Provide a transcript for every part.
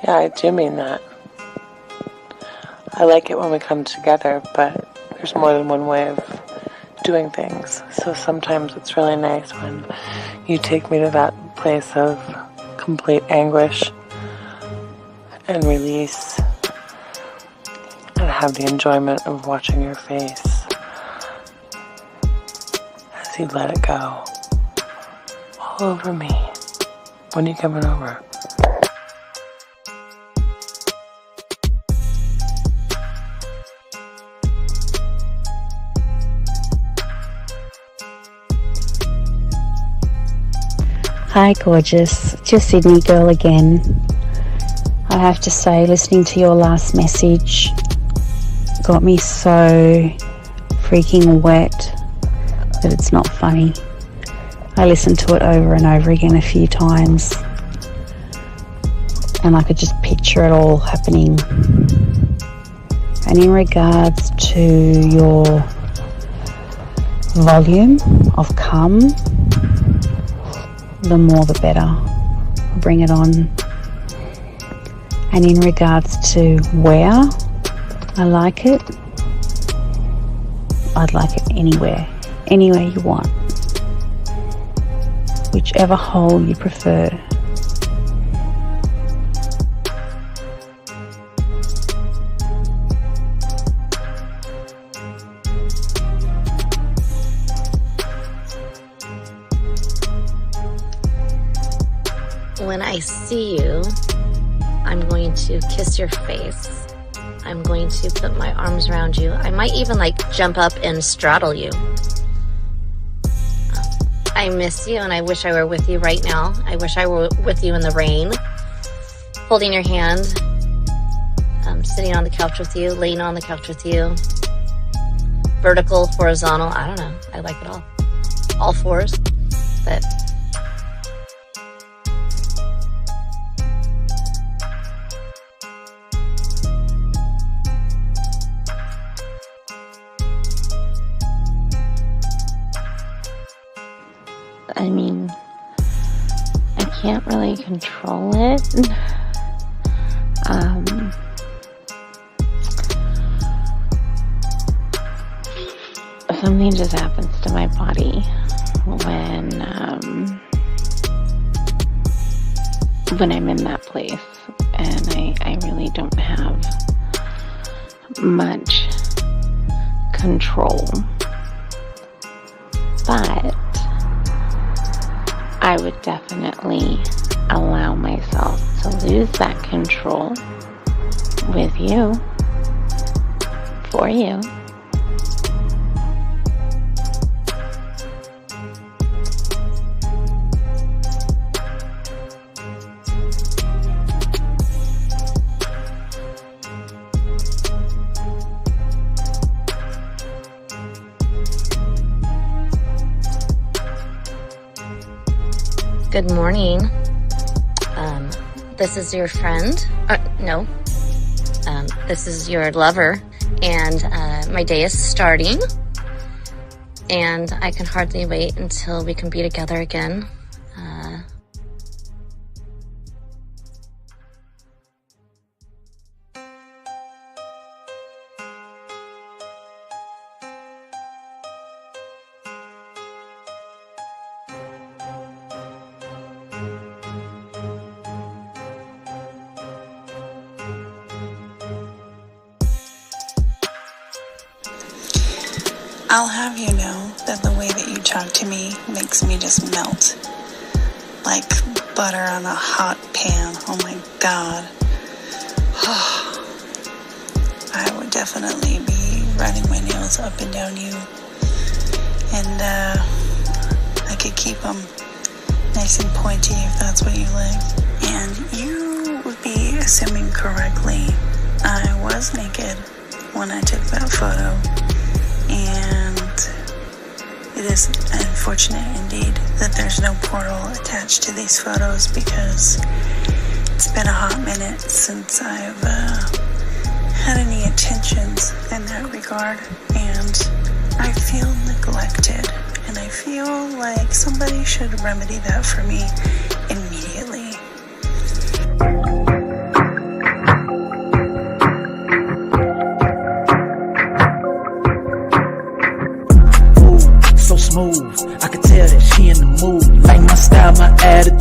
Yeah, I do mean that. I like it when we come together, but there's more than one way of doing things. So sometimes it's really nice when you take me to that place of complete anguish and release and have the enjoyment of watching your face as you let it go all over me. When are you coming over? Hi gorgeous, it's your Sydney girl again. I have to say, listening to your last message got me so freaking wet that it's not funny. I listened to it over and over again a few times and I could just picture it all happening. And in regards to your volume of come, the more the better. Bring it on. And in regards to where I like it, I'd like it anywhere you want, whichever hole you prefer. When I see you, I'm going to kiss your face. I'm going to put my arms around you. I might even jump up and straddle you. I miss you and I wish I were with you right now. I wish I were with you in the rain, holding your hand, sitting on the couch with you, laying on the couch with you, vertical, horizontal, I don't know. I like it all fours, but I mean, I can't really control it. Something just happens to my body when I'm in that place, and I really don't have much control. But I would definitely allow myself to lose that control with you, for you. good morning. This is your friend. No. This is your lover. And my day is starting. And I can hardly wait until we can be together again. I'll have you know that the way that you talk to me makes me just melt like butter on a hot pan. Oh my God. I would definitely be running my nails up and down you. And I could keep them nice and pointy if that's what you like. And you would be assuming correctly I was naked when I took that photo. And it is unfortunate indeed that there's no portal attached to these photos, because it's been a hot minute since I've had any intentions in that regard, and I feel neglected, and I feel like somebody should remedy that for me immediately.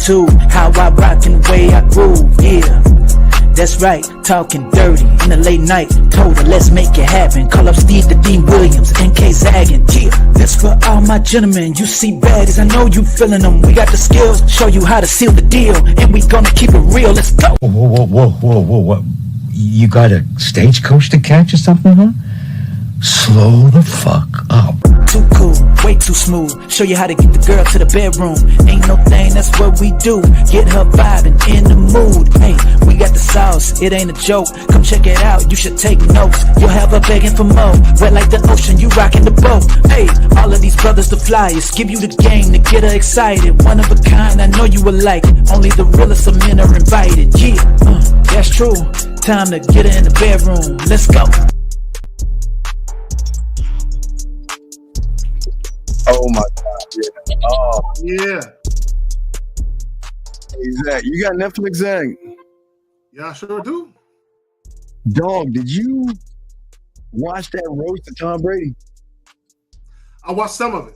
attitude, how I rock and the way I groove, yeah. That's right, talking dirty in the late night. Told her, let's make it happen. Call up Steve the Dean Williams, NK Zaggin'. Yeah, that's for all my gentlemen. You see baddies, I know you feeling them. We got the skills, show you how to seal the deal, and we gonna keep it real. Let's go. Whoa. You got a stagecoach to catch or something, huh? Slow the fuck up. Too cool, way too smooth. Show you how to get the girl to the bedroom. Ain't no thing, that's what we do. Get her vibing in the mood. Hey, we got the sauce, it ain't a joke. Come check it out, you should take notes. You'll have her begging for more. Wet like the ocean, you rocking the boat. Hey, all of these brothers the flyers. Give you the game to get her excited. One of a kind, I know you will like it. Only the realest of men are invited. Yeah, that's true. Time to get her in the bedroom. Let's go. Oh my God! Yeah. Oh Yeah. hey, Zach, you got Netflix, Zach? Yeah, I sure do. Dog, did you watch that roast of Tom Brady? I watched some of it.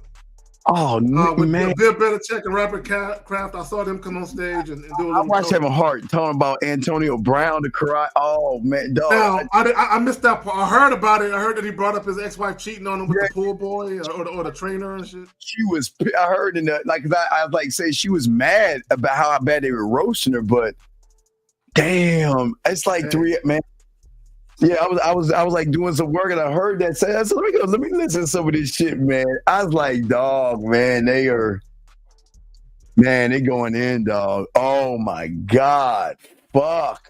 Oh With man, Bill Belichick and Robert Kraft, I saw them come on stage and do a I little. watched show. Having Heart talking about Antonio Brown to cry. Oh man, dog. Now, I missed that part. I heard about it. I heard that he brought up his ex-wife cheating on him with the pool boy or the trainer and shit. She was. I heard in the I like say she was mad about how bad they were roasting her, but damn, it's like three man. Yeah, I was like doing some work and I heard that say, so let me listen to some of this shit, man. I was like, dog, man, they going in, dog. Oh my God, fuck.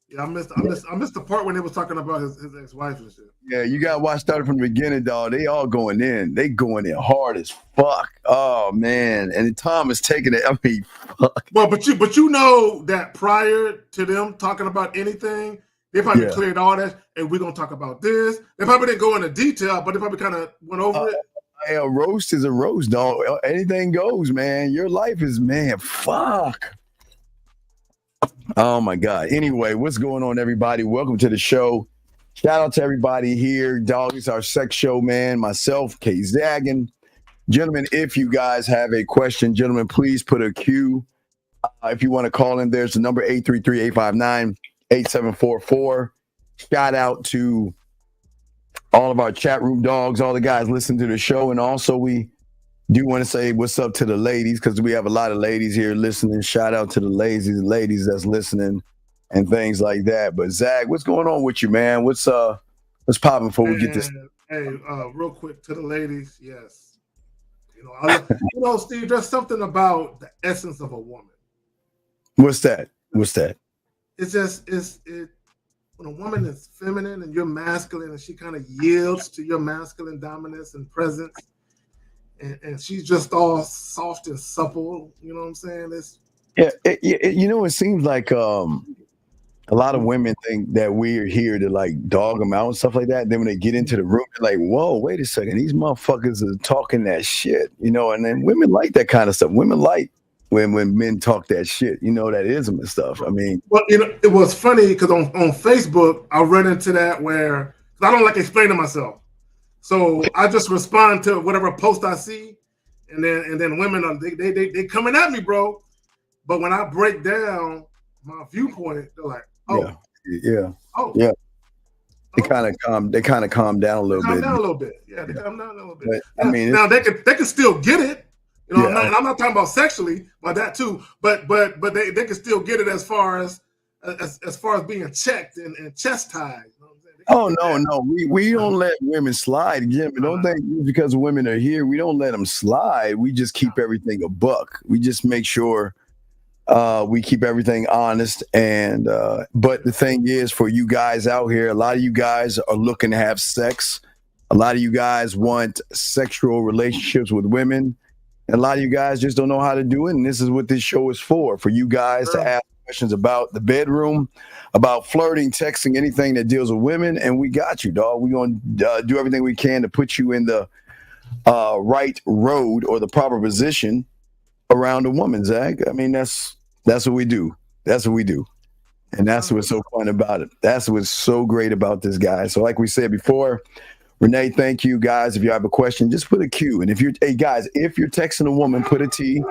Yeah, I missed the part when they was talking about his ex-wife and shit. Yeah, you gotta watch started from the beginning, dog. They all going in. They going in hard as fuck. Oh man, and Tom is taking it. I mean, fuck. Well, but you know that prior to them talking about anything, they probably cleared all that, and we're gonna talk about this. They probably didn't go into detail, but they probably kind of went over it. A roast is a roast, dog. Anything goes, man. Your life is, man, fuck. Oh my God. Anyway, what's going on, everybody? Welcome to the show. Shout out to everybody here. Dog, it's our sex show, man. Myself, K Zaggin. Gentlemen, if you guys have a question, gentlemen, please put a Q. If you want to call in, there's the number 833-859-8744. Shout out to all of our chat room dogs, all the guys listening to the show. And also we do want to say what's up to the ladies, because we have a lot of ladies here listening. Shout out to the ladies that's listening and things like that. But Zach, what's going on with you, man? What's popping before we get this? Hey, real quick to the ladies, yes. Steve, there's something about the essence of a woman. What's that? It's just when a woman is feminine and you're masculine, and she kind of yields to your masculine dominance and presence, and she's just all soft and supple. You know what I'm saying? It seems like a lot of women think that we're here to like dog them out and stuff like that. Then when they get into the room, they're like, "Whoa, wait a second, these motherfuckers are talking that shit," And then women like that kind of stuff. Women like when men talk that shit, that ism and stuff. I mean, well, it was funny because on Facebook I run into that where I don't like explaining myself, so I just respond to whatever post I see, and then women are they coming at me, bro. But when I break down my viewpoint, they're like, "Oh, yeah. Oh, They kind of calm down a little bit. Yeah, they calm down a little bit. But, I mean, now they can still get it. I'm not talking about sexually, but that too. But they can still get it as far as being checked and chastised. You know what I'm saying? No. We don't let women slide. Again, don't think because women are here, we don't let them slide. We just keep everything a buck. We just make sure we keep everything honest. And but the thing is, for you guys out here, a lot of you guys are looking to have sex. A lot of you guys want sexual relationships with women. And a lot of you guys just don't know how to do it. And this is what this show is for you guys to ask questions about the bedroom, about flirting, texting, anything that deals with women. And we got you, dog. We're going to do everything we can to put you in the right road or the proper position around a woman, Zach. I mean, that's what we do. That's what we do. And that's what's so fun about it. That's what's so great about this guy. So like we said before, Renee, thank you, guys. If you have a question, just put a Q. And if you're texting a woman, put a T.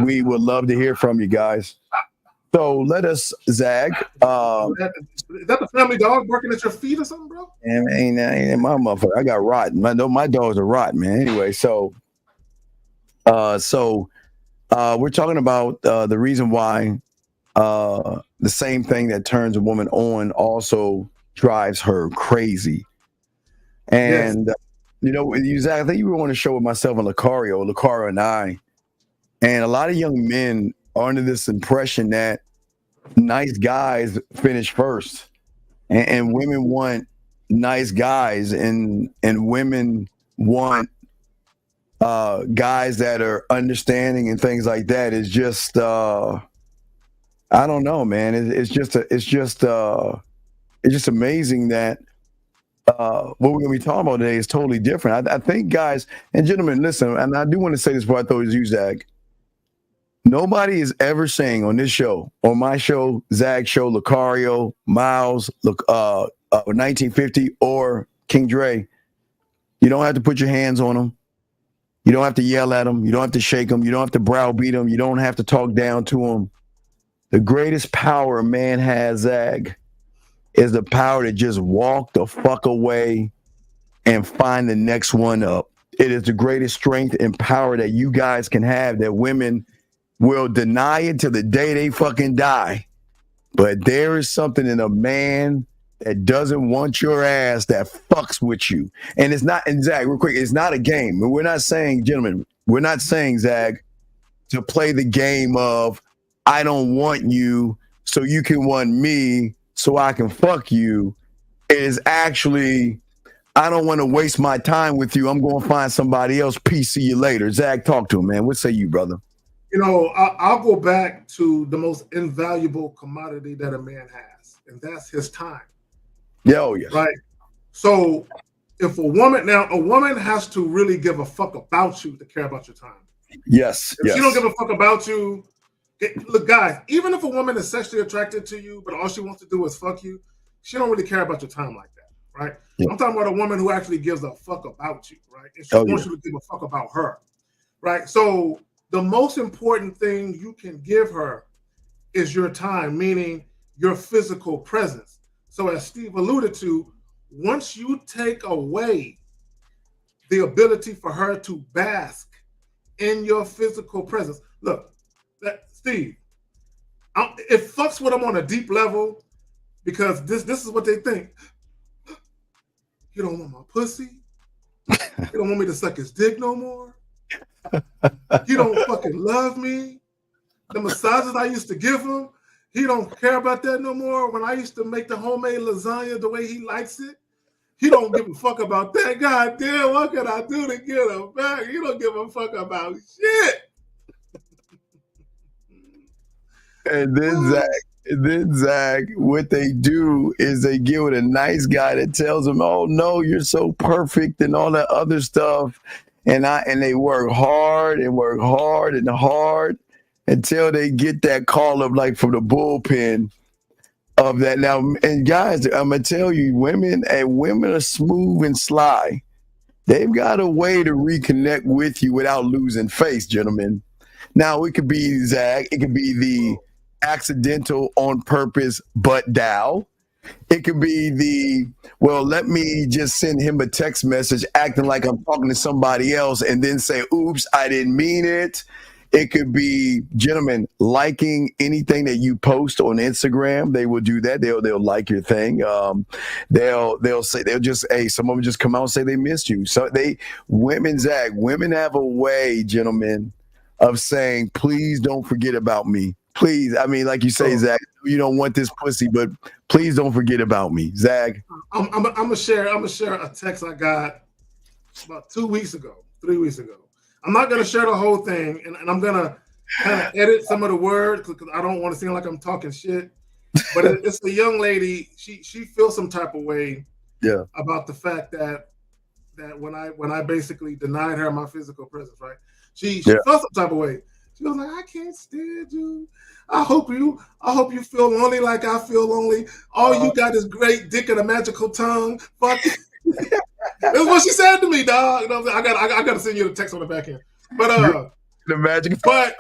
we would love to hear from you guys. So let us, Zag. Is that the family dog barking at your feet or something, bro? Ain't my motherfucker. I got rotten. My dogs are rotten, man. Anyway, so we're talking about the reason why the same thing that turns a woman on also drives her crazy. And Zach, I think you were on a show with myself and Lucario and I, and a lot of young men are under this impression that nice guys finish first, and women want nice guys, and women want guys that are understanding and things like that. Is just I don't know, man. It's just amazing that what we're gonna be talking about today is totally different. I think, guys and gentlemen, listen, and I do want to say this before I throw it to you, Zag. Nobody is ever saying on this show, on my show, Zag show, Lucario, Miles, 1950, or King Dre, you don't have to put your hands on them. You don't have to yell at them. You don't have to shake them. You don't have to browbeat them. You don't have to talk down to them. The greatest power a man has, Zag, is the power to just walk the fuck away and find the next one up. It is the greatest strength and power that you guys can have, that women will deny it till the day they fucking die. But there is something in a man that doesn't want your ass that fucks with you. And it's not, and Zag, real quick, it's not a game. We're not saying, gentlemen, we're not saying, Zag, to play the game of, I don't want you so you can want me so I can fuck you. It is actually, I don't want to waste my time with you. I'm going to find somebody else. Peace, see you later. Zag, talk to him, man. What say you, brother? I'll go back to the most invaluable commodity that a man has, and that's his time. Yeah, yes. Right. So if a woman has to really give a fuck about you to care about your time. Yes. If she don't give a fuck about you, look, guys, even if a woman is sexually attracted to you, but all she wants to do is fuck you, she don't really care about your time like that, right? Yeah. I'm talking about a woman who actually gives a fuck about you, right? And she wants you to give a fuck about her, right? So the most important thing you can give her is your time, meaning your physical presence. So as Steve alluded to, once you take away the ability for her to bask in your physical presence, look, Steve, it fucks with them on a deep level, because this is what they think. You don't want my pussy? You don't want me to suck his dick no more? You don't fucking love me? The massages I used to give him, he don't care about that no more. When I used to make the homemade lasagna the way he likes it, he don't give a fuck about that. God damn, what can I do to get him back? You don't give a fuck about shit. And then Zach, what they do is they get with a nice guy that tells them, "Oh no, you're so perfect," and all that other stuff. And they work hard until they get that call up, like from the bullpen of that. Now, and guys, I'm gonna tell you, women are smooth and sly. They've got a way to reconnect with you without losing face, gentlemen. Now, it could be, Zach, it could be the accidental on purpose butt dial. It could be let me just send him a text message acting like I'm talking to somebody else and then say, oops, I didn't mean it. It could be, gentlemen, liking anything that you post on Instagram. They will do that. They'll like your thing. They'll say, some of them just come out and say they missed you. So women have a way, gentlemen, of saying, please don't forget about me. Please. I mean, like you say, Zach, you don't want this pussy, but please don't forget about me. Zach. I'm gonna share a text I got about 3 weeks ago. I'm not gonna share the whole thing, and I'm gonna kind of edit some of the words because I don't want to seem like I'm talking shit. But it's a young lady. She feels some type of way about the fact that when I basically denied her my physical presence, right? She felt some type of way. She was like, I can't stand you. I hope you feel lonely like I feel lonely. All you got is great dick and a magical tongue. Fuck. That's what she said to me, dog. You know what I'm saying? I got to send you the text on the back end. But The magic. But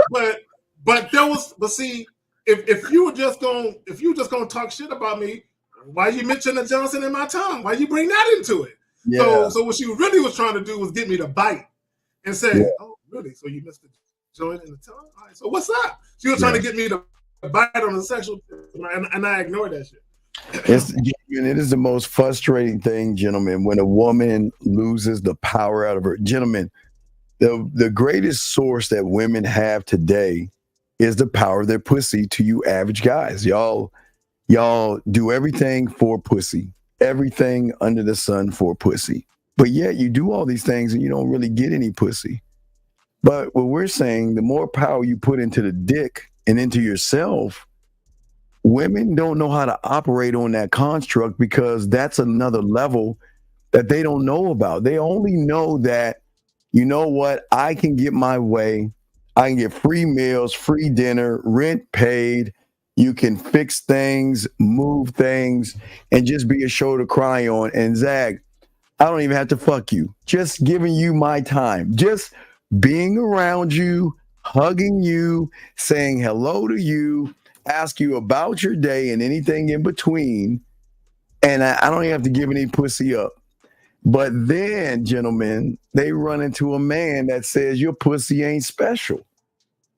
there was. But see, if you were just gonna talk shit about me, why you mention the Johnson in my tongue? Why you bring that into it? Yeah. So what she really was trying to do was get me to bite and say, "Oh, really? So you missed the joint in the tongue? All right, so what's up?" She was trying to get me to bite on the sexual, and I ignored that shit. It is the most frustrating thing, gentlemen, when a woman loses the power out of her. Gentlemen, the greatest source that women have today is the power of their pussy to you average guys. Y'all do everything for pussy, everything under the sun for pussy. But yet you do all these things and you don't really get any pussy. But what we're saying, the more power you put into the dick and into yourself, women don't know how to operate on that construct because that's another level that they don't know about. They only know that, you know what, I can get my way. I can get free meals, free dinner, rent paid. You can fix things, move things, and just be a show to cry on. And Zag, I don't even have to fuck you. Just giving you my time. Just being around you, hugging you, saying hello to you, ask you about your day and anything in between. And I don't even have to give any pussy up. But then, gentlemen, they run into a man that says your pussy ain't special.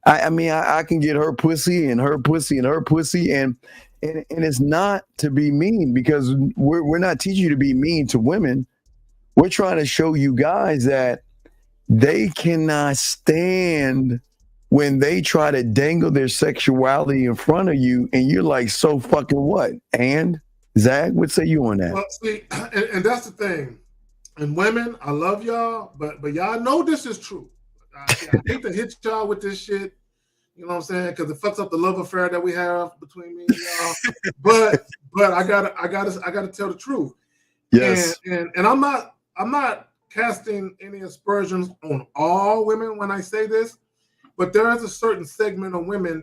I mean, I can get her pussy and her pussy and her pussy, and it's not to be mean, because we're not teaching you to be mean to women. We're trying to show you guys that they cannot stand when they try to dangle their sexuality in front of you, and you're like, so fucking what? And Zach, what say you on that? Well, see, and that's the thing. And women, I love y'all, but y'all know this is true. I hate to hit y'all with this shit, you know what I'm saying? Because it fucks up the love affair that we have between me and y'all. but I gotta tell the truth. Yes. And I'm not casting any aspersions on all women when I say this, but there is a certain segment of women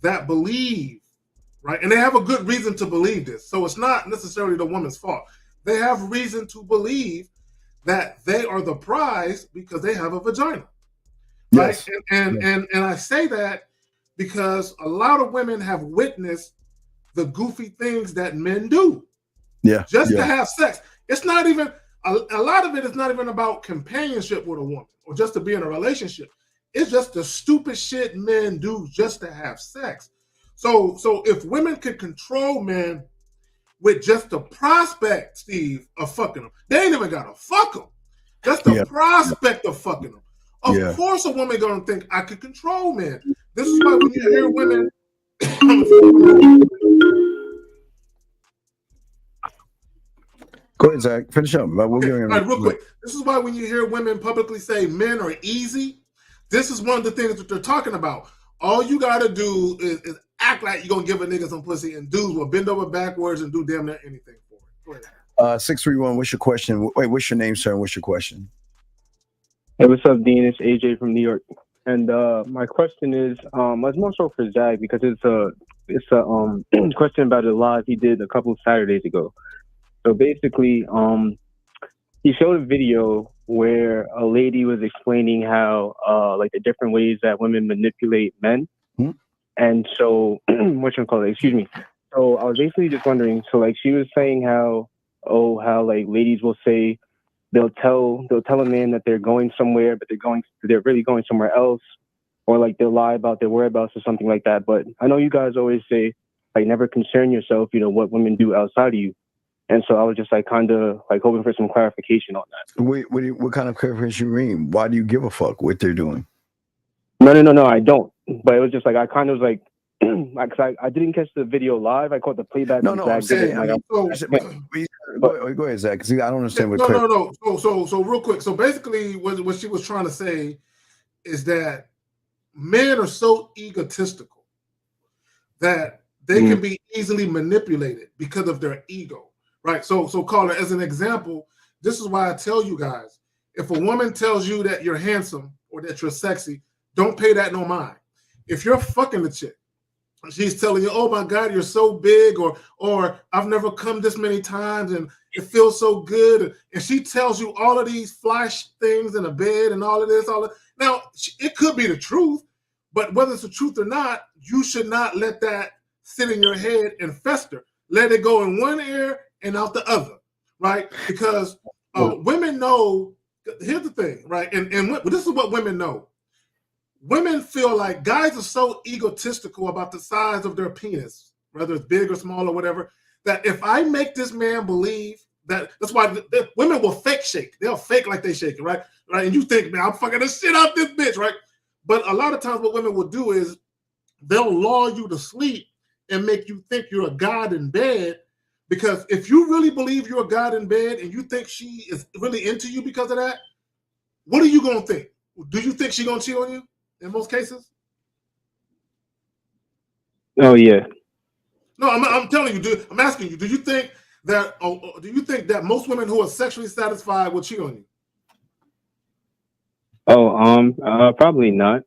that believe, right? And they have a good reason to believe this. So it's not necessarily the woman's fault. They have reason to believe that they are the prize because they have a vagina. Right? Yes. And I say that because a lot of women have witnessed the goofy things that men do. Yeah. Just to have sex. It's not even a lot of it is not even about companionship with a woman or just to be in a relationship. It's just the stupid shit men do just to have sex. So if women could control men with just the prospect, Steve, of fucking them, they ain't even gotta fuck them. Just the prospect of fucking them. Of course, a woman gonna think I could control men. This is why when you hear women. Go ahead, Zach. Finish up. Real quick. This is why when you hear women publicly say men are easy, this is one of the things that they're talking about. All you gotta do is act like you're gonna give a nigga some pussy, and dudes will bend over backwards and do damn near anything for it. Go ahead. 631. What's your question? Wait, what's your name, sir? And what's your question? Hey, what's up, Dean? It's AJ from New York, and my question is, it's more so for Zach because it's a question about a live he did a couple of Saturdays ago. So basically, he showed a video where a lady was explaining how like the different ways that women manipulate men, and so excuse me. So I was basically just wondering. So like she was saying how like ladies will say. They'll tell a man that they're going somewhere, but they're really going somewhere else, or like they'll lie about their whereabouts or something like that. But I know you guys always say like never concern yourself, you know, what women do outside of you. And so I was just like kind of like hoping for some clarification on that. What kind of clarification you mean? Why do you give a fuck what they're doing? No, I don't. But it was just like I kind of was like. Because I didn't catch the video live. I caught the playback. No, I'm saying. Go ahead, Zach. Because I don't understand what. No. So real quick. So basically, what she was trying to say is that men are so egotistical that they can be easily manipulated because of their ego, right? So Carla, as an example, this is why I tell you guys: if a woman tells you that you're handsome or that you're sexy, don't pay that no mind. If you're fucking the chick. She's telling you, oh my God, you're so big, or I've never come this many times and it feels so good. And she tells you all of these flash things in the bed and all of this, Now, it could be the truth, but whether it's the truth or not, you should not let that sit in your head and fester. Let it go in one ear and out the other, right? Because women know. Here's the thing, right? And this is what women know. Women feel like guys are so egotistical about the size of their penis, whether it's big or small or whatever, that if I make this man believe that's why women will fake shake. They'll fake like they shake it, right? Right? And you think, man, I'm fucking the shit out this bitch, right? But a lot of times what women will do is they'll lull you to sleep and make you think you're a god in bed. Because if you really believe you're a god in bed and you think she is really into you because of that, what are you going to think? Do you think she's going to cheat on you in most cases? Oh, yeah. No, I'm telling you, I'm asking you, do you think that most women who are sexually satisfied will cheat on you? Oh, probably not.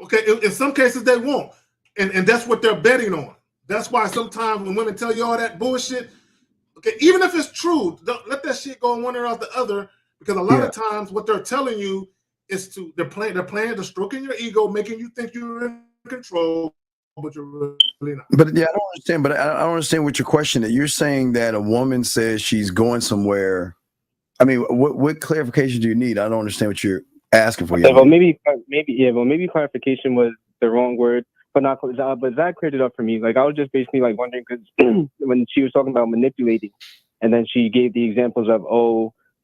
Okay, in some cases they won't. And that's what they're betting on. That's why sometimes when women tell you all that bullshit, okay, even if it's true, don't let that shit go in one ear out the other, because a lot of times what they're telling you is they're stroking your ego, making you think you're in control, but you're really not. But yeah, I don't understand. But I don't understand what your question is. You're saying that a woman says she's going somewhere. I mean, what clarification do you need? I don't understand what you're asking for. Well, maybe clarification was the wrong word. But Zach cleared it up for me. Like, I was just basically like wondering, because when she was talking about manipulating, and then she gave the examples of,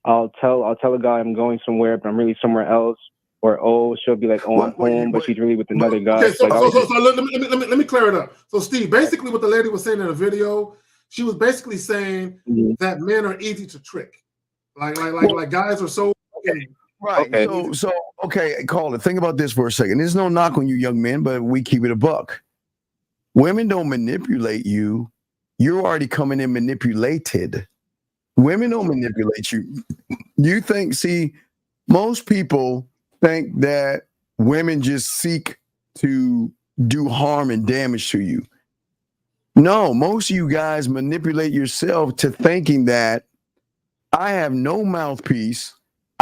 I'll tell a guy I'm going somewhere, but I'm really somewhere else, or she'll be like, I'm home, but she's really with another guy. Okay, so let me clear it up. So Steve, basically what the lady was saying in the video, she was basically saying that men are easy to trick, like guys are so okay. Right. Okay. So okay, call it. Think about this for a second. There's no knock on you young men, but we keep it a buck. Women don't manipulate you. You're already coming in manipulated. Women don't manipulate you. You think, most people think that women just seek to do harm and damage to you. No, most of you guys manipulate yourself to thinking that I have no mouthpiece.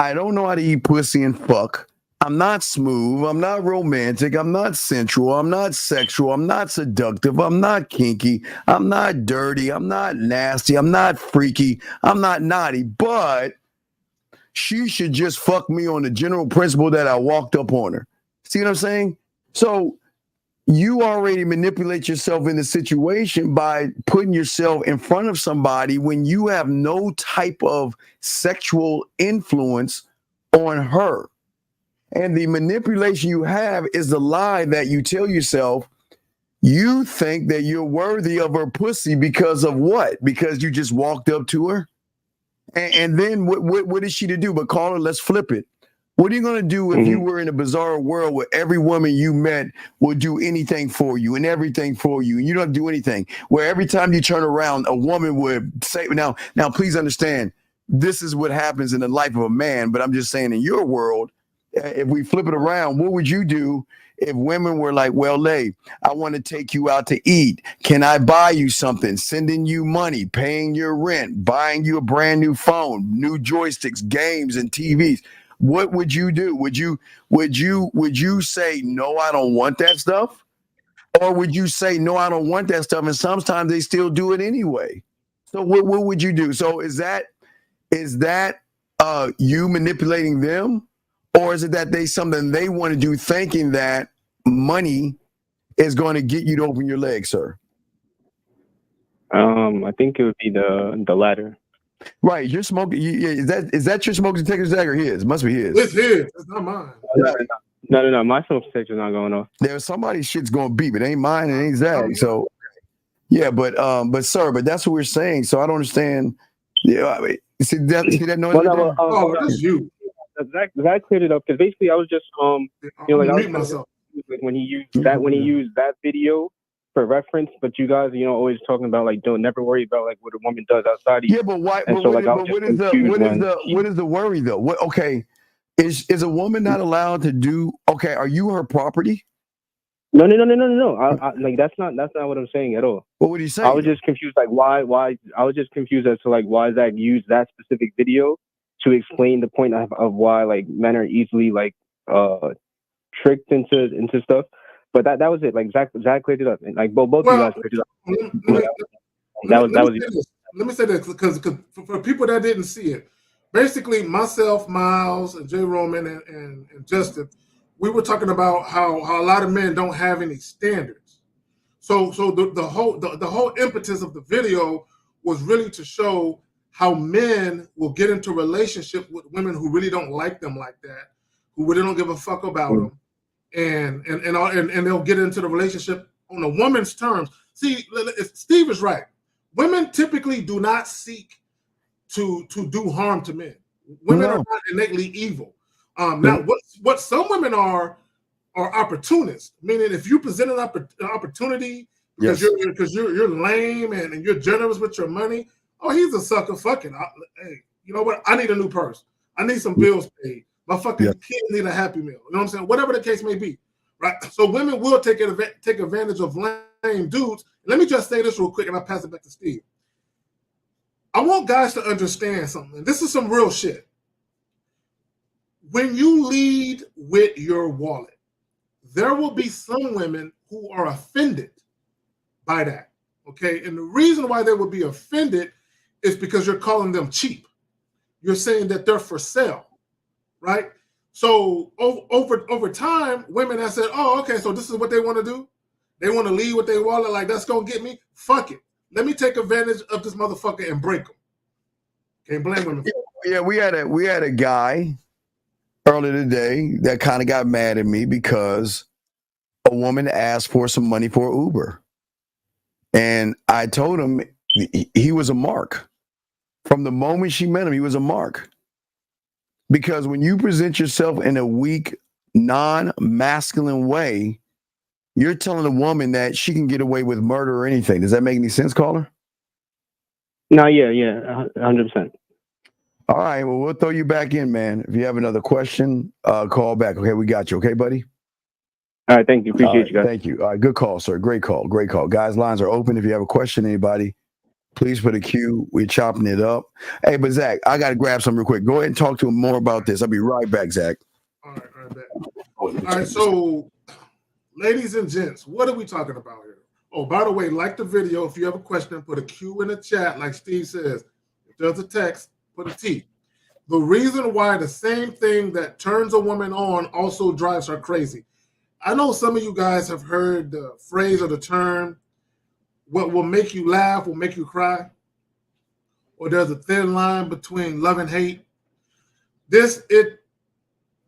I don't know how to eat pussy and fuck. I'm not smooth. I'm not romantic. I'm not sensual. I'm not sexual. I'm not seductive. I'm not kinky. I'm not dirty. I'm not nasty. I'm not freaky. I'm not naughty. But she should just fuck me on the general principle that I walked up on her. See what I'm saying? So you already manipulate yourself in the situation by putting yourself in front of somebody when you have no type of sexual influence on her. And the manipulation you have is the lie that you tell yourself. You think that you're worthy of her pussy because of what? Because you just walked up to her? And then what is she to do? But call her, let's flip it. What are you going to do if you were in a bizarre world where every woman you met would do anything for you and everything for you, and you don't do anything? Where every time you turn around, a woman would say, now, please understand, this is what happens in the life of a man, but I'm just saying in your world, if we flip it around, what would you do if women were like, well, I want to take you out to eat. Can I buy you something? Sending you money, paying your rent, buying you a brand new phone, new joysticks, games, and TVs. What would you do? Would you say, no, I don't want that stuff? Or would you say, no, I don't want that stuff? And sometimes they still do it anyway. So what would you do? So is that you manipulating them? Or is it that something they want to do thinking that money is going to get you to open your legs, sir? I think it would be the latter. Right, you're smoking. Is that your smoke detector, Zach, or his? Must be his. It's his. It's not mine. No. My smoke detector's not going off. There's somebody's shit's going to beep. It ain't mine. It ain't Zach. So, yeah, but that's what we're saying. So I don't understand. Yeah, I mean, see that noise? That's you. Zach cleared it up because basically I was just when he used that video for reference, but you guys, always talking about like don't never worry about like what a woman does outside of you. Yeah, but why? What is the worry though? What? Okay, is a woman not allowed to do? Okay, are you her property? No. I, like that's not what I'm saying at all. What would you say? I was just confused, like why? I was just confused as to like why Zach used that specific video to explain the point of why like men are easily like tricked into stuff. But that was it. Like Zach cleared it up, and like both of you guys cleared it up. Let me say this because for people that didn't see it, basically myself, Miles, and Jay Roman and Justin, we were talking about how a lot of men don't have any standards. So the whole impetus of the video was really to show how men will get into relationship with women who really don't like them like that, who really don't give a fuck about them, and they'll get into the relationship on a woman's terms. See, Steve is right. Women typically do not seek to do harm to men. Women are not innately evil. Now, what some women are opportunists. Meaning, if you present an opportunity because you're lame and you're generous with your money, oh, he's a sucker. Fucking, hey, you know what? I need a new purse. I need some bills paid. My fucking kids need a Happy Meal. You know what I'm saying? Whatever the case may be, right? So women will take advantage of lame dudes. Let me just say this real quick, and I'll pass it back to Steve. I want guys to understand something. This is some real shit. When you lead with your wallet, there will be some women who are offended by that, okay? And the reason why they would be offended is because you're calling them cheap. You're saying that they're for sale, right? So over time, women have said, oh, okay, so this is what they want to do? They want to lead with their wallet like, that's going to get me? Fuck it. Let me take advantage of this motherfucker and break them. Can't blame women. Yeah, we had a guy earlier today that kind of got mad at me because a woman asked for some money for Uber. And I told him he was a mark. From the moment she met him, he was a mark. Because when you present yourself in a weak, non-masculine way, you're telling a woman that she can get away with murder or anything. Does that make any sense, caller? No, yeah, 100%. All right, well, we'll throw you back in, man. If you have another question, call back. Okay, we got you. Okay, buddy? All right, thank you. Appreciate you guys. Thank you. All right, good call, sir. Great call. Guys, lines are open. If you have a question, anybody, please put a Q. We're chopping it up. Hey, but Zach, I got to grab some real quick. Go ahead and talk to him more about this. I'll be right back, Zach. All right, so ladies and gents, what are we talking about here? Oh, by the way, like the video. If you have a question, put a Q in the chat, like Steve says. If there's a text, put a T. The reason why the same thing that turns a woman on also drives her crazy. I know some of you guys have heard the phrase or the term, what will make you laugh will make you cry. Or there's a thin line between love and hate. The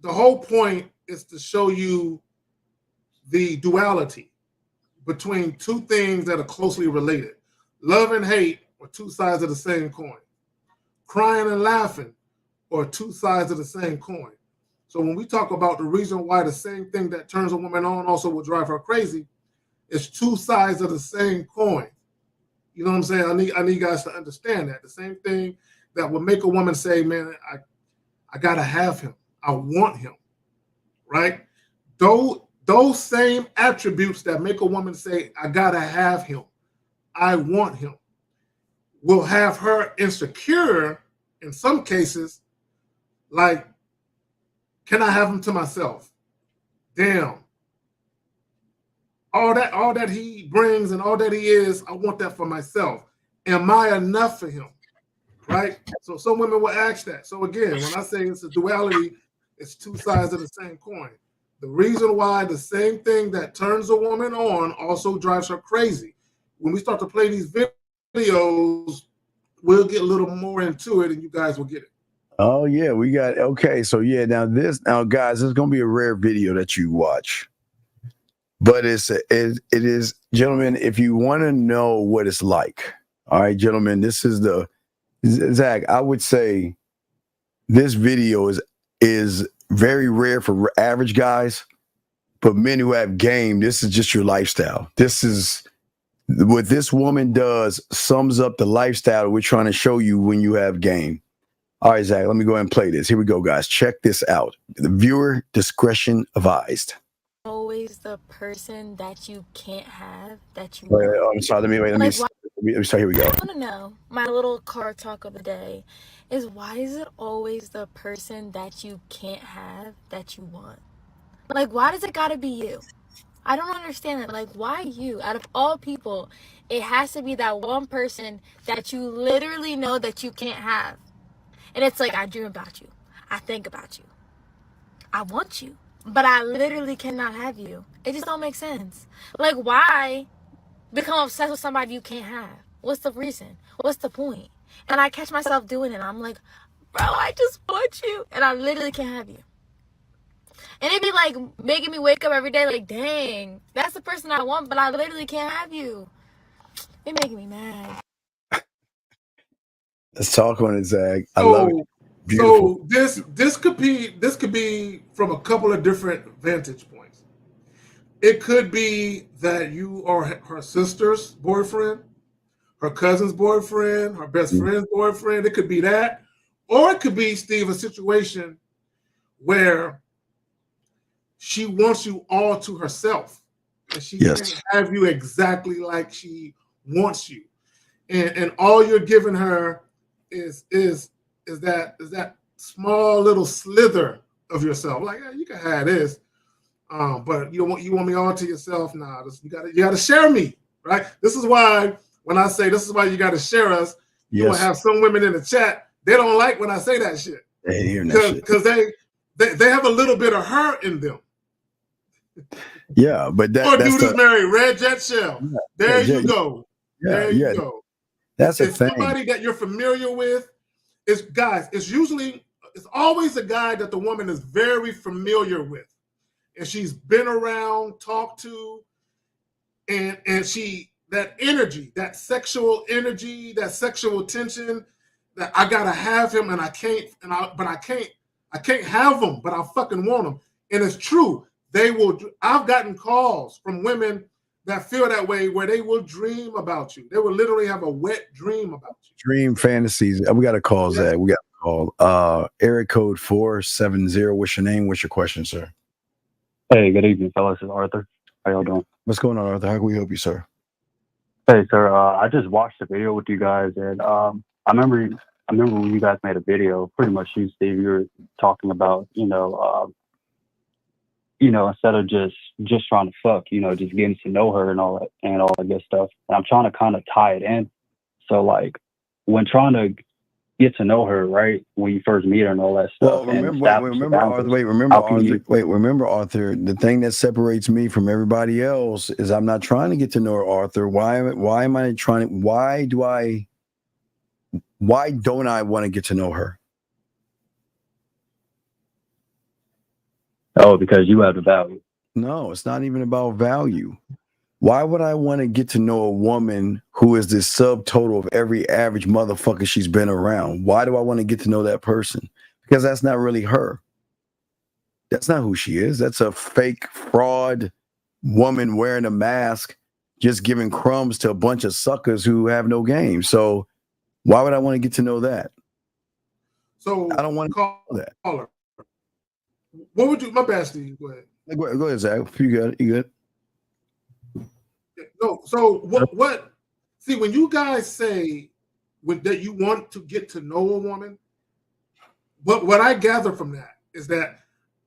whole point is to show you the duality between two things that are closely related. Love and hate are two sides of the same coin. Crying and laughing are two sides of the same coin. So when we talk about the reason why the same thing that turns a woman on also will drive her crazy, it's two sides of the same coin. You know what I'm saying? I need guys to understand that. The same thing that will make a woman say, man, I gotta have him. I want him. Right? Those same attributes that make a woman say, I gotta have him, I want him, will have her insecure in some cases, like, can I have him to myself? Damn. All that he brings and all that he is, I want that for myself. Am I enough for him? Right? So some women will ask that. So again, when I say it's a duality, it's two sides of the same coin. The reason why the same thing that turns a woman on also drives her crazy. When we start to play these videos, we'll get a little more into it and you guys will get it. Oh, yeah, we got, okay. So, yeah, now, guys, this is going to be a rare video that you watch. But it is, gentlemen, if you want to know what it's like, all right, gentlemen, this is Zach, I would say this video is very rare for average guys, but men who have game, this is just your lifestyle. This is what this woman does, sums up the lifestyle we're trying to show you when you have game. All right, Zach, let me go ahead and play this. Here we go, guys. Check this out. The viewer discretion advised. Always the person that you can't have that you want. I'm sorry. Let me start. Here we go. I want to know, my little car talk of the day is, why is it always the person that you can't have that you want? Like, why does it gotta be you? I don't understand it. Like, why you? Out of all people, it has to be that one person that you literally know that you can't have. And it's like, I dream about you. I think about you. I want you. But I literally cannot have you. It just don't make sense. Like, why become obsessed with somebody you can't have? What's the reason? What's the point? And I catch myself doing it. I'm like, bro, I just want you. And I literally can't have you. And it'd be like making me wake up every day like, dang, that's the person I want, but I literally can't have you. It making me mad. Let's talk on it, Zach. I love it. Beautiful. So this could be from a couple of different vantage points. It could be that you are her sister's boyfriend, her cousin's boyfriend, her best friend's boyfriend. It could be that. Or it could be, Steve, a situation where she wants you all to herself. And she can't have you exactly like she wants you. And all you're giving her is that small little slither of yourself. Like, yeah, you can have this. But you want me all to yourself? Nah, you gotta share me, right? This is why when I say this is why you gotta share us, you will have some women in the chat, they don't like when I say that shit. They hear that shit. Because they have a little bit of her in them. Yeah, but or dude is married, Red Jet Shell. Yeah, there you go. Yeah, there you go. That's a it's thing. Somebody that you're familiar with. It's always a guy that the woman is very familiar with. And she's been around, talked to, and she, that energy, that sexual energy, that sexual tension, that I gotta have him and I can't have him, but I fucking want him. And it's true. I've gotten calls from women that feel that way where they will dream about you. They will literally have a wet dream about you. Dream fantasies. We got to call Zach. We got to call. Area code 470. What's your name? What's your question, sir? Hey, good evening, fellas. This is Arthur. How y'all doing? What's going on, Arthur? How can we help you, sir? Hey, sir. I just watched the video with you guys, and I remember when you guys made a video. Pretty much, you, Steve, you were talking about, instead of just trying to fuck, just getting to know her and all that good stuff. And I'm trying to kind of tie it in. So, like, when trying to get to know her, right, when you first meet her and all that stuff. Well, remember, Arthur, the thing that separates me from everybody else is I'm not trying to get to know her, Arthur. Why don't I want to get to know her? Oh, because you have the value. No, it's not even about value. Why would I want to get to know a woman who is the subtotal of every average motherfucker she's been around? Why do I want to get to know that person? Because that's not really her. That's not who she is. That's a fake fraud woman wearing a mask, just giving crumbs to a bunch of suckers who have no game. So why would I want to get to know that? So I don't want to call that. Caller. What would you? My bad, Steve. Go ahead. Go ahead, Zach. You good? You good? No. So what? See, when you guys say that you want to get to know a woman, what I gather from that is that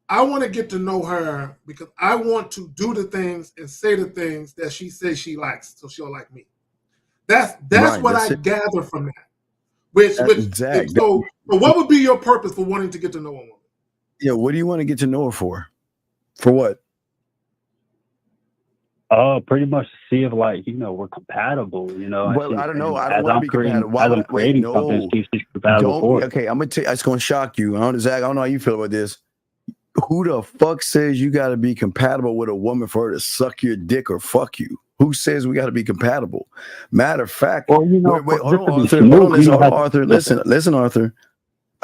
I want to get to know her because I want to do the things and say the things that she says she likes, so she'll like me. That's right, what I gather from that. So what would be your purpose for wanting to get to know a woman? Yeah, what do you want to get to know her for? For what? Pretty much to see if we're compatible. Well, I don't know. I don't want to be compatible. Why would creating something she's compatible for? Okay, I'm gonna tell you. It's gonna shock you. Zach, I don't know how you feel about this. Who the fuck says you got to be compatible with a woman for her to suck your dick or fuck you? Who says we got to be compatible? Matter of fact, hold on, Arthur. Listen, Arthur.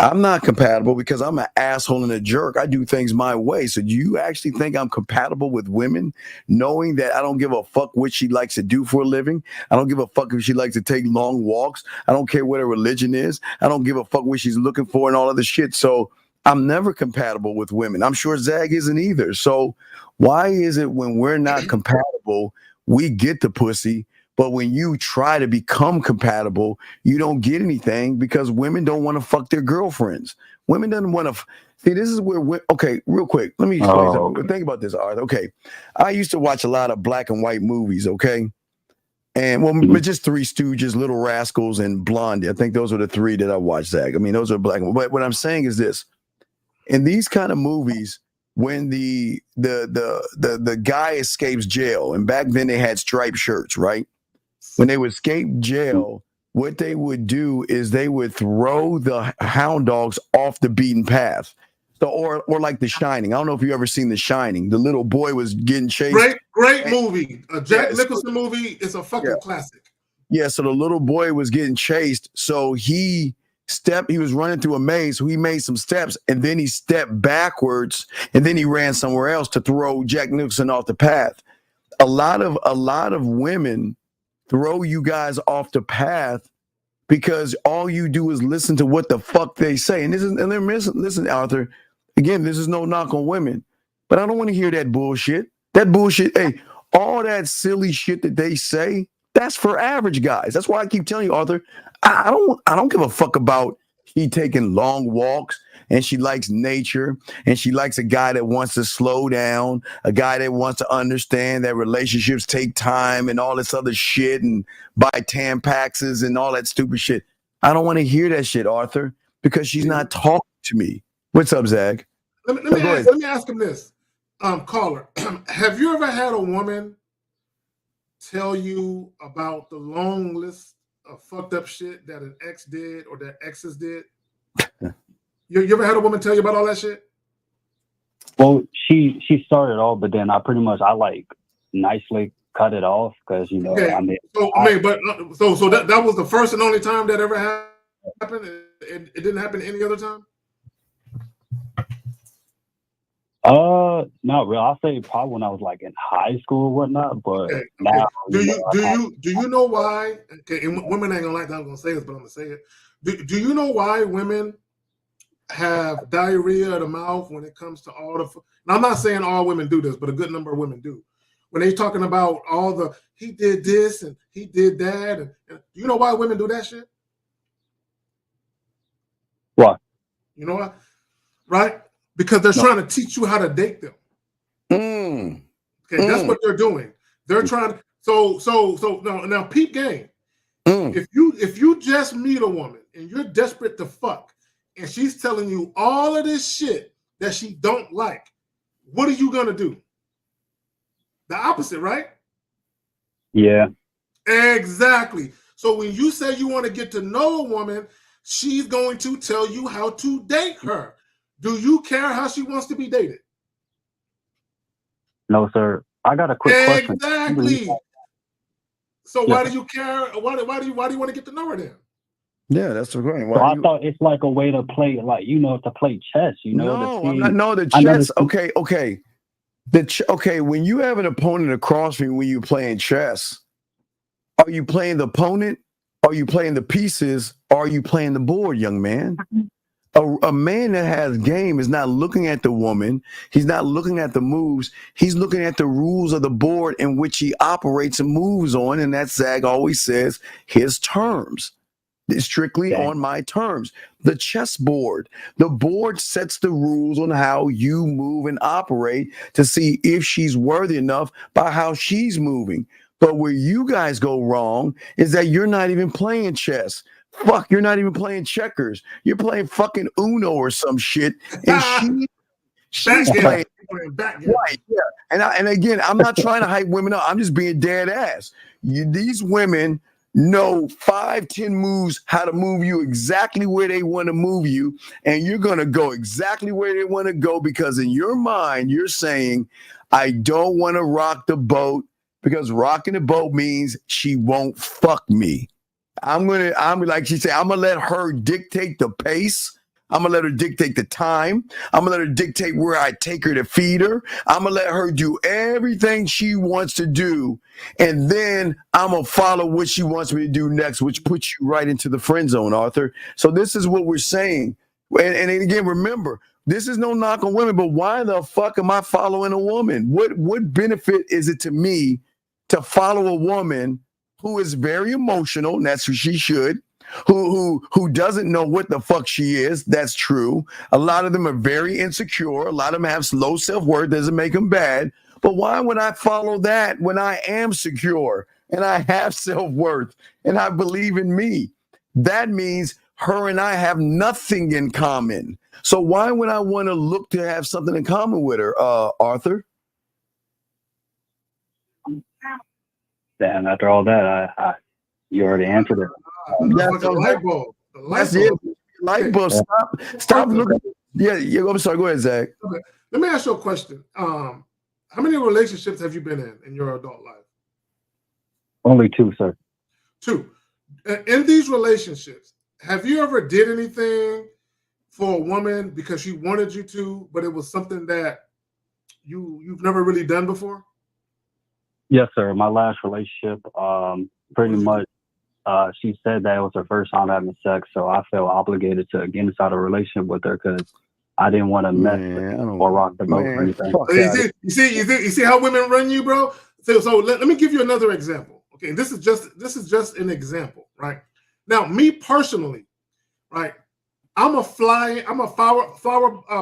I'm not compatible because I'm an asshole and a jerk. I do things my way. So do you actually think I'm compatible with women, knowing that I don't give a fuck what she likes to do for a living? I don't give a fuck if she likes to take long walks. I don't care what her religion is. I don't give a fuck what she's looking for and all of this shit. So I'm never compatible with women. I'm sure Zag isn't either. So why is it when we're not compatible, we get the pussy, But when you try to become compatible, you don't get anything because women don't want to fuck their girlfriends. Women don't want to. See, this is where, okay, real quick. Let me explain something. Think about this, Arthur. Okay. I used to watch a lot of black and white movies, okay? And, well, just Three Stooges, Little Rascals, and Blondie. I think those are the three that I watched, Zach. I mean, those are black and white. But what I'm saying is this. In these kind of movies, when the guy escapes jail, and back then they had striped shirts, right? When they would escape jail, what they would do is they would throw the hound dogs off the beaten path. So, or like The Shining. I don't know if you ever seen The Shining. The little boy was getting chased. Great movie. A Jack Nicholson movie. It's a fucking classic. Yeah, so the little boy was getting chased. So he was running through a maze. So he made some steps and then he stepped backwards and then he ran somewhere else to throw Jack Nicholson off the path. A lot of women throw you guys off the path because all you do is listen to what the fuck they say. And listen, Arthur. Again, this is no knock on women, but I don't want to hear that bullshit. That bullshit, hey, all that silly shit that they say, that's for average guys. That's why I keep telling you, Arthur, I don't give a fuck about she taking long walks and she likes nature and she likes a guy that wants to slow down, a guy that wants to understand that relationships take time and all this other shit and buy Tampaxes and all that stupid shit. I don't want to hear that shit, Arthur, because she's not talking to me. What's up, Zach? Let me ask him this, caller. Have you ever had a woman tell you about the long list of fucked up shit that an ex did or that exes did? You ever had a woman tell you about all that shit? Well, she started off, but then I like nicely cut it off because Okay. So that was the first and only time that ever happened. It didn't happen any other time. Not really. I'll say probably when I was like in high school or whatnot, but now. Do you know why? Okay, and women ain't gonna like that. I'm gonna say this, but I'm gonna say it. Do you know why women have diarrhea of the mouth when it comes to all the? Now, I'm not saying all women do this, but a good number of women do. When they're talking about all the he did this and he did that, and do you know why women do that shit? Why? You know what? Right? Because they're trying to teach you how to date them. Okay, that's what they're doing. They're trying to. So now peep game. If you just meet a woman and you're desperate to fuck, and she's telling you all of this shit that she don't like, what are you gonna do? The opposite, right? Yeah. Exactly. So when you say you want to get to know a woman, she's going to tell you how to date her. Do you care how she wants to be dated? No, sir. I got a quick question. Exactly. So why do you care? Why do you want to get to know her then? Yeah, that's the point. So I thought it's like a way to play, like to play chess. No, I'm not. No, the chess. Okay. Okay, when you have an opponent across from you when you're playing chess, are you playing the opponent? Are you playing the pieces? Or are you playing the board, young man? A man that has game is not looking at the woman. He's not looking at the moves. He's looking at the rules of the board in which he operates and moves on. And that Zag always says his terms. It's strictly on my terms. The chessboard, the board sets the rules on how you move and operate to see if she's worthy enough by how she's moving. But where you guys go wrong is that you're not even playing chess. Fuck, you're not even playing checkers. You're playing fucking Uno or some shit. And she's playing right. Yeah. And again, I'm not trying to hype women up. I'm just being dead ass. These women know 5-10 moves how to move you exactly where they want to move you, and you're going to go exactly where they want to go because in your mind you're saying I don't want to rock the boat because rocking the boat means she won't fuck me. I'm like she said, I'm gonna let her dictate the pace. I'm gonna let her dictate the time. I'm gonna let her dictate where I take her to feed her. I'm gonna let her do everything she wants to do. And then I'm gonna follow what she wants me to do next, which puts you right into the friend zone, Arthur. So this is what we're saying. And again, remember, this is no knock on women, but why the fuck am I following a woman? What benefit is it to me to follow a woman who is very emotional, and that's who she should, who doesn't know what the fuck she is. That's true. A lot of them are very insecure. A lot of them have low self-worth. Doesn't make them bad. But why would I follow that when I am secure and I have self-worth and I believe in me? That means her and I have nothing in common. So why would I want to look to have something in common with her, Arthur? Damn, after all that, you already answered it. That's a light bulb. That's it. Light bulb. Stop looking. Yeah, I'm sorry. Go ahead, Zach. Okay. Let me ask you a question. How many relationships have you been in your adult life? Only 2, sir. 2. In these relationships, have you ever did anything for a woman because she wanted you to, but it was something that you've never really done before? Yes, sir. My last relationship, pretty much, she said that it was her first time having sex, so I felt obligated to get inside a relationship with her because I didn't want to mess or rock the boat or anything. You see how women run you, bro? So let me give you another example. Okay, this is just an example, right? Now, me personally, right? I'm a flower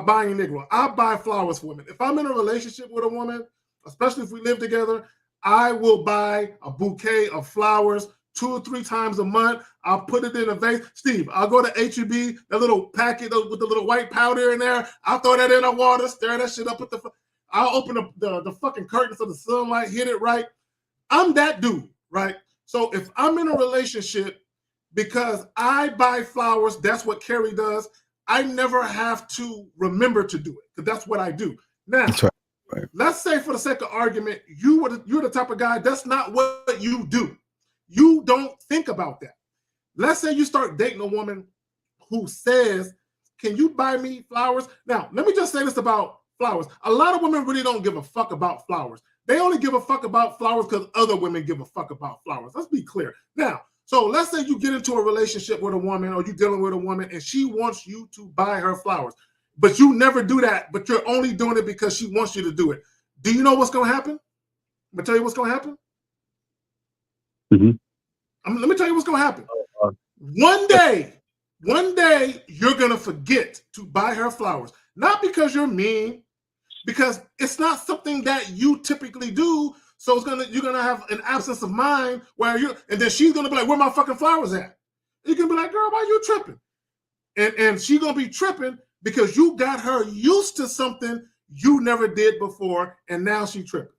buying Negro. I buy flowers for women. If I'm in a relationship with a woman, especially if we live together, I will buy a bouquet of flowers 2 or 3 times a month. I'll put it in a vase. Steve, I'll go to H-E-B, that little packet with the little white powder in there. I'll throw that in the water, stir that shit up with I'll open up the fucking curtain so the sunlight hit it right. I'm that dude, right? So if I'm in a relationship, because I buy flowers, that's what Carrie does, I never have to remember to do it, because that's what I do. Now, that's right. Let's say for the sake of argument, you're the type of guy, that's not what you do. You don't think about that. Let's say you start dating a woman who says, can you buy me flowers? Now, let me just say this about flowers. A lot of women really don't give a fuck about flowers. They only give a fuck about flowers because other women give a fuck about flowers. Let's be clear. Now, so let's say you get into a relationship with a woman or you're dealing with a woman and she wants you to buy her flowers, but you never do that, but you're only doing it because she wants you to do it. Do you know what's going to happen? I'm going to tell you what's going to happen. Mm-hmm. Let me tell you what's going to happen. One day, you're going to forget to buy her flowers. Not because you're mean, because it's not something that you typically do. So you're gonna have an absence of mind and then she's gonna be like, where my fucking flowers at? You're gonna be like, girl, why you tripping? And she's gonna be tripping because you got her used to something you never did before, and now she tripping.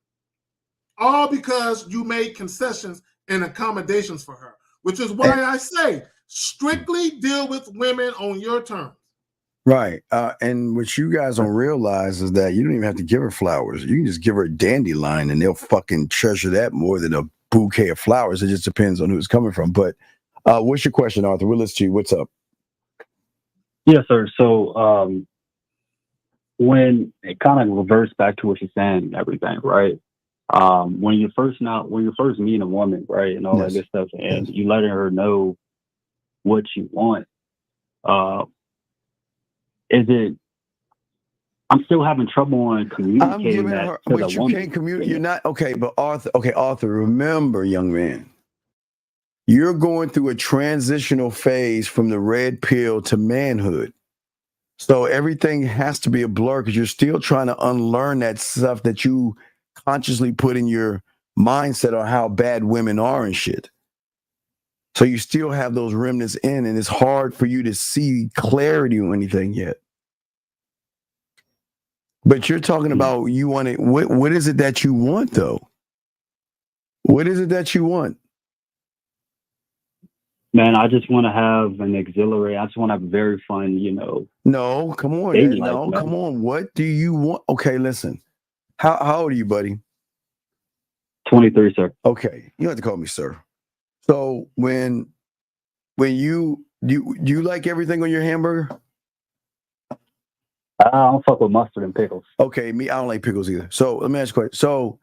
All because you made concessions and accommodations for her, which is why I say strictly deal with women on your terms. Right. And what you guys don't realize is that you don't even have to give her flowers. You can just give her a dandelion and they'll fucking treasure that more than a bouquet of flowers. It just depends on who it's coming from. But what's your question, Arthur? We'll listen to you. What's up? Yes, sir. So when it kind of reverts back to what you're saying and everything, right? When you first meet a woman, right, and all that good stuff, and you letting her know what you want, I'm still having trouble on communicating that her, to but the you woman. can't communicate. You're not okay. But Arthur, remember, young man, you're going through a transitional phase from the red pill to manhood. So everything has to be a blur because you're still trying to unlearn that stuff that you consciously put in your mindset on how bad women are and shit. So you still have those remnants in, and it's hard for you to see clarity or anything yet. But you're talking about you want it. What is it that you want, though? What is it that you want? Man, I just want to have an exhilarating. I just want to have very fun, No, come on. Come on. What do you want? Okay, listen. How old are you, buddy? 23, sir. Okay, you don't have to call me sir. So when you like everything on your hamburger? I don't fuck with mustard and pickles. Okay, I don't like pickles either. So let me ask you a question.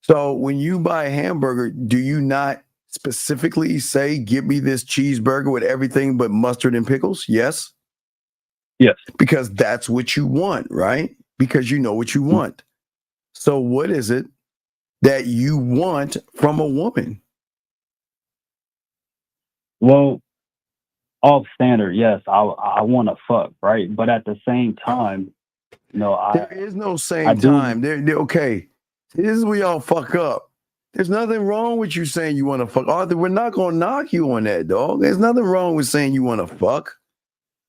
So when you buy a hamburger, do you not specifically say, give me this cheeseburger with everything but mustard and pickles? Yes? Yes. Because that's what you want, right? Because you know what you want. So what is it that you want from a woman? Well, off standard, yes, I want to fuck, right? But at the same time, there is no I same do. time. Okay. This is where y'all fuck up. There's nothing wrong with you saying you want to fuck. Arthur, we're not going to knock you on that, dog. There's nothing wrong with saying you want to fuck,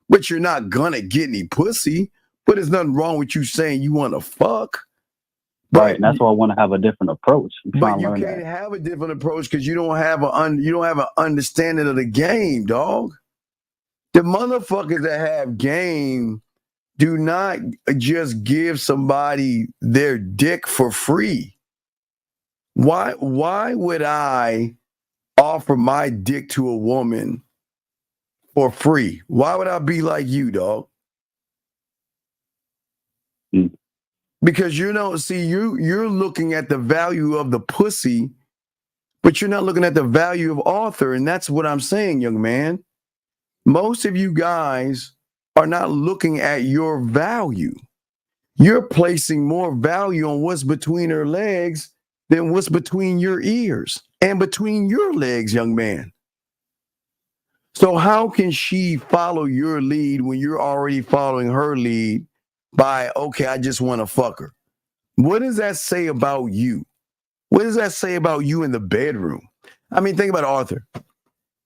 but you're not going to get any pussy. But there's nothing wrong with you saying you want to fuck. Right, and that's why I want to have a different approach. But you can't have a different approach because you don't have an understanding of the game, dog. The motherfuckers that have game do not just give somebody their dick for free. Why would I offer my dick to a woman for free? Why would I be like you, dog? Because you're looking at the value of the pussy, but you're not looking at the value of Arthur. And that's what I'm saying, young man. Most of you guys are not looking at your value. You're placing more value on what's between her legs than what's between your ears and between your legs, young man. So how can she follow your lead when you're already following her lead by, okay, I just want to fuck her? What does that say about you? What does that say about you in the bedroom? I mean, think about Arthur.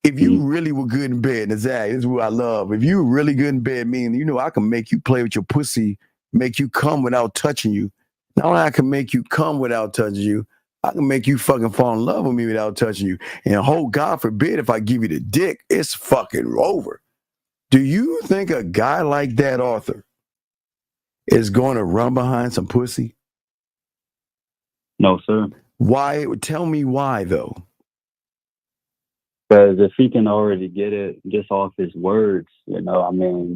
If you really were good in bed, and Zach, this is what I love. If you were really good in bed, meaning, I can make you play with your pussy, make you come without touching you. Not only I can make you come without touching you, I can make you fucking fall in love with me without touching you. And God forbid, if I give you the dick, it's fucking over. Do you think a guy like that, Arthur, is going to run behind some pussy? No, sir. Why? Tell me why, though. Because if he can already get it just off his words, it's definitely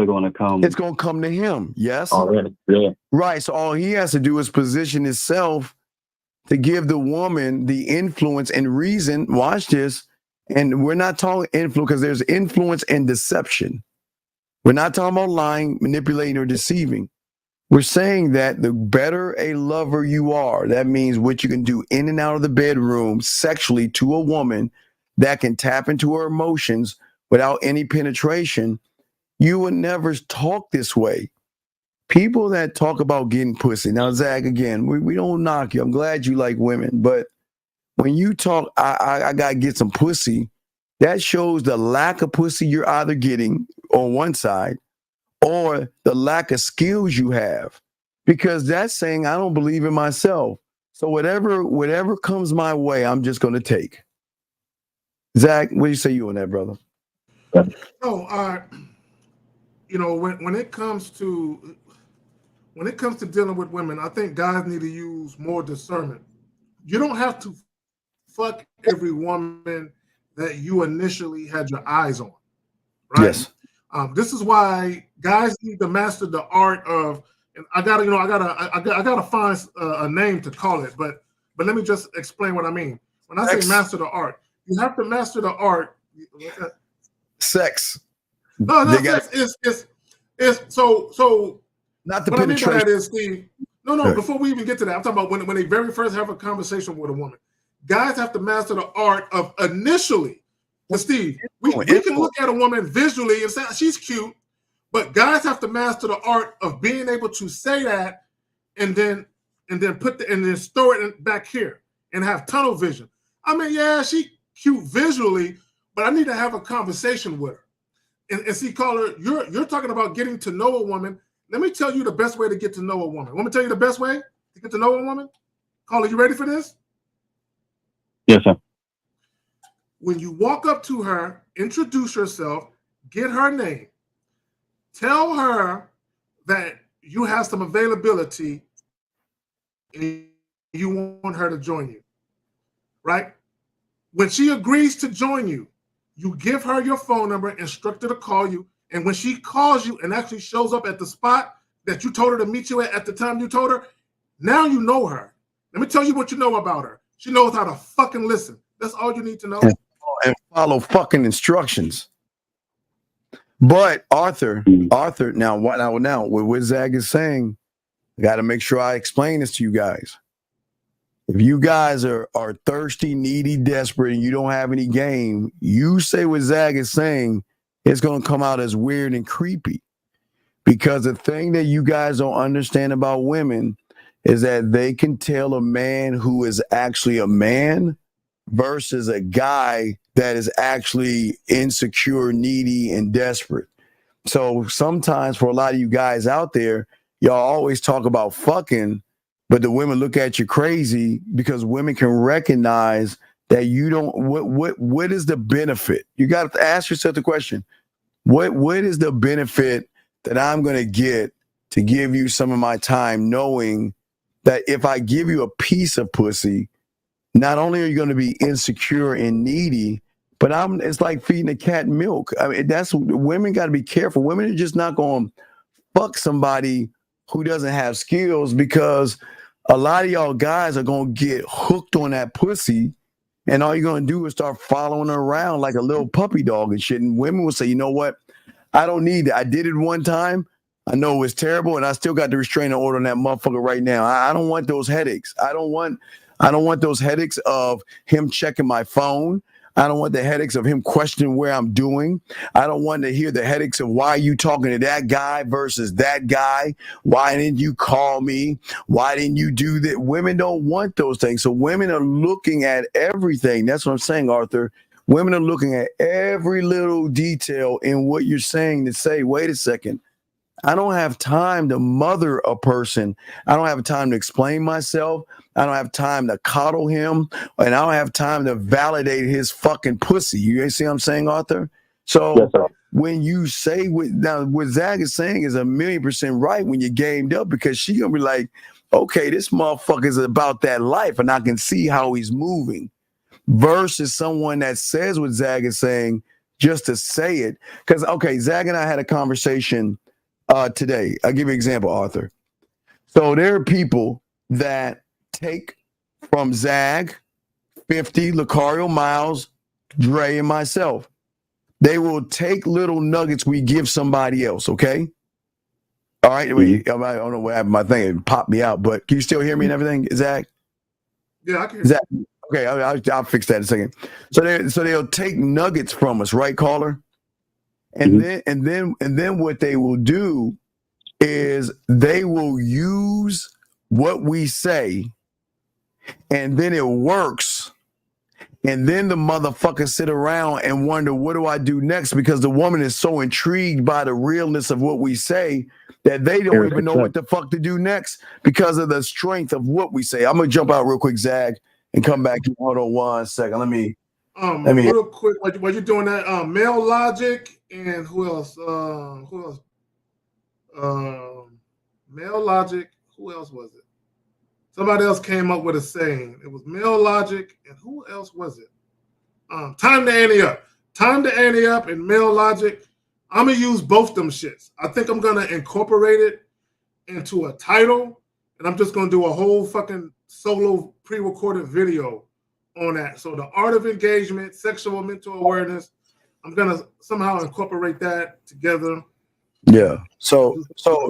going to come. It's going to come to him, yes? Already, yeah. Right, so all he has to do is position himself to give the woman the influence and reason. Watch this. And we're not talking influence because there's influence and deception. We're not talking about lying, manipulating, or deceiving. We're saying that the better a lover you are, that means what you can do in and out of the bedroom sexually to a woman that can tap into her emotions without any penetration, you would never talk this way. People that talk about getting pussy. Now, Zach, again, we don't knock you. I'm glad you like women. But when you talk, I got to get some pussy, that shows the lack of pussy you're either getting on one side or the lack of skills you have, because that's saying I don't believe in myself. So whatever comes my way, I'm just going to take. Zach, what do you say you on that, brother? No, when it comes to dealing with women, I think guys need to use more discernment. You don't have to fuck every woman that you initially had your eyes on, right? Yes. This is why guys need to master the art of, and I gotta find a name to call it, but let me just explain what I mean. When I say master the art, you have to master the art. Sex. No, sex is so. Not the what penetration. I mean by that is, Steve. No. Right. Before we even get to that, I'm talking about when they very first have a conversation with a woman. Guys have to master the art of initially. But Steve, we can look at a woman visually and say she's cute, but guys have to master the art of being able to say that and then store it back here and have tunnel vision. I mean, yeah, she cute visually, but I need to have a conversation with her. And see, caller, you're talking about getting to know a woman. Let me tell you the best way to get to know a woman. Want me to tell you the best way to get to know a woman? Caller, you ready for this? Yes, sir. When you walk up to her, introduce yourself, get her name, tell her that you have some availability and you want her to join you, right? When she agrees to join you, you give her your phone number, instruct her to call you, and when she calls you and actually shows up at the spot that you told her to meet you at the time you told her, now you know her. Let me tell you what you know about her. She knows how to fucking listen. That's all you need to know. And follow fucking instructions. But Arthur, now what Zach is saying, I got to make sure I explain this to you guys. If you guys are thirsty, needy, desperate, and you don't have any game, you say what Zag is saying, it's going to come out as weird and creepy. Because the thing that you guys don't understand about women is that they can tell a man who is actually a man versus a guy that is actually insecure, needy, and desperate. So sometimes for a lot of you guys out there, y'all always talk about fucking, but the women look at you crazy because women can recognize that you don't. What is the benefit? You got to ask yourself the question: what is the benefit that I'm going to get to give you some of my time, knowing that if I give you a piece of pussy, not only are you going to be insecure and needy, but it's like feeding a cat milk. I mean, that's women got to be careful. Women are just not going to fuck somebody who doesn't have skills, because a lot of y'all guys are going to get hooked on that pussy, and all you're going to do is start following her around like a little puppy dog and shit. And women will say, you know what? I don't need it. I did it one time. I know it was terrible, and I still got the restraining order on that motherfucker right now. I don't want those headaches. I don't want those headaches of him checking my phone. I don't want the headaches of him questioning where I'm doing. I don't want to hear the headaches of why you talking to that guy versus that guy. Why didn't you call me? Why didn't you do that? Women don't want those things. So women are looking at everything. That's what I'm saying, Arthur. Women are looking at every little detail in what you're saying to say, wait a second, I don't have time to mother a person. I don't have time to explain myself. I don't have time to coddle him. And I don't have time to validate his fucking pussy. You see what I'm saying, Arthur? So yes, when you say what Zag is saying is 1,000,000% right when you're gamed up, because she gonna be like, okay, this motherfucker's about that life and I can see how he's moving, versus someone that says what Zag is saying just to say it. Because, okay, Zag and I had a conversation today. I'll give you an example, Arthur. So there are people that take from Zag, 50, Lucario, Miles, Dre, and myself. They will take little nuggets we give somebody else, okay? All right. Wait, I don't know what happened. My thing, it popped me out, but can you still hear me and everything, Zag? Yeah, I can. Zag, okay, I'll fix that in a second. So they'll take nuggets from us, right, caller? And then what they will do is they will use what we say, and then it works. And then the motherfuckers sit around and wonder, what do I do next? Because the woman is so intrigued by the realness of what we say that they don't even know what the fuck to do next because of the strength of what we say. I'm going to jump out real quick, Zag, and come back. Hold on 1 second. Let me real quick, while you're doing that, Male Logic and who else? Male Logic. Who else was it? Somebody else came up with a saying. It was Male Logic, and who else was it? Time to Ante Up. Time to Ante Up and Male Logic. I'm gonna use both them shits. I think I'm gonna incorporate it into a title, and I'm just gonna do a whole fucking solo pre-recorded video on that. So the art of engagement, sexual mental awareness, I'm gonna somehow incorporate that together. Yeah. So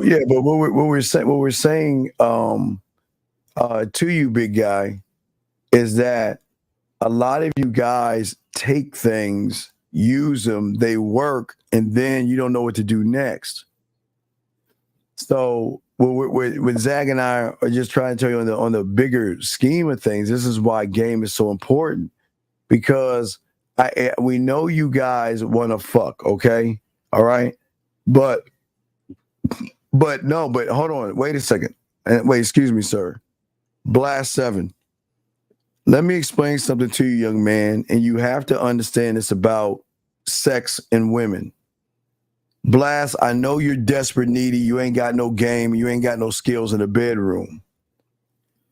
yeah, but what we're saying to you, big guy, is that a lot of you guys take things, use them, they work, and then you don't know what to do next. So what Zag and I are just trying to tell you on the bigger scheme of things, this is why game is so important, because we know you guys want to fuck, okay? All right? But hold on, wait a second. Wait, excuse me, sir. Blast 7. Let me explain something to you, young man, and you have to understand it's about sex and women. Blast, I know you're desperate, needy. You ain't got no game. You ain't got no skills in the bedroom.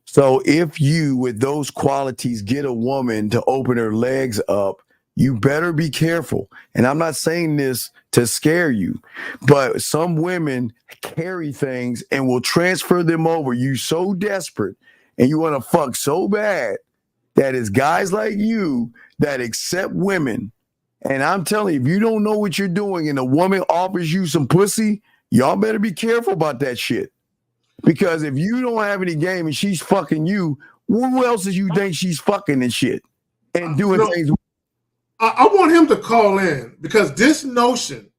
So if you, with those qualities, get a woman to open her legs up, you better be careful. And I'm not saying this to scare you, but some women carry things and will transfer them over. You so desperate and you want to fuck so bad that it's guys like you that accept women. And I'm telling you, if you don't know what you're doing and a woman offers you some pussy, y'all better be careful about that shit. Because if you don't have any game and she's fucking you, Who else do you think she's fucking and shit and doing things? I want him to call in because this notion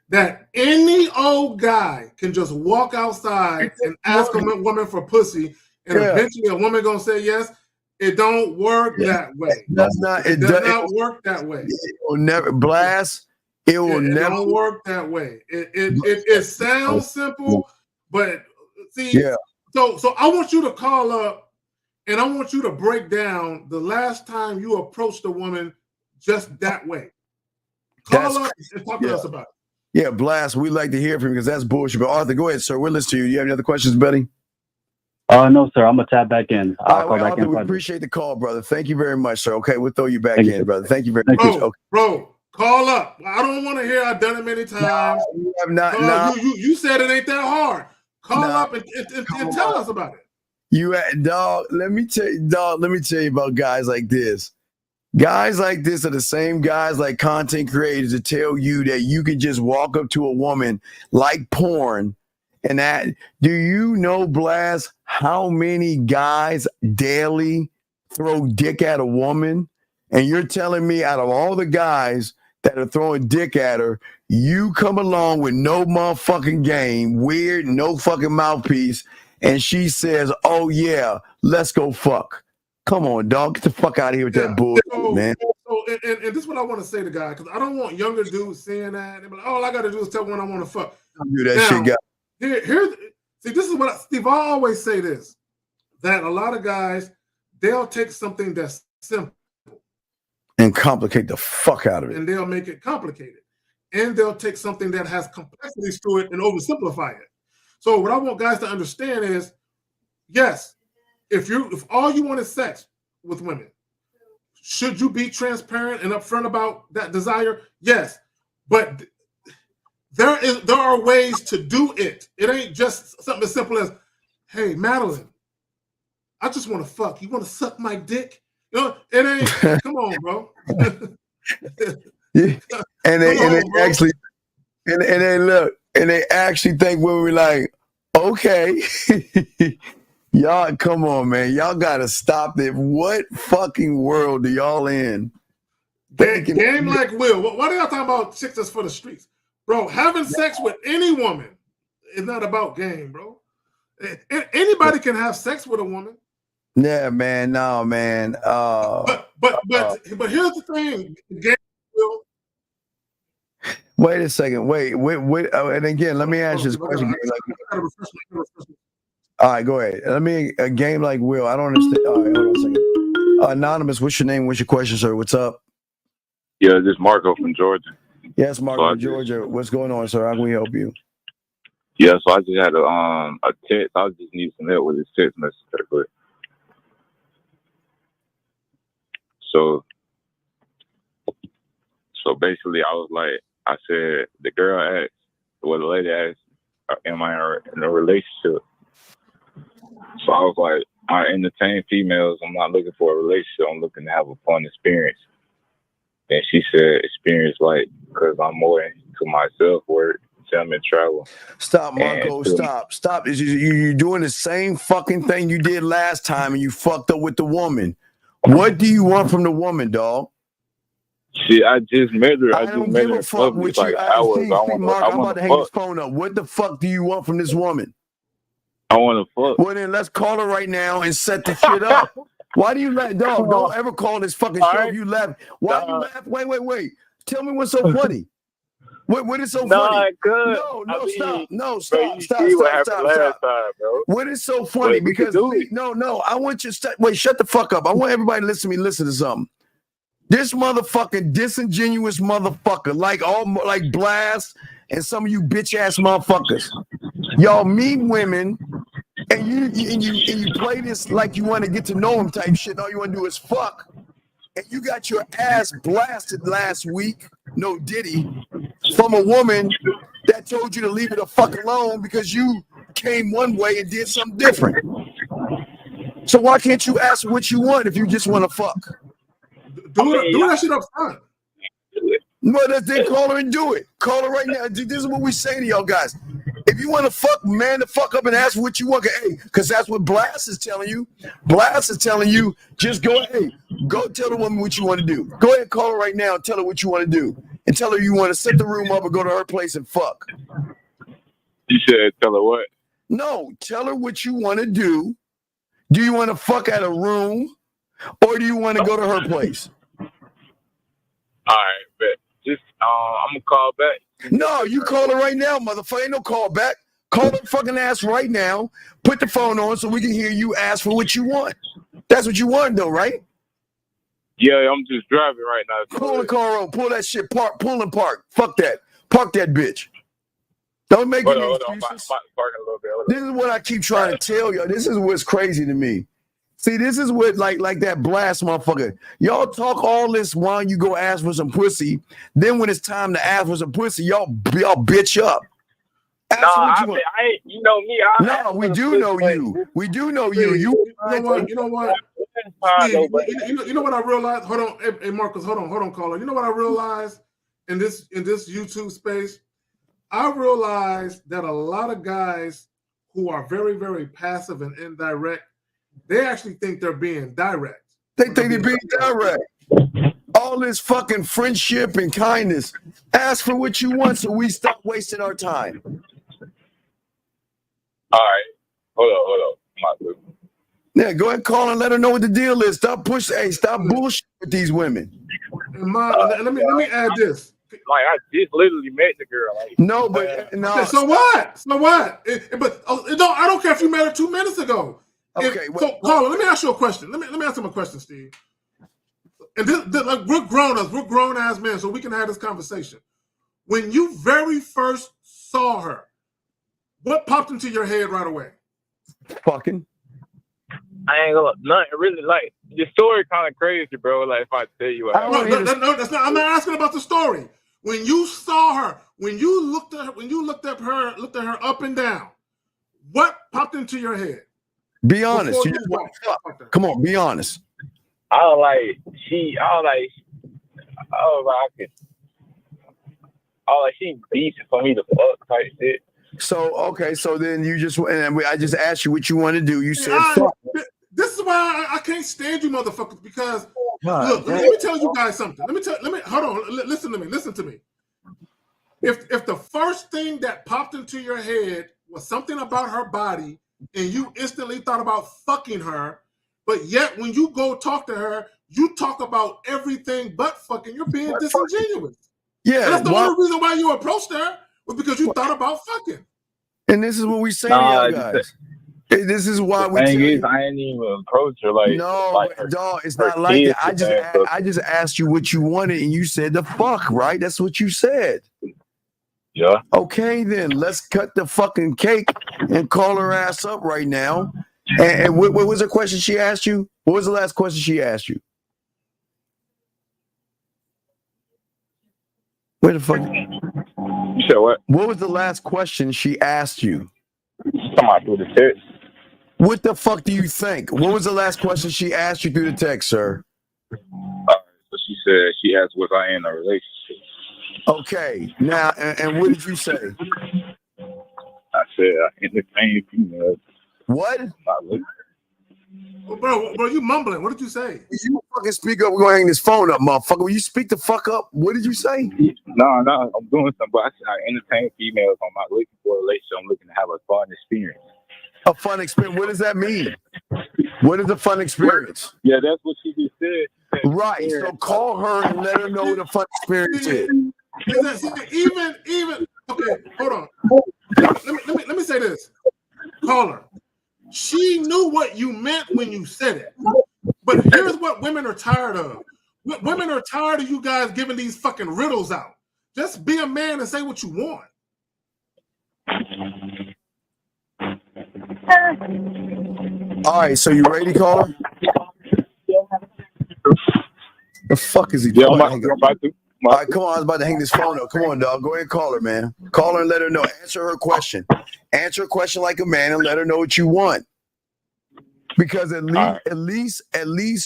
that any old guy can just walk outside and ask a woman for pussy and eventually a woman gonna say yes, it don't work that way. It does not work that way. It will never blast. It will never don't work that way. It sounds simple, but see, so I want you to call up and I want you to break down the last time you approached a woman just that way. Call up and talk to us about it. Yeah, Blast, we'd like to hear from you because that's bullshit. But Arthur, go ahead, sir. We'll listen to you. You have any other questions, buddy? No, sir. I'm going to tap back in. I'll call back Arthur, in. We appreciate the call, brother. Thank you very much, sir. Okay, we'll throw you back in, brother. Thank you very much. Okay. Bro, call up. I don't want to hear I've done it many times. You have not. You said it ain't that hard. Call up and tell us about it. Dog, let me tell you about guys like this. Guys like this are the same guys like content creators that tell you that you can just walk up to a woman like porn and that. Do you know, Blast, how many guys daily throw dick at a woman? And you're telling me out of all the guys that are throwing dick at her, you come along with no motherfucking game, weird, no fucking mouthpiece, and she says, oh yeah, let's go fuck. Come on, dog. Get the fuck out of here with that bullshit, man. And this is what I want to say to guys, because I don't want younger dudes saying that. They're like, all I got to do is tell one I want to fuck. Do that shit, guy. See, this is what Steve, I always say this, that a lot of guys, they'll take something that's simple and complicate the fuck out of it. And they'll make it complicated. And they'll take something that has complexities to it and oversimplify it. So what I want guys to understand is, yes, if all you want is sex with women, should you be transparent and upfront about that desire? Yes, but there are ways to do it. It ain't just something as simple as, "Hey, Madeline, I just want to fuck. You want to suck my dick?" You know, it ain't. Come on, bro. And they actually think when we're like, okay. Y'all, come on, man. Y'all gotta stop it. What fucking world are y'all in? Game like Will. Why are y'all talking about chicks that's for the streets? Bro, having sex with any woman is not about game, bro. Anybody can have sex with a woman. Yeah, man. No, man. But here's the thing. Game Will. Wait a second. Wait. And again, let me ask you this question. All right, go ahead. A game like Will. I don't understand. All right, hold on a second. Anonymous, what's your name? What's your question, sir? What's up? Yeah, this is Marco from Georgia. Yes, Marco from Georgia. What's going on, sir? How can we help you? Yeah, so I just had a text. I just need some help with this text message real quick. So basically, I said, the girl asked, the lady asked, am I in a relationship? So I was like, I entertain females. I'm not looking for a relationship. I'm looking to have a fun experience. And she said, experience because I'm more into my self-work, film and travel. Stop, Marco. Stop. You're doing the same fucking thing you did last time and you fucked up with the woman. What do you want from the woman, dog? See, I just met her. I don't give a fuck with you. Mark, I'm about to hang this phone up. What the fuck do you want from this woman? I want to fuck. Well, then let's call her right now and set the shit up. Why do you laugh? Dog, don't ever call this fucking show if you laugh. Why do you laugh? Wait. Tell me what's so funny. What is so funny? Good. Stop. What is so funny? Because I want you to wait, shut the fuck up. I want everybody to listen to something. This motherfucking disingenuous motherfucker, like Blast and some of you bitch ass motherfuckers, y'all meet women and you play this like you want to get to know them type shit. All you want to do is fuck, and you got your ass blasted last week, no Diddy, from a woman that told you to leave it the fuck alone because you came one way and did something different. So why can't you ask what you want if you just want to fuck? Do that shit up front. Well, then call her and do it. Call her right now. This is what we say to y'all guys. If you want to fuck, man, the fuck up and ask what you want. Hey, because that's what Blast is telling you. Blast is telling you, just go tell the woman what you want to do. Go ahead and call her right now and tell her what you want to do. And tell her you want to set the room up and go to her place and fuck. You said tell her what? No, tell her what you want to do. Do you want to fuck at a room or do you want to go to her place? All right, bet. Just I'm gonna call back. No, you call her right now, motherfucker. Ain't no call back. Call her fucking ass right now. Put the phone on so we can hear you ask for what you want. That's what you want, though, right? Yeah, I'm just driving right now. Pull the car on. Pull that shit. Pull and park. Fuck that. Park that bitch. Don't make any excuses. I'm about to park a little bit. This is what I keep trying to tell you. This is what's crazy to me. See, this is what like that Blast motherfucker. Y'all talk all this while you go ask for some pussy. Then when it's time to ask for some pussy, y'all bitch up. You know me. No, we do know you. We do know you. You know what? Steve, you know what I realized? Hold on, hey Marcus, hold on, caller. You know what I realized in this YouTube space? I realized that a lot of guys who are very, very passive and indirect, they actually think they're being direct. They think they're being direct. All this fucking friendship and kindness. Ask for what you want so we stop wasting our time. All right. Hold on. Yeah, go ahead and call and let her know what the deal is. Stop bullshit with these women. Let me add this. Like I just literally met the girl. Like, no, but no. Okay, so what? I don't care if you met her 2 minutes ago. Okay. Caller, let me ask you a question. Let me ask him a question, Steve. And like we're grown ass men, so we can have this conversation. When you very first saw her, what popped into your head right away? Fucking. I ain't gonna nothing really like the story kind of crazy, bro. Like if I tell you, that's not. I'm not asking about the story. When you saw her, when you looked at her up and down, what popped into your head? Be honest. You just want to fuck. Come on, be honest. I was like she decent for me to fuck type shit. So okay, so then you just I just asked you what you want to do. You said fuck. This is why I can't stand you motherfuckers, because look, let me tell you guys something. Hold on, listen to me. If the first thing that popped into your head was something about her body and you instantly thought about fucking her, but yet when you go talk to her, you talk about everything but fucking, you're being disingenuous. Yeah. And that's the only reason why you approached her, was because you thought about fucking. And this is what we say to y'all guys. This is why we. I ain't even approach her like. No, like dog, it's not like that. I just asked you what you wanted, and you said the fuck, right? That's what you said. Yeah. Okay, then let's cut the fucking cake and call her ass up right now. And what was the question she asked you? What was the last question she asked you? Where the fuck? You said what? What was the last question she asked you? Somebody through the text. What the fuck do you think? What was the last question she asked you through the text, sir? So she said she asked was I in a relationship. Okay. Now, and what did you say? I said entertain females. What? Bro, you mumbling. What did you say? You fucking speak up. We're going to hang this phone up, motherfucker. Will you speak the fuck up? What did you say? No, I'm doing something, but I said I entertain females. I'm not looking for a relationship. I'm looking to have a fun experience. A fun experience? What does that mean? What is a fun experience? Yeah, that's what she just said. Right. So call her and let her know what a fun experience is. Even okay, hold on. Let me say this. Call her. She knew what you meant when you said it. But here's what women are tired of. Women are tired of you guys giving these fucking riddles out. Just be a man and say what you want. All right, so you ready, caller? The fuck is he doing? All right, come on. I was about to hang this phone up. Come on, dog. Go ahead and call her, man. Call her and let her know. Answer her question. Answer a question like a man and let her know what you want. Because at least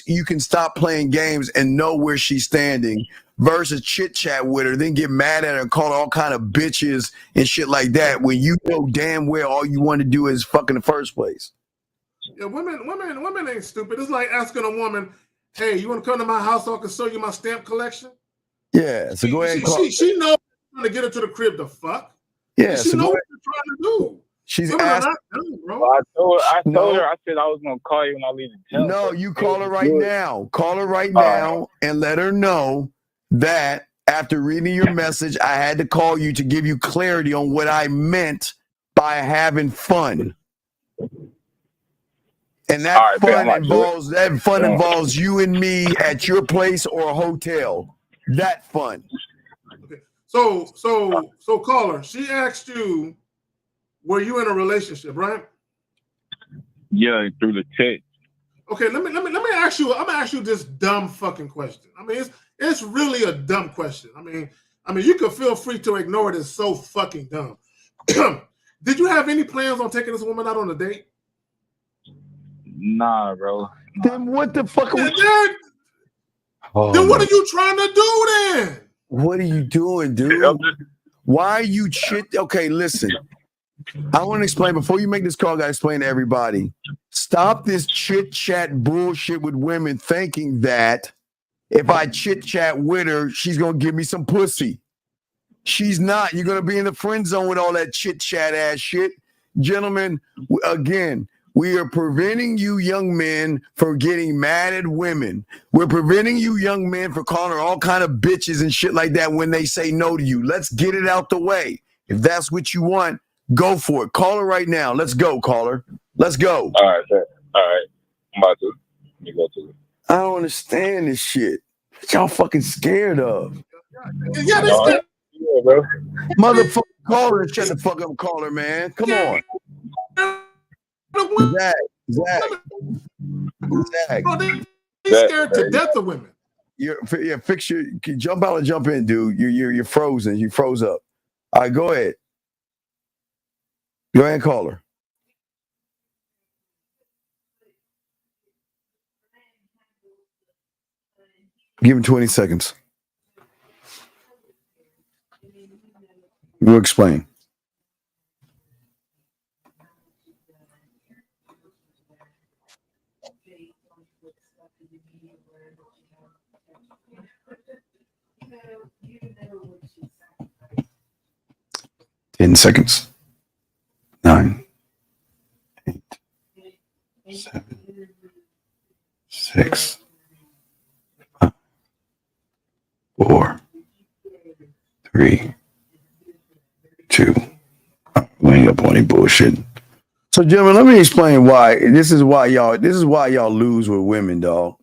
you can stop playing games and know where she's standing versus chit chat with her, then get mad at her and call her all kind of bitches and shit like that when you know damn well all you want to do is fuck in the first place. Yeah, women ain't stupid. It's like asking a woman, "Hey, you want to come to my house so I can show you my stamp collection?" Yeah, so go ahead and call. She knows you're trying to get her to the crib to fuck. Yeah, she so knows go what ahead. you're trying to do. She's Women are asking. not dumb, bro. Well, I told No. her, I said I was gonna call you when I leave the town. No, you call her right now. Call her right now and let her know that after reading your message, I had to call you to give you clarity on what I meant by having fun. And that fun involves you and me at your place or a hotel. That fun. Okay. So caller, she asked you, were you in a relationship, right? Yeah, through the text. Okay, let me ask you. I'm gonna ask you this dumb fucking question. I mean, it's really a dumb question. I mean, you can feel free to ignore it. It's so fucking dumb. Did you have any plans on taking this woman out on a date? Nah, bro. Then what the fuck? Then what are you trying to do then? What are you doing, dude? Why are you Okay, listen. I want to explain before you make this call. I gotta explain to everybody. Stop this chit chat bullshit with women, thinking that if I chit chat with her, she's gonna give me some pussy. She's not. You're gonna be in the friend zone with all that chit chat ass shit, gentlemen. Again, we are preventing you young men from getting mad at women. We're preventing you young men from calling her all kind of bitches and shit like that when they say no to you. Let's get it out the way. If that's what you want, go for it. Call her right now. Let's go, caller. Let's go. All right, sir. All right. I'm about to. Let me go to it. I don't understand this shit. What y'all fucking scared of? Yeah, they scared. Yeah, bro. Motherfucker, call her and shut the fuck up, caller, man. Come on. Zach. Bro, they scared to death of women. Fix your jump out and jump in, dude. You're frozen. You froze up. All right, go ahead. Go ahead and call her. Give him 20 seconds. We'll explain. In seconds. 9, 8, 7, 6, 5, 4, 3, 2. We ain't up on any bullshit. So, gentlemen, let me explain why. This is why y'all lose with women, dog.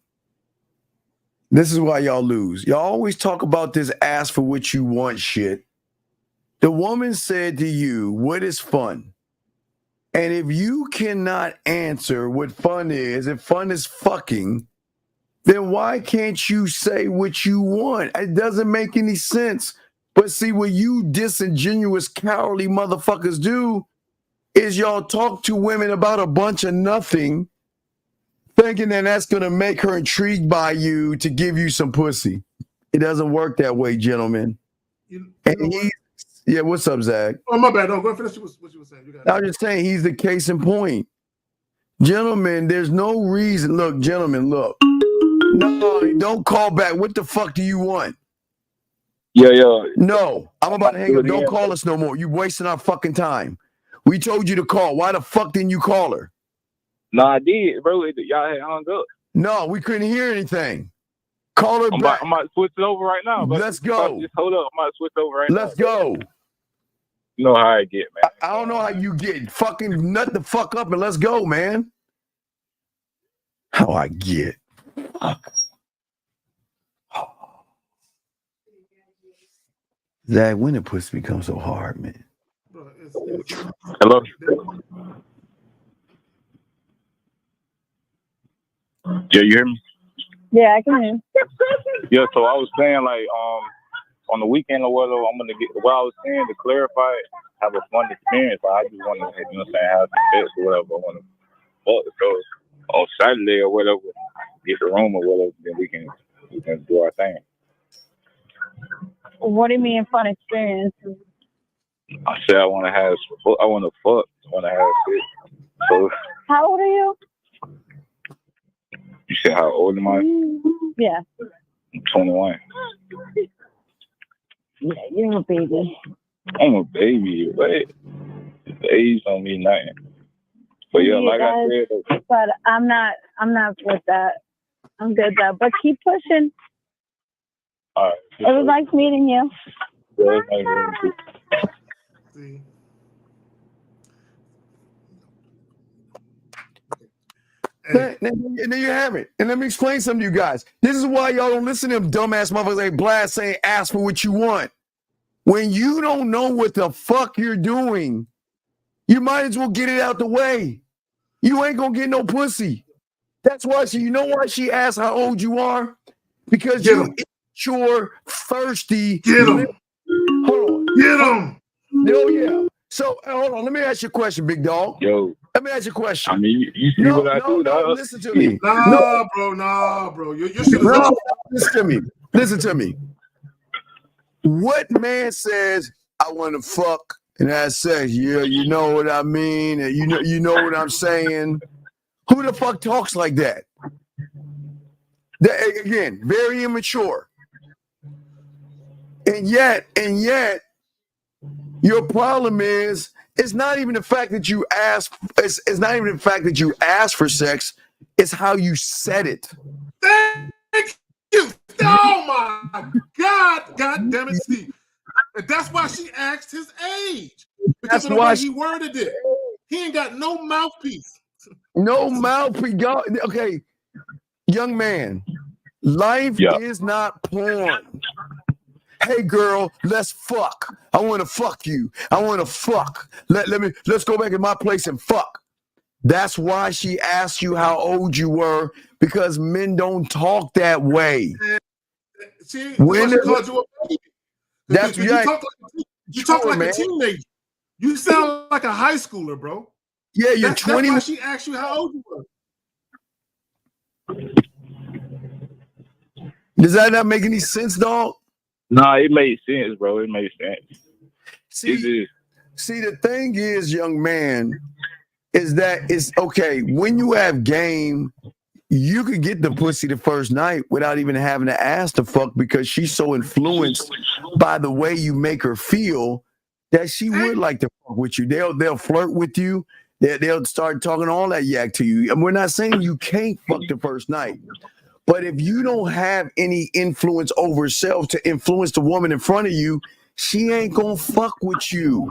This is why y'all lose. Y'all always talk about this ask for what you want shit. The woman said to you, what is fun? And if you cannot answer what fun is, if fun is fucking, then why can't you say what you want? It doesn't make any sense. But see, what you disingenuous, cowardly motherfuckers do is y'all talk to women about a bunch of nothing, thinking that that's going to make her intrigued by you to give you some pussy. It doesn't work that way, gentlemen. Yeah, what's up, Zach? Oh, my bad. No, go ahead and finish what you were saying. I was just saying he's the case in point. Gentlemen, there's no reason. Look, gentlemen, look. No, don't call back. What the fuck do you want? Yeah. No, I'm about to hang up. Don't call us no more. You're wasting our fucking time. We told you to call. Why the fuck didn't you call her? No, I did, bro. Y'all had hung up. No, we couldn't hear anything. Call her back. I might switch it over right now. But Let's go. Just hold up. I might switch over right now. Let's go. You know how I get, man. I don't know how you get. Fucking nut the fuck up and let's go, man. How I get. Fuck. Zach, when did pussy become so hard, man? Hello? Yeah, you hear me? Yeah, I can hear. Yeah, so I was saying, like, on the weekend or whatever, I'm gonna get what I was saying to clarify it, have a fun experience. Like, I just want to, you know what I'm saying, have some sex or whatever. I want to fuck. So on Saturday or whatever, get the room or whatever, then we can do our thing. What do you mean fun experience? I said I want to fuck. I want to have sex. So How old are you? you said how old am I? Yeah. I'm 21. Yeah, you're a baby. I'm a baby. Wait, the age don't mean nothing. But yeah, like I said, But I'm not with that. I'm good though. But keep pushing. all right. It was nice meeting you. Yeah, it's nice meeting you. And there you have it. And let me explain something to you guys. This is why y'all don't listen to them dumbass motherfuckers like Blast saying ask for what you want. When you don't know what the fuck you're doing, you might as well get it out the way. You ain't gonna get no pussy. That's why you know why she asked how old you are? Because you're immature, thirsty. Get him. Hold on. Get him. Oh, yeah. So, hold on. Let me ask you a question, big dog. Yo. Let me ask you a question. I mean, you see what I do, dog? Listen to me. Nah, bro. You should have. Listen to me. Listen to me. What man says, I want to fuck, and I say, yeah, you know what I mean, and you know what I'm saying? Who the fuck talks like that? Again, very immature. And yet, your problem is, it's not even the fact that you ask. It's not even the fact that you ask for sex. It's how you said it. Thank you. Oh my God! God damn it, Steve. And that's why she asked his age. Because of the way he worded it. He ain't got no mouthpiece. No mouthpiece. Okay, young man. Life is not porn. Hey girl, let's fuck. I want to fuck you. I want to fuck. Let's go back in my place and fuck. That's why she asked you how old you were, because men don't talk that way. See, when she called you a baby. That's right. You talk like a teenager. You sound like a high schooler, bro. Yeah, you're 20. That's why she asked you how old you were. Does that not make any sense, dog? Nah, it made sense, bro. It made sense. See, the thing is, young man, is that it's okay. When you have game, you could get the pussy the first night without even having to ask to fuck, because she's so influenced by the way you make her feel that she would like to fuck with you. They'll flirt with you. They'll start talking all that yak to you. And we're not saying you can't fuck the first night. But if you don't have any influence over self to influence the woman in front of you, she ain't gonna fuck with you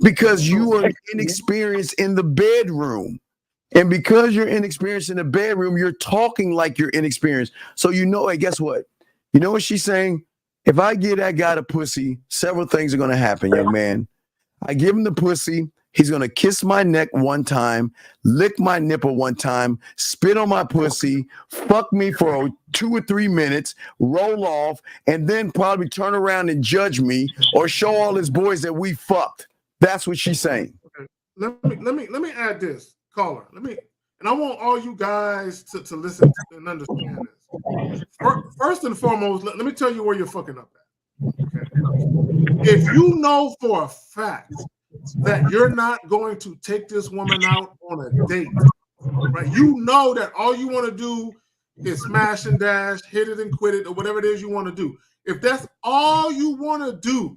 because you are inexperienced in the bedroom. And because you're inexperienced in the bedroom, you're talking like you're inexperienced. So hey, guess what? You know what she's saying? If I give that guy the pussy, several things are gonna happen, young man. I give him the pussy. He's going to kiss my neck one time, lick my nipple one time, spit on my pussy, fuck me for 2 or 3 minutes, roll off, and then probably turn around and judge me or show all his boys that we fucked. That's what she's saying. Okay. Let me add this, caller. And I want all you guys to listen and understand this. First and foremost, let me tell you where you're fucking up at. Okay. If you know for a fact that you're not going to take this woman out on a date, right? You know that all you want to do is smash and dash, hit it and quit it, or whatever it is you want to do. If that's all you want to do,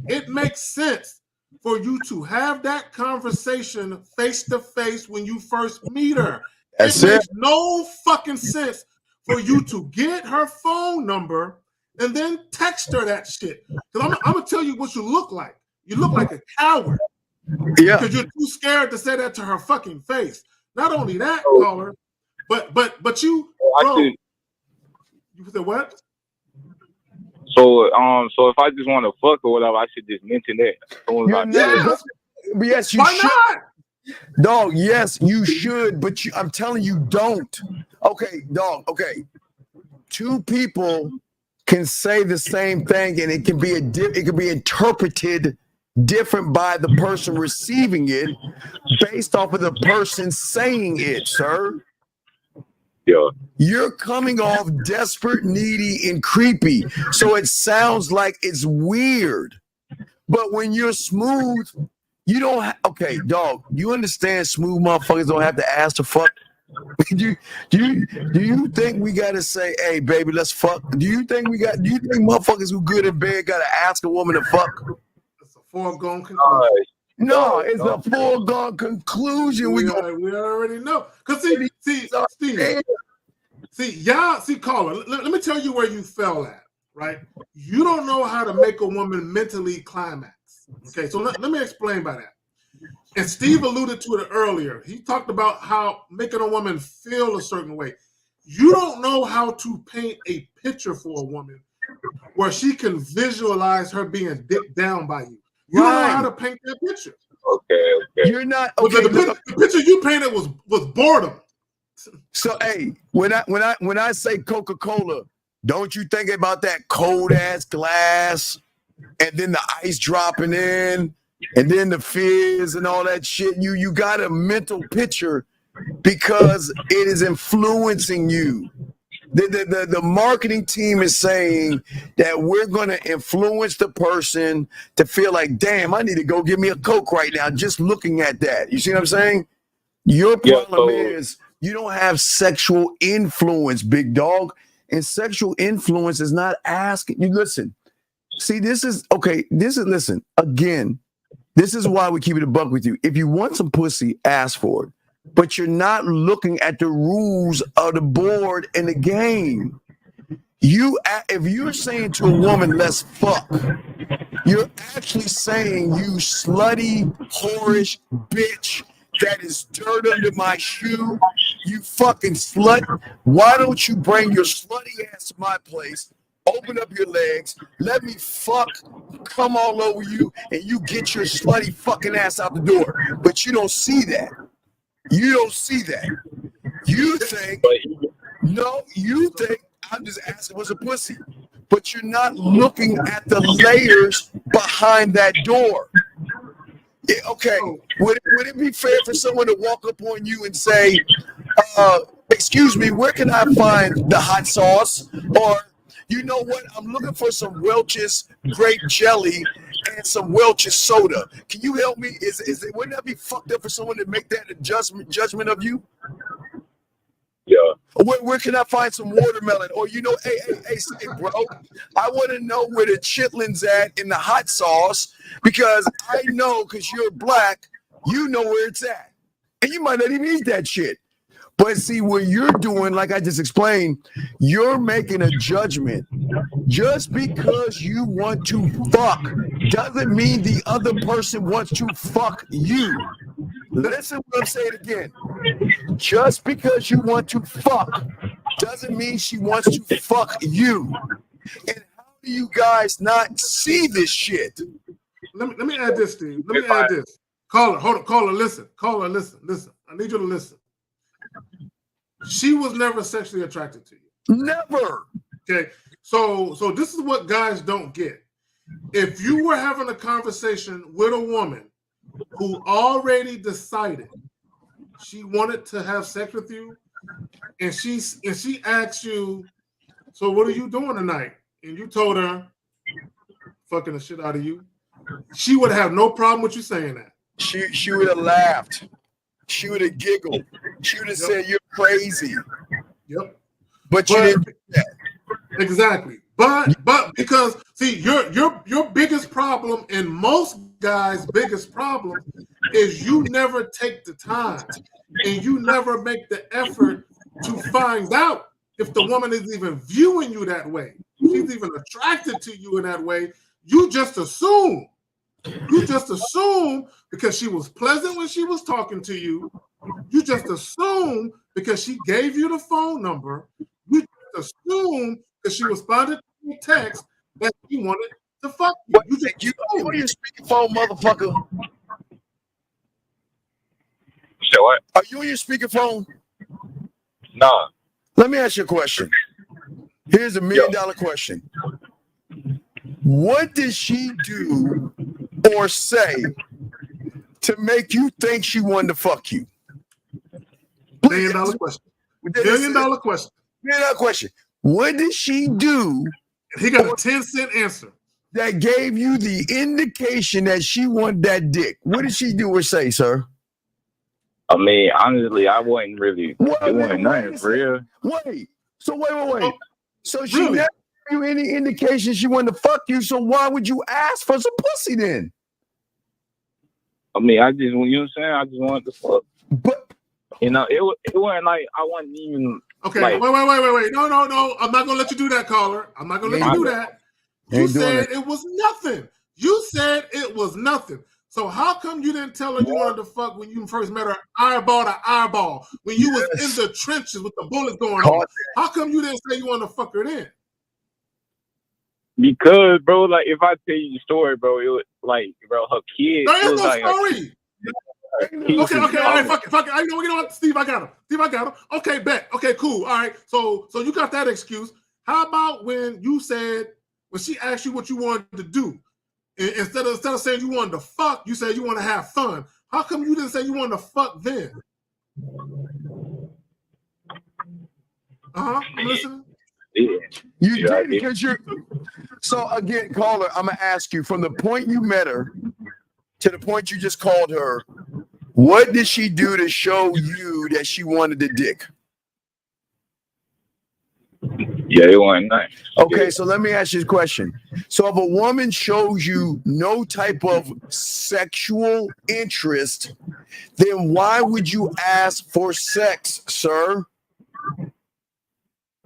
it makes sense for you to have that conversation face to face when you first meet her. It makes no fucking sense for you to get her phone number and then text her that shit. Because I'm going to tell you what you look like. You look like a coward. Yeah. Because you're too scared to say that to her fucking face. Not only that, caller, but you, bro. You said what? So if I just want to fuck or whatever, I should just mention that. Yes, you Why should. not? Dog, yes, you should, but I'm telling you, don't. Okay, dog, okay. 2 people can say the same thing, and it can be interpreted different by the person receiving it based off of the person saying it, sir. Yeah. You're coming off desperate, needy, and creepy. So it sounds like it's weird. But when you're smooth, you don't okay, dog, you understand smooth motherfuckers don't have to ask to fuck? do you think we gotta say, hey baby, let's fuck? Do you think motherfuckers who good in bed gotta ask a woman to fuck? It's a foregone conclusion. No, it's a foregone conclusion. We already know. Cause see, Steve, caller, let me tell you where you fell at, right? You don't know how to make a woman mentally climax. Okay, so let me explain by that. And Steve alluded to it earlier. He talked about how making a woman feel a certain way. You don't know how to paint a picture for a woman where she can visualize her being dicked down by you. You don't know how to paint that picture. Okay. You're not okay. The picture you painted was boredom. So hey, when I say Coca-Cola, don't you think about that cold ass glass and then the ice dropping in and then the fizz and all that shit? You got a mental picture because it is influencing you. The marketing team is saying that we're going to influence the person to feel like, damn, I need to go get me a Coke right now just looking at that. You see what I'm saying? Your problem is you don't have sexual influence, big dog. And sexual influence is not asking you. Listen, see, listen, again, this is why we keep it a buck with you. If you want some pussy, ask for it. But you're not looking at the rules of the board and the game. If you're saying to a woman, let's fuck, you're actually saying, you slutty, whorish bitch that is dirt under my shoe, you fucking slut. Why don't you bring your slutty ass to my place, open up your legs, let me fuck, come all over you, and you get your slutty fucking ass out the door. But you don't see that. You don't see that. You think, I'm just asking what's a pussy. But you're not looking at the layers behind that door. Yeah, okay, would it be fair for someone to walk up on you and say, excuse me, where can I find the hot sauce? Or, you know what, I'm looking for some Welch's grape jelly and some Welch's soda. Can you help me? Wouldn't that be fucked up for someone to make that judgment of you? Yeah. Where can I find some watermelon? Or, hey, bro, I want to know where the chitlins at in the hot sauce, because I know, because you're black, you know where it's at. And you might not even eat that shit. But see, what you're doing, like I just explained, you're making a judgment. Just because you want to fuck doesn't mean the other person wants to fuck you. Listen what I'm saying again. Just because you want to fuck doesn't mean she wants to fuck you. And how do you guys not see this shit? Let me add this, Steve. Let me add this. Caller, hold on. Caller, listen. Caller, listen. I need you to listen. She was never sexually attracted to you. Never. Okay. So this is what guys don't get. If you were having a conversation with a woman who already decided she wanted to have sex with you, and she asked you, so what are you doing tonight? And you told her, fucking the shit out of you, she would have no problem with you saying that. She would have laughed. She would have giggled. She would have said, you're crazy. Yep. But you didn't do that. Exactly. But because, see, your biggest problem, and most guys' biggest problem, is you never take the time and you never make the effort to find out if the woman is even viewing you that way. She's even attracted to you in that way. You just assume. You just assume because she was pleasant when she was talking to you. You just assume because she gave you the phone number. You just assume because she responded to your text that she wanted to fuck you. You just on your speakerphone, motherfucker. So what? Are you on your speakerphone? Nah. Let me ask you a question. Here's $1 million question. What did she do or say to make you think she wanted to fuck you? $1 million question. $1 million question. $1 question. What did she do? He got a 10-cent answer. That gave you the indication that she wanted that dick. What did she do or say, sir? I mean, honestly, I wasn't really. It wasn't nothing for real. Wait. So wait. Oh, So she really? never gave you any indication she wanted to fuck you. So why would you ask for some pussy then? I mean, I just, you know what I'm saying? I just wanted to fuck. But you know, it wasn't like I wasn't even. Okay, like, wait. No. I'm not gonna let you do that, caller. I'm not gonna let you do that. You said it was nothing. You said it was nothing. So how come you didn't tell her you wanted to fuck when you first met her eyeball to eyeball, when you was in the trenches with the bullets going on? How come you didn't say you wanted to fuck her then? Because, bro, like, if I tell you the story, bro, it was like, bro, her kid. There is no like, story. Okay, all right, fuck it. You know what, Steve, I got him. Okay, bet. Okay, cool. All right, so you got that excuse. How about when you said, when she asked you what you wanted to do, instead of saying you wanted to fuck, you said you want to have fun. How come you didn't say you wanted to fuck then? I'm listening. You did because you're. So again, caller, I'm gonna ask you from the point you met her to the point you just called her. What did she do to show you that she wanted the dick? Yeah, it wasn't nice. Okay, so let me ask you a question. So if a woman shows you no type of sexual interest, then why would you ask for sex, sir?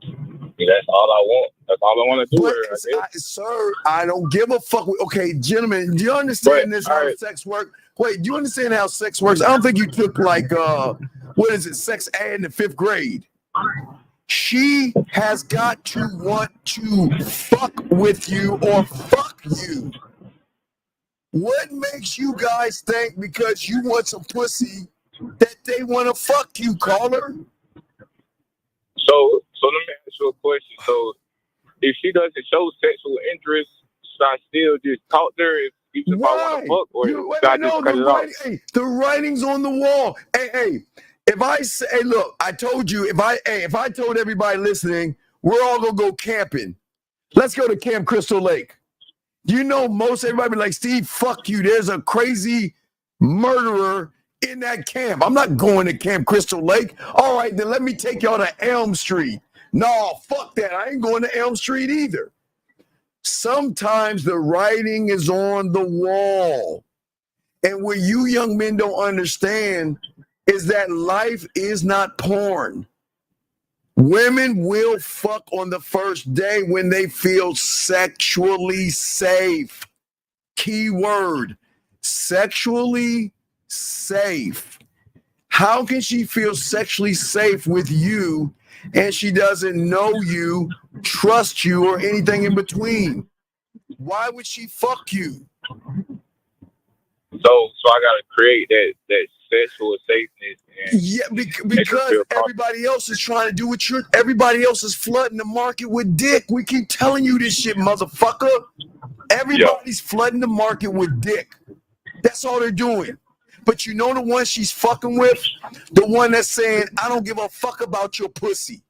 That's all I want. That's all I want to do. Sir, I don't give a fuck. Okay, gentlemen, do you understand how sex works? Wait, do you understand how sex works? I don't think you took like what is it, sex ed in the 5th grade. She has got to want to fuck with you or fuck you. What makes you guys think because you want some pussy that they want to fuck you, caller? So let me ask you a question. So if she doesn't show sexual interest, should I still just talk to her if I want to fuck, or should I just cut it off? Hey, the writing's on the wall. Hey, if I say, hey, look, I told you, if I told everybody listening, we're all gonna go camping. Let's go to Camp Crystal Lake. You know, most everybody be like, Steve, fuck you. There's a crazy murderer in that camp. I'm not going to Camp Crystal Lake. All right, then let me take y'all to Elm Street. No, fuck that. I ain't going to Elm Street either. Sometimes the writing is on the wall. And what you young men don't understand is that life is not porn. Women will fuck on the first day when they feel sexually safe. Key word, sexually safe. How can she feel sexually safe with you and she doesn't know you, trust you, or anything in between? Why would she fuck you? So I gotta create that sexual safeness. Yeah, because everybody else is trying to do what everybody else is flooding the market with dick. We keep telling you this shit, motherfucker. Everybody's flooding the market with dick. That's all they're doing. But you know the one she's fucking with? The one that's saying, I don't give a fuck about your pussy.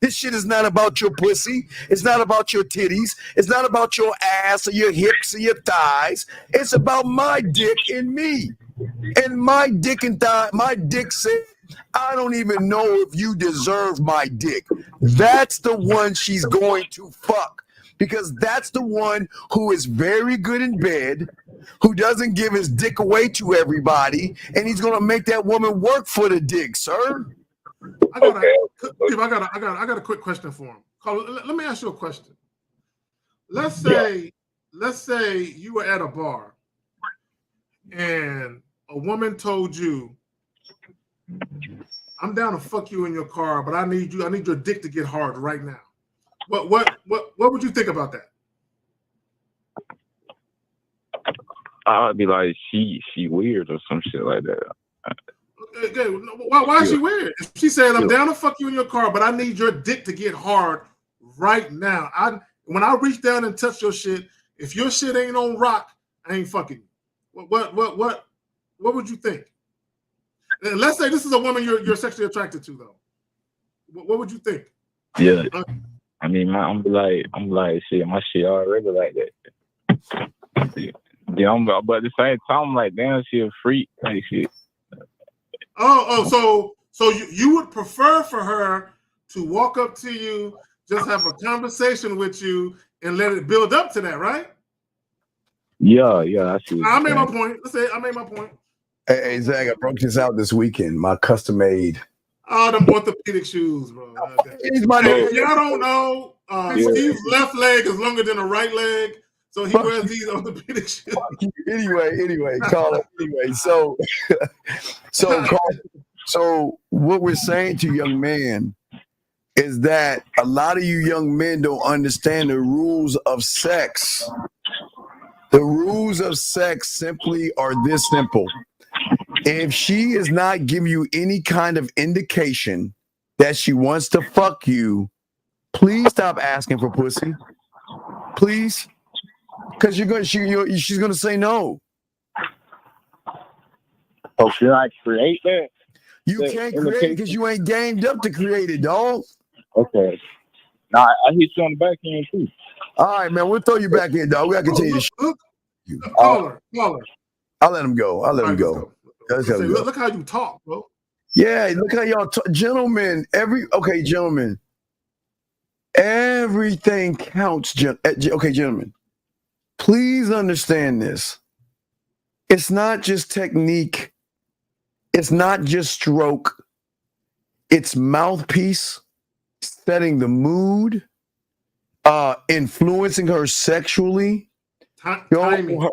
This shit is not about your pussy. It's not about your titties. It's not about your ass or your hips or your thighs. It's about my dick and me. And my dick and my dick said, I don't even know if you deserve my dick. That's the one she's going to fuck. Because that's the one who is very good in bed, who doesn't give his dick away to everybody, and he's going to make that woman work for the dick, sir. I got a quick question for him. Let me ask you a question. Let's say you were at a bar and a woman told you, I'm down to fuck you in your car, but I need your dick to get hard right now. What would you think about that? I'd be like, she weird or some shit like that. Okay, why is she weird? If she said, I'm down to fuck you in your car, but I need your dick to get hard right now. When I reach down and touch your shit, if your shit ain't on rock, I ain't fucking you. What would you think? And let's say this is a woman you're sexually attracted to, though. What would you think? Yeah. I mean, I'm like, shit, my shit already like that. Yeah, but at the same time, I'm like, damn, she a freak, like shit. So you would prefer for her to walk up to you, just have a conversation with you, and let it build up to that, right? Yeah, I see. I made my point. Let's say I made my point. Hey, Zach, I broke this out this weekend. My custom made. Oh, them orthopedic shoes, bro. Y'all don't know. Steve's left leg is longer than the right leg, so he wears these orthopedic shoes. Anyway, Carl. Anyway, so what we're saying to young men is that a lot of you young men don't understand the rules of sex. The rules of sex simply are this simple. If she is not giving you any kind of indication that she wants to fuck you, please stop asking for pussy. Please. Because she's gonna say no. Oh, should I create that? You can't create it because you ain't gamed up to create it, dog. Okay. Nah, I hit you on the back end too. All right, man. We'll throw you back in, dog. We gotta continue to Caller. I'll let him go. Let's go. Look how you talk, bro. Yeah, look how y'all talk. Gentlemen, gentlemen. Everything counts. Okay, gentlemen. Please understand this. It's not just technique. It's not just stroke. It's mouthpiece, setting the mood, influencing her sexually, timing.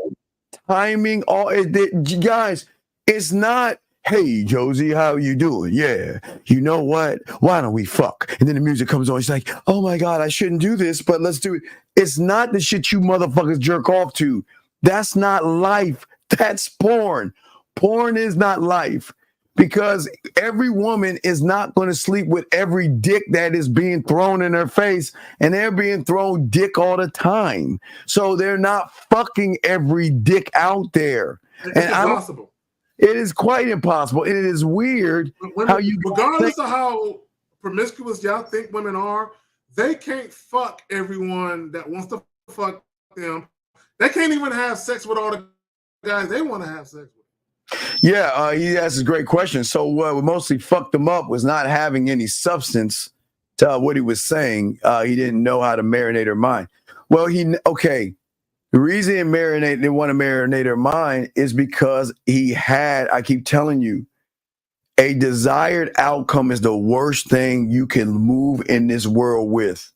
Guys, it's not, hey, Josie, how you doing? Yeah, you know what? Why don't we fuck? And then the music comes on. She's like, oh my God, I shouldn't do this, but let's do it. It's not the shit you motherfuckers jerk off to. That's not life. That's porn. Porn is not life, because every woman is not going to sleep with every dick that is being thrown in her face, and they're being thrown dick all the time. So they're not fucking every dick out there. It's impossible. It is quite impossible. And it is weird how you, regardless of how promiscuous y'all think women are, they can't fuck everyone that wants to fuck them. They can't even have sex with all the guys they want to have sex with. Yeah, he asked a great question. So what mostly fucked him up was not having any substance to what he was saying. He didn't know how to marinate her mind. Well, the reason he didn't want to marinate her mind is because he had, I keep telling you, a desired outcome is the worst thing you can move in this world with.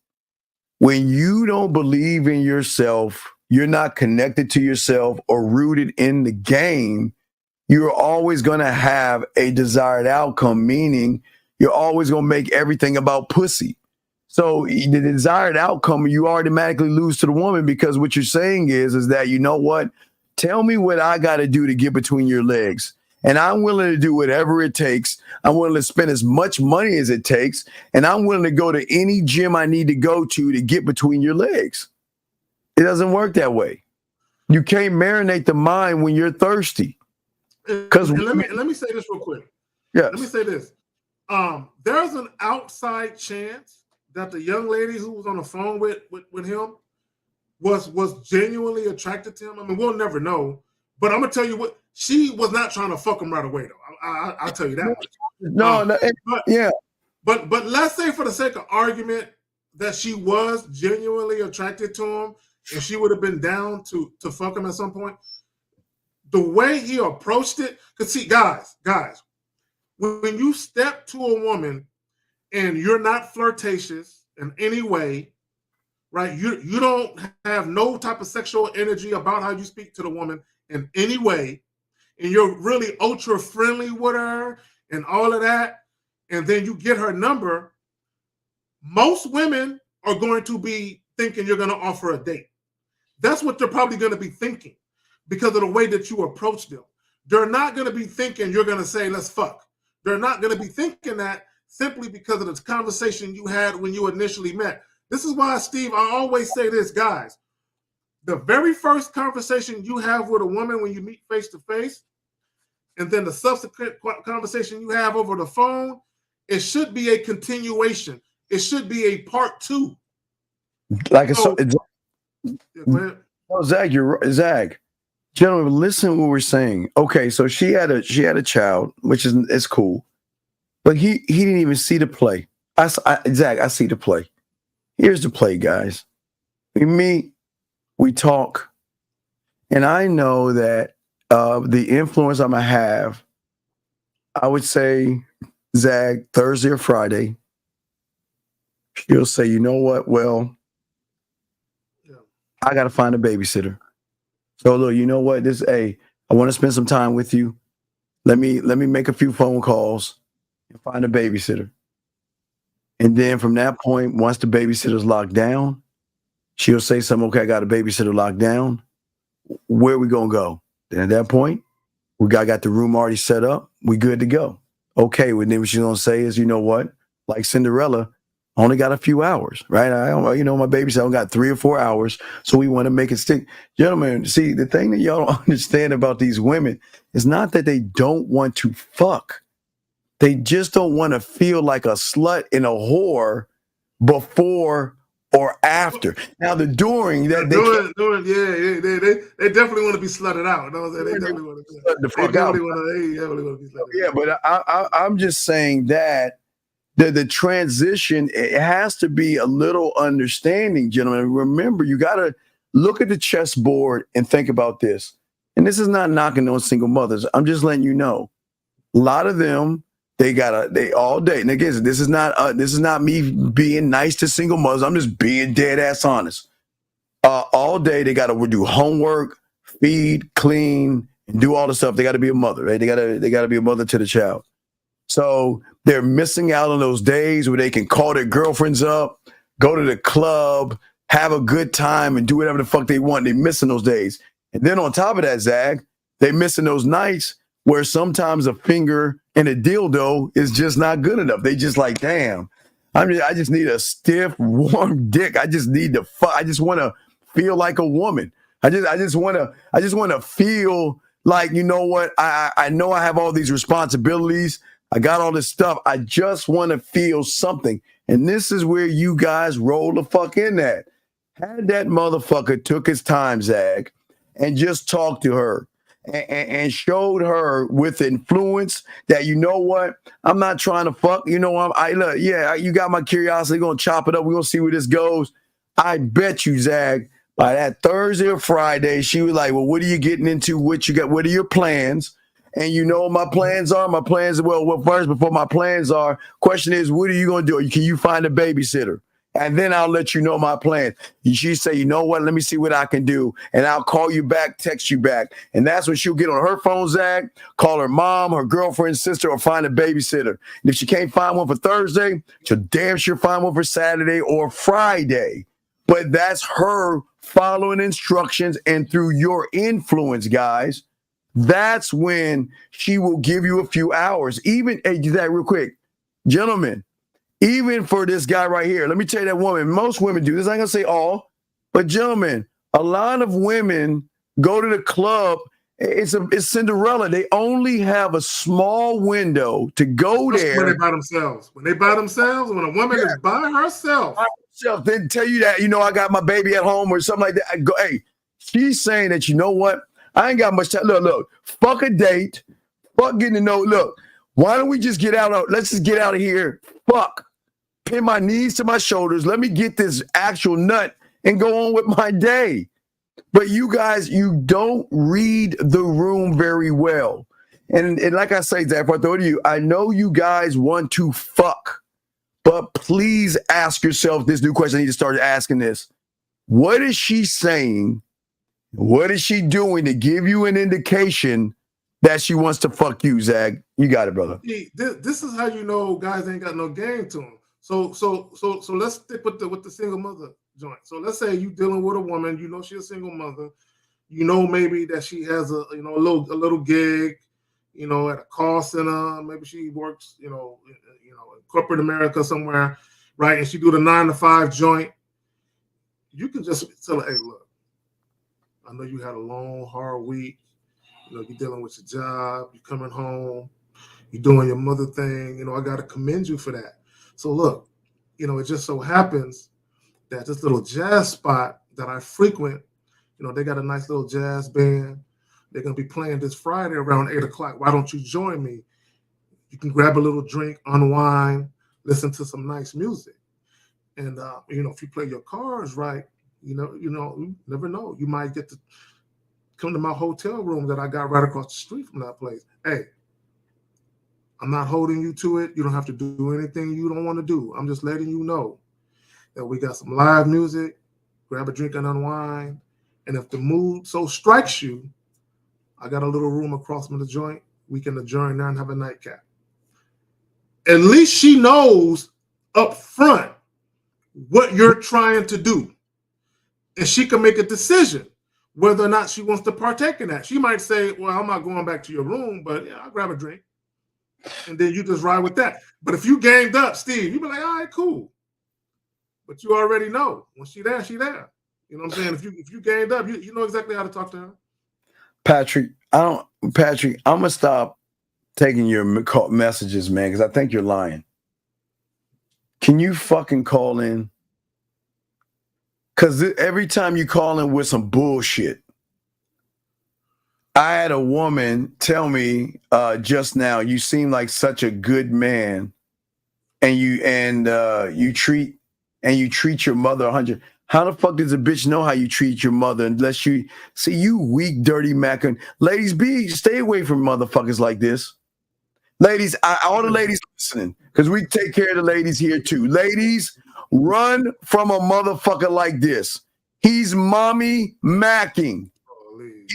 When you don't believe in yourself, you're not connected to yourself or rooted in the game, you're always going to have a desired outcome, meaning you're always going to make everything about pussy. So the desired outcome, you automatically lose to the woman, because what you're saying is that, you know what? Tell me what I got to do to get between your legs. And I'm willing to do whatever it takes. I'm willing to spend as much money as it takes. And I'm willing to go to any gym I need to go to get between your legs. It doesn't work that way. You can't marinate the mind when you're thirsty. Because let me say this real quick. Yeah. Let me say this. There's an outside chance that the young lady who was on the phone with him was genuinely attracted to him. I mean, we'll never know. But I'm gonna tell you what, she was not trying to fuck him right away, though. I'll tell you that much. But let's say, for the sake of argument, that she was genuinely attracted to him and she would have been down to fuck him at some point. The way he approached it, because see, guys, when you step to a woman and you're not flirtatious in any way, right? You don't have no type of sexual energy about how you speak to the woman in any way, and you're really ultra friendly with her and all of that, and then you get her number, most women are going to be thinking you're going to offer a date. That's what they're probably going to be thinking because of the way that you approach them. They're not going to be thinking you're going to say, let's fuck. They're not going to be thinking that simply because of the conversation you had when you initially met. This is why, Steve, I always say this, guys. The very first conversation you have with a woman when you meet face to face, and then the subsequent conversation you have over the phone, it should be a continuation. It should be a part 2. Like So- it's Yeah, go ahead. oh, Zach, you're right. Zach. Gentlemen, listen to what we're saying. Okay, so she had a child, which is it's cool, but he didn't even see the play. Zach, I see the play. Here's the play, guys. We meet, we talk, and I know that the influence I'm gonna have, I would say, Zach, Thursday or Friday, she'll say, you know what? Well, I got to find a babysitter. So look, you know what? I want to spend some time with you. Let me make a few phone calls and find a babysitter. And then from that point, once the babysitter's locked down, she'll say something, okay, I got a babysitter locked down. Where are we gonna go? Then at that point, we got the room already set up. We good to go. Okay, well, then what she's gonna say is, you know what? Like Cinderella, I only got a few hours, right? My baby said I got 3 or 4 hours, so we want to make it stick. Gentlemen, see, the thing that y'all don't understand about these women is not that they don't want to fuck. They just don't want to feel like a slut and a whore before or after. Now, the during that they definitely want to be slutted out. They definitely want to. the fuck out. They definitely want to be slutted Yeah, but I'm just saying that the transition, it has to be a little understanding, gentlemen. Remember, you got to look at the chessboard and think about this. And this is not knocking on single mothers. I'm just letting you know. A lot of them, they all day. And again, this is not me being nice to single mothers. I'm just being dead ass honest. All day they got to do homework, feed, clean, and do all the stuff. They got to be a mother, right? They got to be a mother to the child. So they're missing out on those days where they can call their girlfriends up, go to the club, have a good time, and do whatever the fuck they want. They're missing those days. And then on top of that, Zach, they're missing those nights where sometimes a finger and a dildo is just not good enough. They just like, damn, I just need a stiff, warm dick. I just need to fuck. I just want to feel like a woman. I just want to feel like, you know what? I know I have all these responsibilities. I got all this stuff. I just want to feel something. And this is where you guys roll the fuck in at. Had that motherfucker took his time, Zach, and just talked to her and showed her with influence that, you know what? I'm not trying to fuck. You know, look, yeah, you got my curiosity. We're going to chop it up. We're going to see where this goes. I bet you, Zach, by that Thursday or Friday, she was like, well, what are you getting into? What you got? What are your plans? And you know what my plans are? My plans, well, first, before my plans are, question is, what are you going to do? Can you find a babysitter? And then I'll let you know my plan. She say, you know what? Let me see what I can do. And I'll call you back, text you back. And that's when she'll get on her phone, Zach, call her mom, her girlfriend, sister, or find a babysitter. And if she can't find one for Thursday, she'll damn sure find one for Saturday or Friday. But that's her following instructions, and through your influence, guys, that's when she will give you a few hours. Even, hey, that real quick, gentlemen, even for this guy right here, let me tell you that woman, most women do this. I'm going to say all, but gentlemen, a lot of women go to the club. It's Cinderella. They only have a small window to go there. When they by themselves. When a woman is by herself. Then tell you that, you know, I got my baby at home or something like that. I go, hey, she's saying that, you know what? I ain't got much time. Look, fuck a date. Fuck getting to know. Look, why don't we just get out? Let's just get out of here. Fuck. Pin my knees to my shoulders. Let me get this actual nut and go on with my day. But you guys, you don't read the room very well. And like I say, Zach, if I throw to you, I know you guys want to fuck. But please ask yourself this new question. I need to start asking this. What is she saying? What is she doing to give you an indication that she wants to fuck you, Zach? You got it, brother. This is how you know guys ain't got no game to them. So let's stick with the single mother joint. So let's say you dealing with a woman, you know she's a single mother, you know maybe that she has a little gig, you know, at a call center, maybe she works, you know, in corporate America somewhere, right? And she do the 9-to-5 joint. You can just tell her, hey, look, I know you had a long, hard week. You know, you're dealing with your job, you're coming home, You're doing your mother thing. You know, I got to commend you for that. So look, you know, it just so happens that this little jazz spot that I frequent, you know, they got a nice little jazz band. They're going to be playing this Friday around 8 o'clock. Why don't you join me? You can grab a little drink, unwind, listen to some nice music. And, you know, if you play your cards right, you never know. You might get to come to my hotel room that I got right across the street from that place. Hey, I'm not holding you to it. You don't have to do anything you don't want to do. I'm just letting you know that we got some live music. Grab a drink and unwind. And if the mood so strikes you, I got a little room across from the joint. We can adjourn there and have a nightcap. At least she knows up front what you're trying to do. And she can make a decision whether or not she wants to partake in that. She might say, well, I'm not going back to your room, but yeah, I'll grab a drink. And then you just ride with that. But if you ganged up, Steve, you'd be like, all right, cool. But you already know. When she there, she there. You know what I'm saying? If you ganged up, you know exactly how to talk to her. Patrick, I'm gonna stop taking your messages, man, because I think you're lying. Can you fucking call in? Because every time you call in with some bullshit. I had a woman tell me just now, you seem like such a good man, and you treat your mother 100. How the fuck does a bitch know how you treat your mother unless you see you weak, dirty mackin? Ladies, stay away from motherfuckers like this. Ladies, all the ladies listening, because we take care of the ladies here too. Ladies, run from a motherfucker like this. He's mommy macking.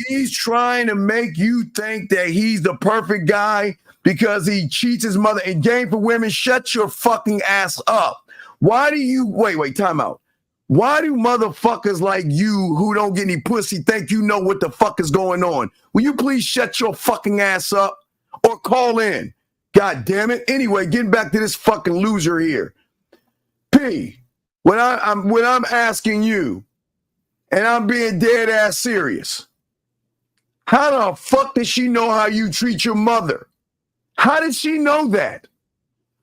He's trying to make you think that he's the perfect guy because he cheats his mother. And Game for Women, shut your fucking ass up. Why do you wait, time out. Why do motherfuckers like you who don't get any pussy think you know what the fuck is going on? Will you please shut your fucking ass up or call in? God damn it. Anyway, getting back to this fucking loser here. P, when I'm asking you, and I'm being dead ass serious, how the fuck does she know how you treat your mother? How did she know that?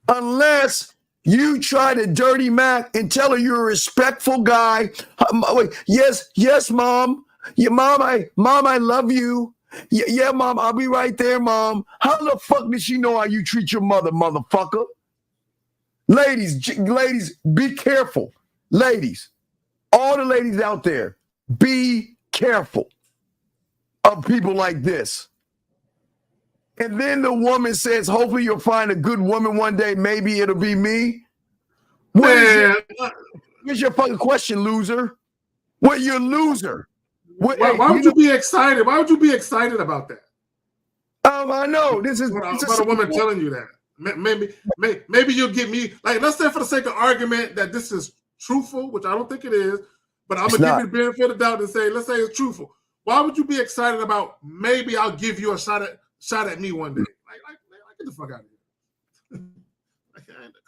Unless you try to dirty Mac and tell her you're a respectful guy. Yes, mom. Yeah, mom, I love you. Yeah, mom, I'll be right there, mom. How the fuck did she know how you treat your mother, motherfucker? Ladies, be careful. Ladies, all the ladies out there, be careful of people like this. And then the woman says, hopefully you'll find a good woman one day. Maybe it'll be me. What's your fucking question, loser? What, you're a loser? Why would you be excited? Why would you be excited about that? I know. This is about a woman telling you that. Maybe you'll get me, like, let's say for the sake of argument that this is truthful, which I don't think it is, but I'm going to give you the benefit of the doubt and say, let's say it's truthful. Why would you be excited about maybe I'll give you a shot at me one day? Like get the fuck out of here.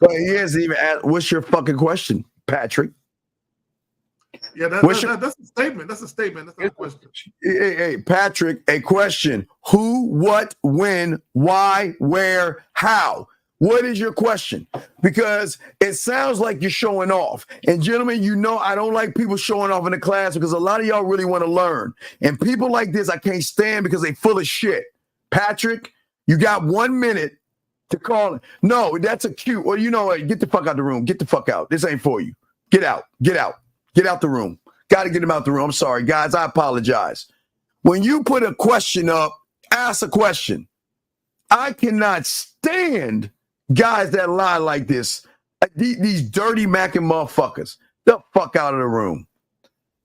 But he hasn't even asked, what's your fucking question, Patrick? Yeah, that's a statement. That's a statement. That's not a question. Hey, Patrick, a question. Who, what, when, why, where, how? What is your question? Because it sounds like you're showing off. And gentlemen, you know I don't like people showing off in the class because a lot of y'all really want to learn. And people like this I can't stand because they full of shit. Patrick, you got 1 minute to call. No, that's a cute. Well, you know what? Get the fuck out the room. Get the fuck out. This ain't for you. Get out. Get out. Get out the room. Got to get him out the room. I'm sorry, guys. I apologize. When you put a question up, ask a question. I cannot stand guys that lie like this. These dirty macking motherfuckers. The fuck out of the room.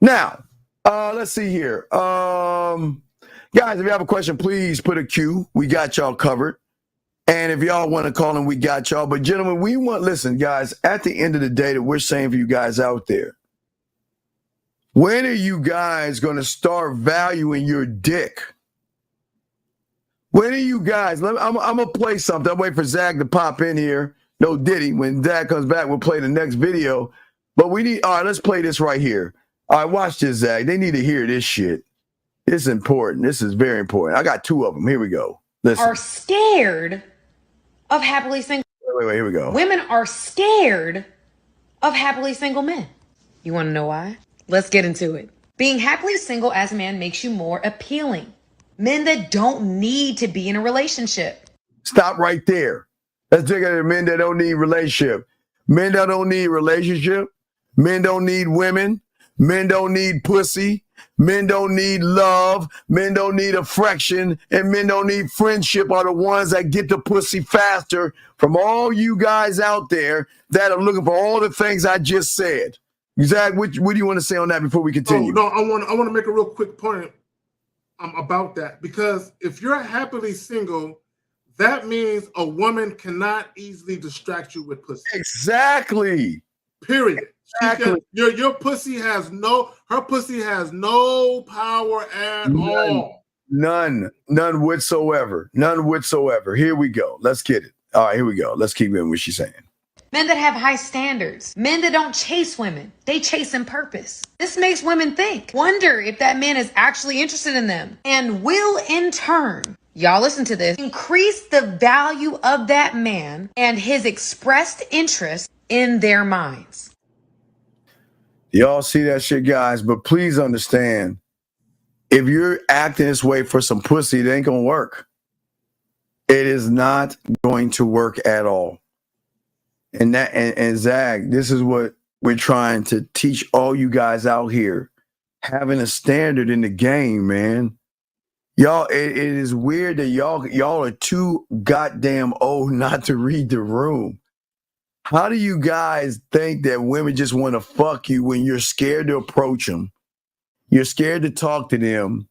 Now, let's see here. Guys, if you have a question, please put a Q. We got y'all covered. And if y'all want to call in, we got y'all. But gentlemen, listen, guys, at the end of the day that we're saying for you guys out there, when are you guys going to start valuing your dick? When are you guys? I'm going to play something. I'm waiting for Zach to pop in here. No Diddy. When Zach comes back, we'll play the next video. But all right, let's play this right here. All right, watch this, Zach. They need to hear this shit. It's important. This is very important. I got 2 of them. Here we go. Listen. Are scared of happily single. Wait, here we go. Women are scared of happily single men. You want to know why? Let's get into it. Being happily single as a man makes you more appealing. Men that don't need to be in a relationship. Stop right there. Let's take it at men that don't need relationship. Men that don't need relationship. Men don't need women. Men don't need pussy. Men don't need love. Men don't need affection. And men don't need friendship are the ones that get the pussy faster from all you guys out there that are looking for all the things I just said. Zach, what do you want to say on that before we continue? No, I want to make a real quick point about that, because if you're happily single, that means a woman cannot easily distract you with pussy. Exactly. Period. Exactly. Your pussy has no power at all. None whatsoever. None whatsoever. Here we go. Let's get it. All right, here we go. Let's keep in what she's saying. Men that have high standards. Men that don't chase women. They chase in purpose. This makes women wonder if that man is actually interested in them, and will in turn, y'all listen to this, increase the value of that man and his expressed interest in their minds. Y'all see that shit, guys, but please understand, if you're acting this way for some pussy, it ain't gonna work. It is not going to work at all. And Zag, this is what we're trying to teach all you guys out here. Having a standard in the game, man. Y'all, it is weird that y'all are too goddamn old not to read the room. How do you guys think that women just want to fuck you when you're scared to approach them? You're scared to talk to them.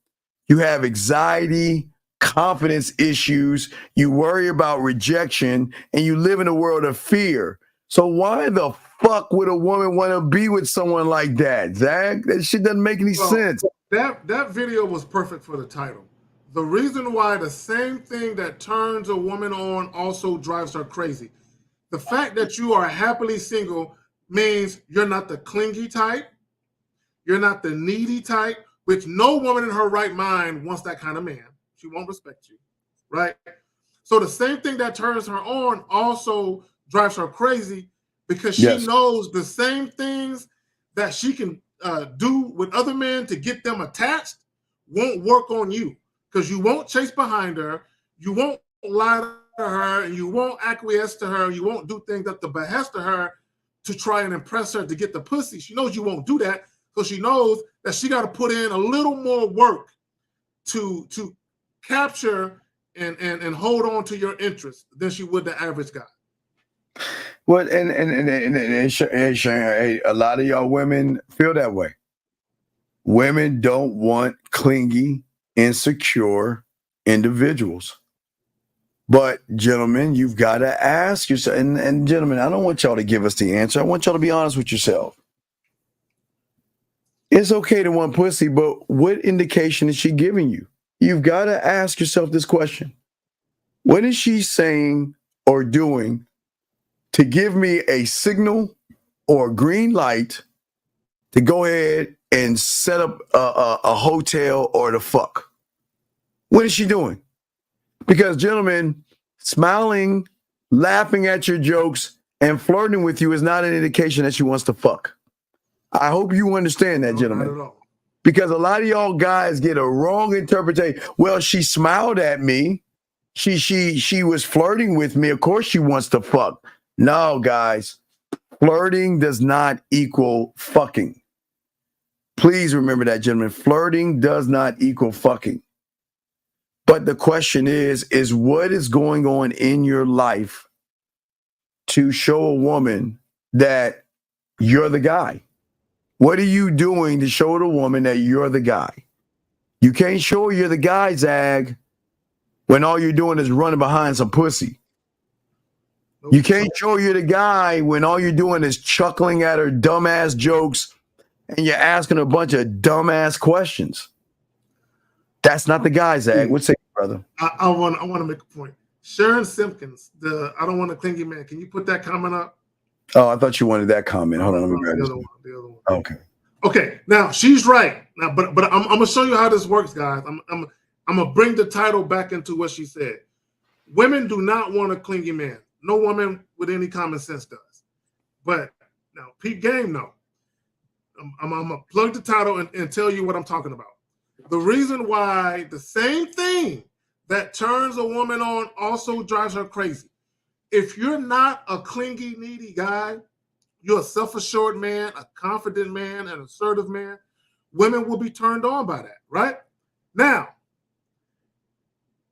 You have anxiety, confidence issues. You worry about rejection, and you live in a world of fear. So why the fuck would a woman want to be with someone like that, Zach? That shit doesn't make any sense. That video was perfect for the title. The reason why the same thing that turns a woman on also drives her crazy. The fact that you are happily single means you're not the clingy type. You're not the needy type, which no woman in her right mind wants that kind of man. She won't respect you, right? So the same thing that turns her on also drives her crazy, because she knows the same things that she can do with other men to get them attached won't work on you, because you won't chase behind her, you won't lie to her, and you won't acquiesce to her, you won't do things at the behest of her to try and impress her to get the pussy. She knows you won't do that, so she knows that she got to put in a little more work to capture and hold on to your interest than she would the average guy. Well, and a lot of y'all women feel that way. Women don't want clingy, insecure individuals. But gentlemen, you've got to ask yourself, and gentlemen, I don't want y'all to give us the answer. I want y'all to be honest with yourself. It's okay to want pussy, but what indication is she giving you? You've got to ask yourself this question. What is she saying or doing to give me a signal or a green light to go ahead and set up a hotel or to fuck? What is she doing? Because, gentlemen, smiling, laughing at your jokes, and flirting with you is not an indication that she wants to fuck. I hope you understand that, gentlemen. Not at all. Because a lot of y'all guys get a wrong interpretation. Well, she smiled at me. She was flirting with me. Of course she wants to fuck. No, guys. Flirting does not equal fucking. Please remember that, gentlemen. Flirting does not equal fucking. But the question is what is going on in your life to show a woman that you're the guy? What are you doing to show the woman that you're the guy? You can't show you're the guy, Zag, when all you're doing is running behind some pussy. You can't show you're the guy when all you're doing is chuckling at her dumbass jokes and you're asking a bunch of dumbass questions. That's not the guy, Zag. What's it, brother? I want to make a point. Sharon Simpkins, I don't want a clingy man. Can you put that comment up? Oh, I thought you wanted that comment. Hold on, let me grab this. The other one. Okay. Okay. Now she's right. Now, but I'm gonna show you how this works, guys. I'm gonna bring the title back into what she said. Women do not want a clingy man. No woman with any common sense does. But now, peep game, no. I'm going to plug the title and tell you what I'm talking about. The reason why the same thing that turns a woman on also drives her crazy. If you're not a clingy, needy guy, you're a self-assured man, a confident man, an assertive man, women will be turned on by that, right? Now,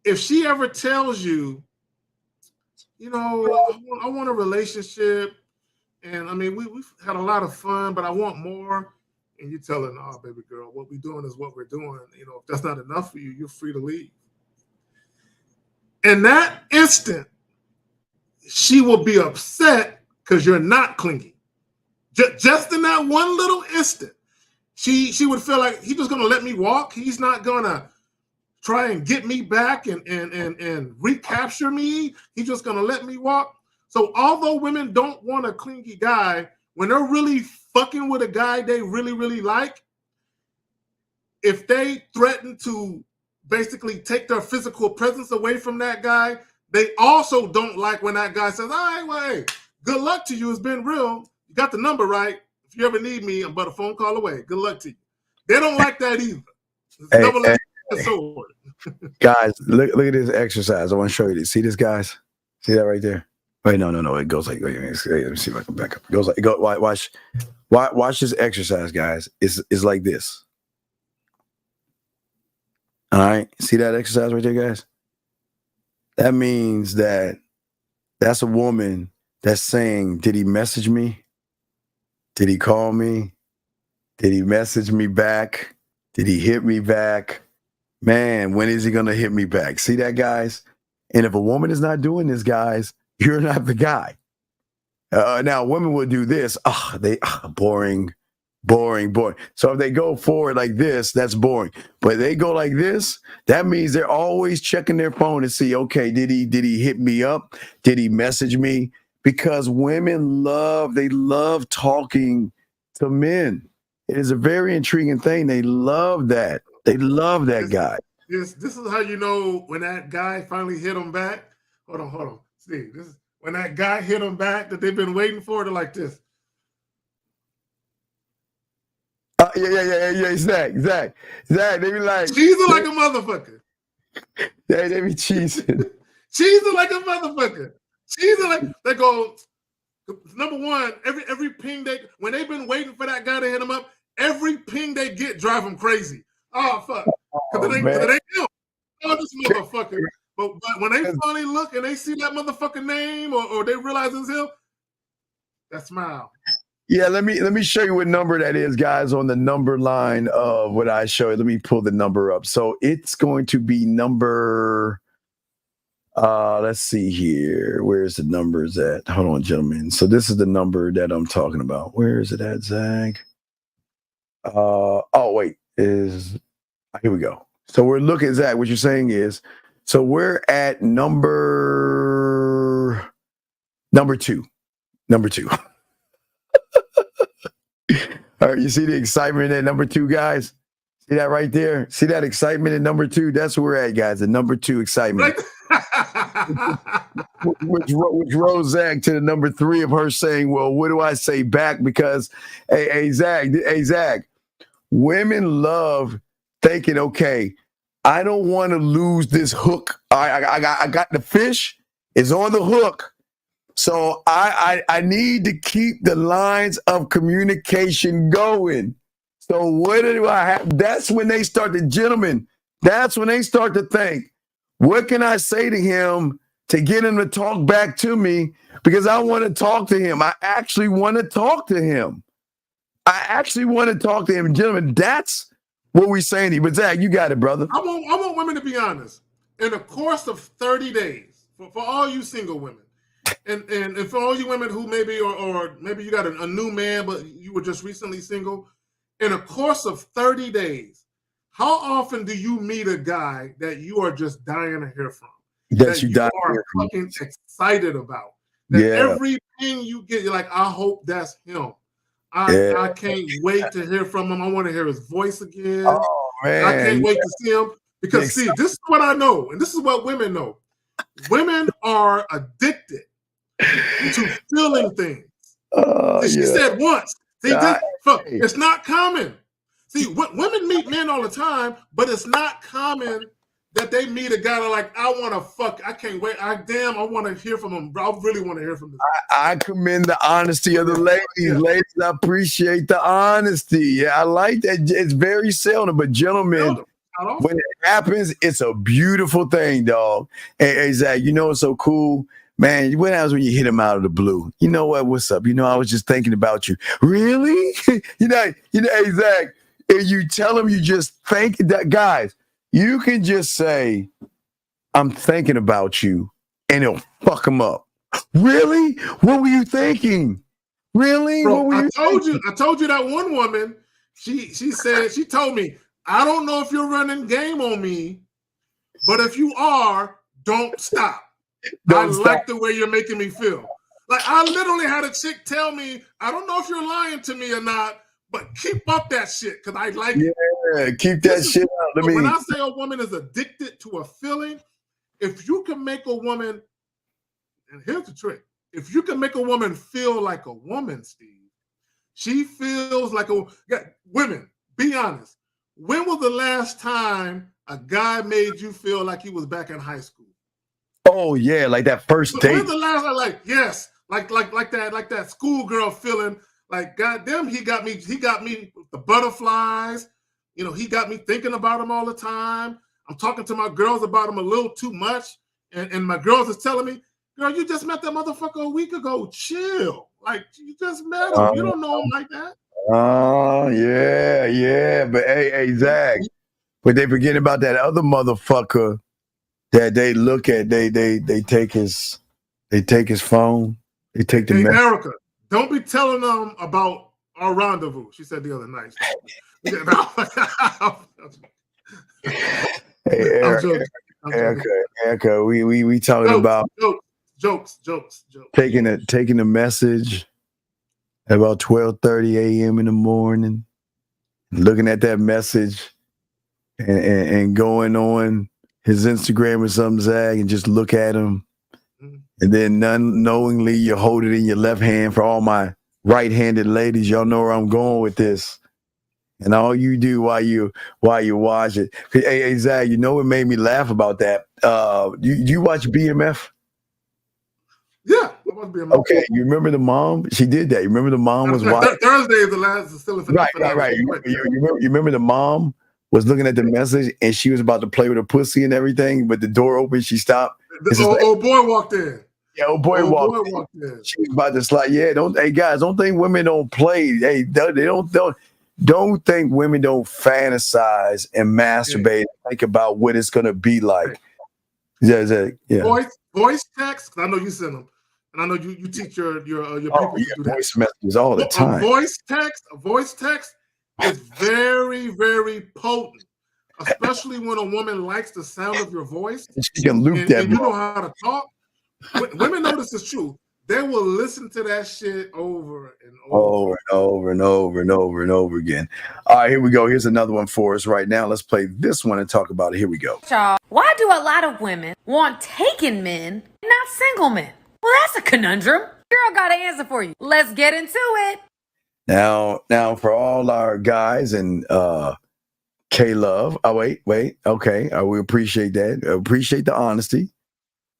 if she ever tells you, you know, I want a relationship, and I mean, we've had a lot of fun, but I want more, and you tell her, no, baby girl, what we're doing is what we're doing. You know, if that's not enough for you, you're free to leave. In that instant, she will be upset because you're not clingy. Just in that one little instant, she would feel like he's just going to let me walk. He's not going to try and get me back and recapture me. He's just going to let me walk. So although women don't want a clingy guy, when they're really fucking with a guy they really, really like, if they threaten to basically take their physical presence away from that guy, they also don't like when that guy says, all right, well, hey, good luck to you. It's been real. You got the number right. If you ever need me, I'm but a phone call away. Good luck to you. They don't like that either. It's double-edged sword. Guys, look at this exercise. I want to show you this. See this, guys? See that right there? Wait, no. It goes like, wait, let me see if I can back up. It goes like, watch this exercise, guys. It's like this. All right. See that exercise right there, guys? That means that's a woman that's saying, did he message me? Did he call me? Did he message me back? Did he hit me back? Man, when is he going to hit me back? See that, guys? And if a woman is not doing this, guys, you're not the guy. Now, women will do this. Boring. So if they go forward like this, that's boring. But they go like this, that means they're always checking their phone to see, okay, did he hit me up? Did he message me? Because women love talking to men. It is a very intriguing thing. They love that. They love that guy. This is how you know when that guy finally hit them back. Hold on. See, this is when that guy hit them back that they've been waiting for. They're like this. Yeah. Zach. They be like, cheesing like a motherfucker. They be cheesing. Cheesing like a motherfucker. Cheesing like they go. Number one, every ping when they've been waiting for that guy to hit them up, every ping they get drive them crazy. Oh fuck, because it ain't him. Oh, this motherfucker. But when they finally look and they see that motherfucking name or they realize it's him, that smile. Yeah, let me show you what number that is, guys, on the number line of what I show you. Let me pull the number up. So it's going to be number, let's see here. Where's the numbers at? Hold on, gentlemen. So this is the number that I'm talking about. Where is it at, Zach? Here we go. So we're looking, Zach, what you're saying is, so we're at number two. All right, you see the excitement at number 2, guys? See that right there? See that excitement at number 2? That's where we're at, guys. The number 2 excitement. which rose Zach to the number 3 of her saying, well, what do I say back? Because, hey, Zach, women love thinking, okay, I don't want to lose this hook. I got the fish. It's on the hook. So I need to keep the lines of communication going. So what do I have? That's when they start to, gentlemen, that's when they start to think, what can I say to him to get him to talk back to me? Because I want to talk to him. I actually want to talk to him. Gentlemen, that's what we're saying to you. But Zach, you got it, brother. I want women to be honest. In the course of 30 days, for all you single women, and for all you women who maybe, or maybe you got a new man, but you were just recently single, in a course of 30 days, how often do you meet a guy that you are just dying to hear from? That you are fucking excited about? That everything you get, you're like, I hope that's him. I can't wait to hear from him. I want to hear his voice again. Oh, man. I can't wait to see him. Because, see, this is what I know, and this is what women know. Women are addicted to feeling things. She Yeah. said once. See, I- it's not common. See, women meet men all the time, but it's not common that they meet a guy that like, I want to fuck. I can't wait. I want to hear from him, bro. I really want to hear from this. I commend the honesty of the ladies. Ladies, I appreciate the honesty. Yeah, I like that. It's very seldom, but gentlemen, when it happens, it's a beautiful thing, dog. Hey, Zach, you know what's so cool? Man, what happens when you hit him out of the blue? You know what? What's up? You know, I was just thinking about you. Really? you know, hey, Zach, if you tell him you just think that, guys, you can just say, I'm thinking about you, and it'll fuck him up. Really? What were you thinking? Really? Bro, what were you I told you that one woman, she told me, I don't know if you're running game on me, but if you are, don't stop. Don't I stop. like the way you're making me feel. Like, I literally had a chick tell me, I don't know if you're lying to me or not, but keep up that shit because I like it. Yeah, keep that shit out. When I say a woman is addicted to a feeling, if you can make a woman, and here's the trick, if you can make a woman feel like a woman, Steve, she feels like women, be honest. When was the last time a guy made you feel like he was back in high school? Oh yeah, like that first date. When's the last time, like that schoolgirl feeling like, goddamn, he got me with the butterflies. You know, he got me thinking about him all the time. I'm talking to my girls about him a little too much. And my girls is telling me, girl, you just met that motherfucker a week ago. Chill. Like, you just met him. You don't know him like that. Oh, yeah. But hey, Zach, but they forget about that other motherfucker that they look at, they take his phone, they take the Hey, message. Erica, don't be telling them about our rendezvous. She said the other night. Hey, Erica, we talking about jokes. taking a message at about 12:30 a.m. in the morning, looking at that message and going on his Instagram or something, Zach, and just look at him. And then unknowingly you hold it in your left hand. For all my right-handed ladies, y'all know where I'm going with this. And all you do while you watch it. Hey, Zach, you know what made me laugh about that? You watch BMF? Yeah, I watch BMF. Okay, you remember the mom? She did that. You remember the mom was watching? Thursday is the last. Still Right. You remember the mom was looking at the message and she was about to play with her pussy and everything, but the door opened, she stopped. Old boy walked in. Yeah, old boy walked in. She was about to slide. Yeah, hey guys, don't think women don't play. Hey, they don't think women don't fantasize and masturbate and think about what it's gonna be like. Yeah. Voice text. I know you send them, and I know you teach your people to do that. Voice messages all the time. A voice text is very, very potent, especially when a woman likes the sound of your voice. She can loop that. And you know how to talk. Women know this is true. They will listen to that shit over and over again. All right, here we go. Here's another one for us right now. Let's play this one and talk about it. Here we go. Y'all, why do a lot of women want taken men, not single men? Well, that's a conundrum. Girl got an answer for you. Let's get into it. Now, for all our guys and K-Love. Oh, wait. Okay, we appreciate that. Appreciate the honesty.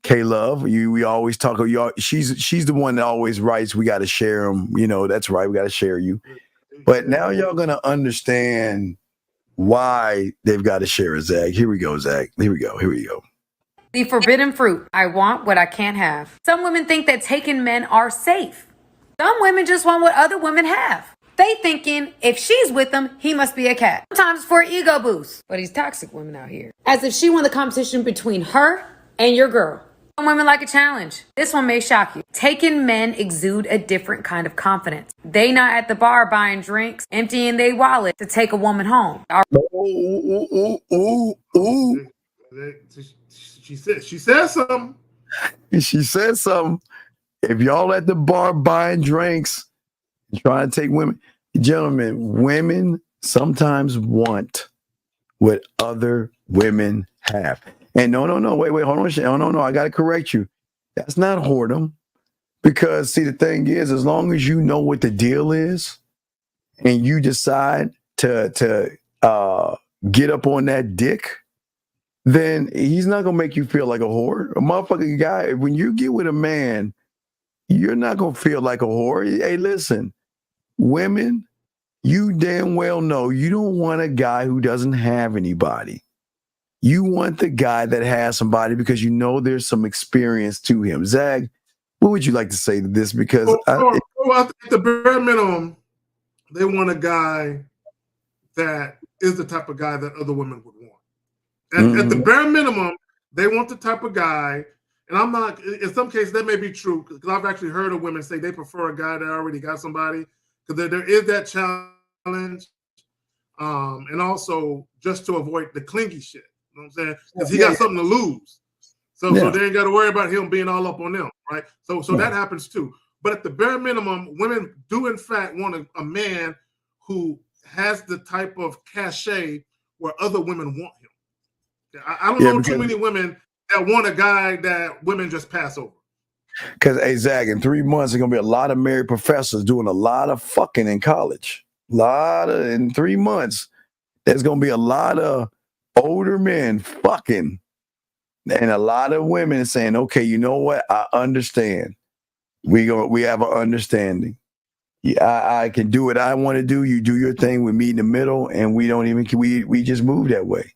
K-Love, we always talk. She's the one that always writes. We got to share them. You know, that's right. We got to share you. But now y'all gonna understand why they've got to share it, Zach. Here we go, Zach. Here we go. The forbidden fruit. I want what I can't have. Some women think that taken men are safe. Some women just want what other women have. They thinking if she's with him, he must be a cat. Sometimes for an ego boost. But he's toxic women out here. As if she won the competition between her and your girl. Some women like a challenge. This one may shock you. Taken men exude a different kind of confidence. They not at the bar buying drinks, emptying their wallet to take a woman home. She said something. She said something. If y'all at the bar buying drinks and trying to take women, gentlemen, women sometimes want what other women have. And no, wait, hold on. No, I got to correct you. That's not whoredom. Because see, the thing is, as long as you know what the deal is, and you decide to get up on that dick, then he's not gonna make you feel like a whore. A motherfucking guy, when you get with a man, you're not gonna feel like a whore. Hey, listen, women, you damn well know you don't want a guy who doesn't have anybody. You want the guy that has somebody because you know there's some experience to him. Zag, what would you like to say to this? Because at the bare minimum, they want a guy that is the type of guy that other women would want. At the bare minimum, they want the type of guy, and I'm not, in some cases that may be true, because I've actually heard of women say they prefer a guy that already got somebody, because there is that challenge, and also just to avoid the clingy shit. You know what I'm saying? Because he got something to lose. So they ain't got to worry about him being all up on them, right? So that happens too. But at the bare minimum, women do in fact want a man who has the type of cachet where other women want him. I don't know too many women that want a guy that women just pass over. Because, hey, Zach, in 3 months, there's going to be a lot of married professors doing a lot of fucking in college. In 3 months, there's going to be a lot of older men fucking and a lot of women saying, okay, you know what? I understand. We have an understanding. Yeah, I can do what I want to do. You do your thing. We meet in the middle, and we just move that way.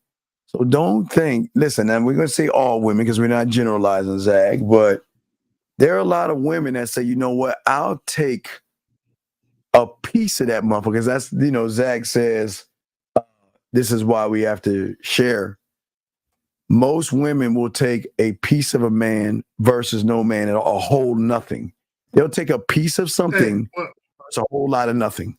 So don't think, listen, and we're going to say all women because we're not generalizing, Zag, but there are a lot of women that say, you know what, I'll take a piece of that motherfucker. Because that's, Zag says, this is why we have to share. Most women will take a piece of a man versus no man and a whole nothing. They'll take a piece of something versus a whole lot of nothing.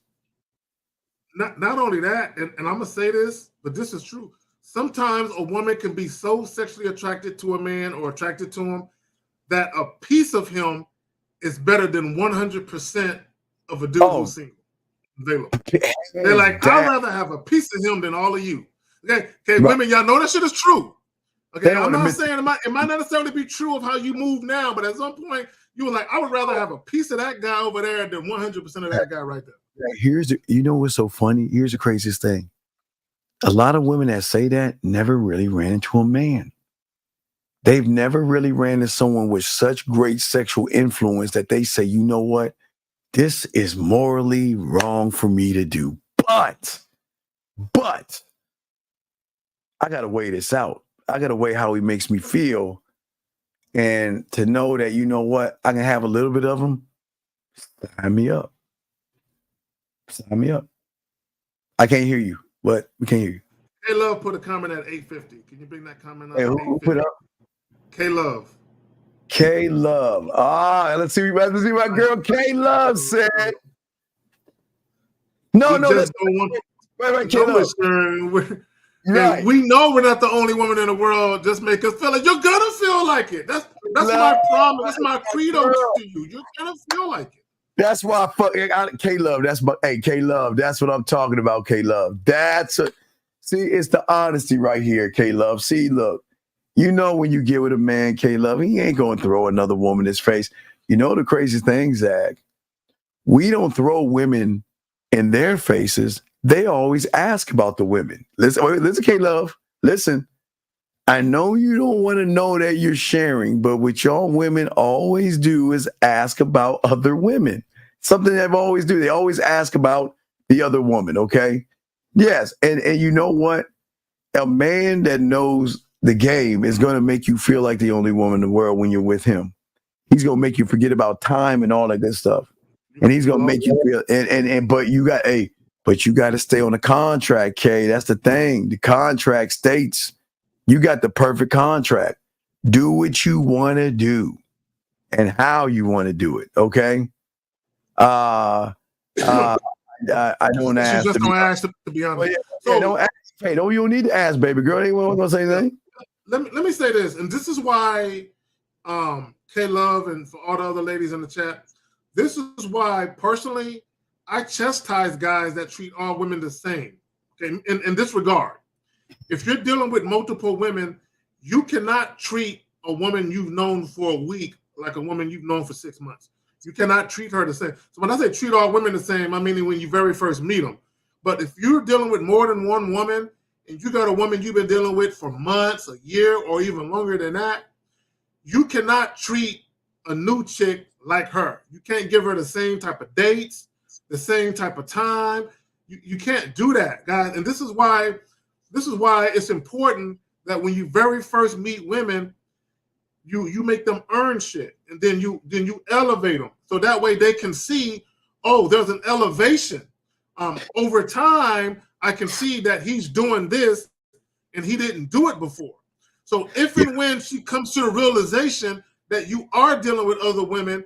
Not only that, and I'm going to say this, but this is true. Sometimes a woman can be so sexually attracted to a man or attracted to him that a piece of him is better than 100% of a dude who's single. Available. They're like, I'd rather have a piece of him than all of you. Okay, right. Women, y'all know that shit is true. Okay, I'm not saying it might not necessarily be true of how you move now, but at some point you were like, I would rather have a piece of that guy over there than 100% of that guy right there. You know what's so funny? Here's the craziest thing. A lot of women that say that never really ran into a man. They've never really ran into someone with such great sexual influence that they say, you know what? This is morally wrong for me to do. But I got to weigh this out. I got to weigh how he makes me feel. And to know that, you know what? I can have a little bit of him. Sign me up. Sign me up. I can't hear you. What? We can't hear you. K Love put a comment at 850. Can you bring that comment up? Hey, who put up? K Love. K Love. Let's see what my girl K Love said. No. Wait, K Love. Right. We know we're not the only woman in the world. Just make us feel like you're gonna feel like it. That's my promise. That's my credo to you. You're gonna feel like it. That's why K Love. K Love. That's what I'm talking about. K Love. See, it's the honesty right here. K Love. See, look. You know when you get with a man, K Love, he ain't gonna throw another woman in his face. You know the crazy thing, Zach. We don't throw women in their faces. They always ask about the women. Listen, K Love. Listen. I know you don't want to know that you're sharing, but what y'all women always do is ask about other women. Something they've always do. They always ask about the other woman, okay? Yes, and you know what? A man that knows the game is going to make you feel like the only woman in the world when you're with him. He's going to make you forget about time and all that good stuff. And he's going to make you feel, but you got to stay on the contract, Kay. That's the thing. The contract states you got the perfect contract. Do what you want to do and how you want to do it. Okay. I don't ask. She's just going to ask to be honest. Don't ask. Hey, you don't need to ask, baby girl. Anyone going to say anything? Let me say this, and this is why K Love and for all the other ladies in the chat, this is why personally I chastise guys that treat all women the same. Okay, in this regard. If you're dealing with multiple women, you cannot treat a woman you've known for a week like a woman you've known for 6 months. You cannot treat her the same. So when I say treat all women the same, I mean when you very first meet them. But if you're dealing with more than one woman, and you got a woman you've been dealing with for months, a year, or even longer than that, you cannot treat a new chick like her. You can't give her the same type of dates, the same type of time. You can't do that, guys. And this is why it's important that when you very first meet women, you make them earn shit, and then you elevate them, so that way they can see, oh, there's an elevation. Over time, I can see that he's doing this, and he didn't do it before. So if and when she comes to the realization that you are dealing with other women,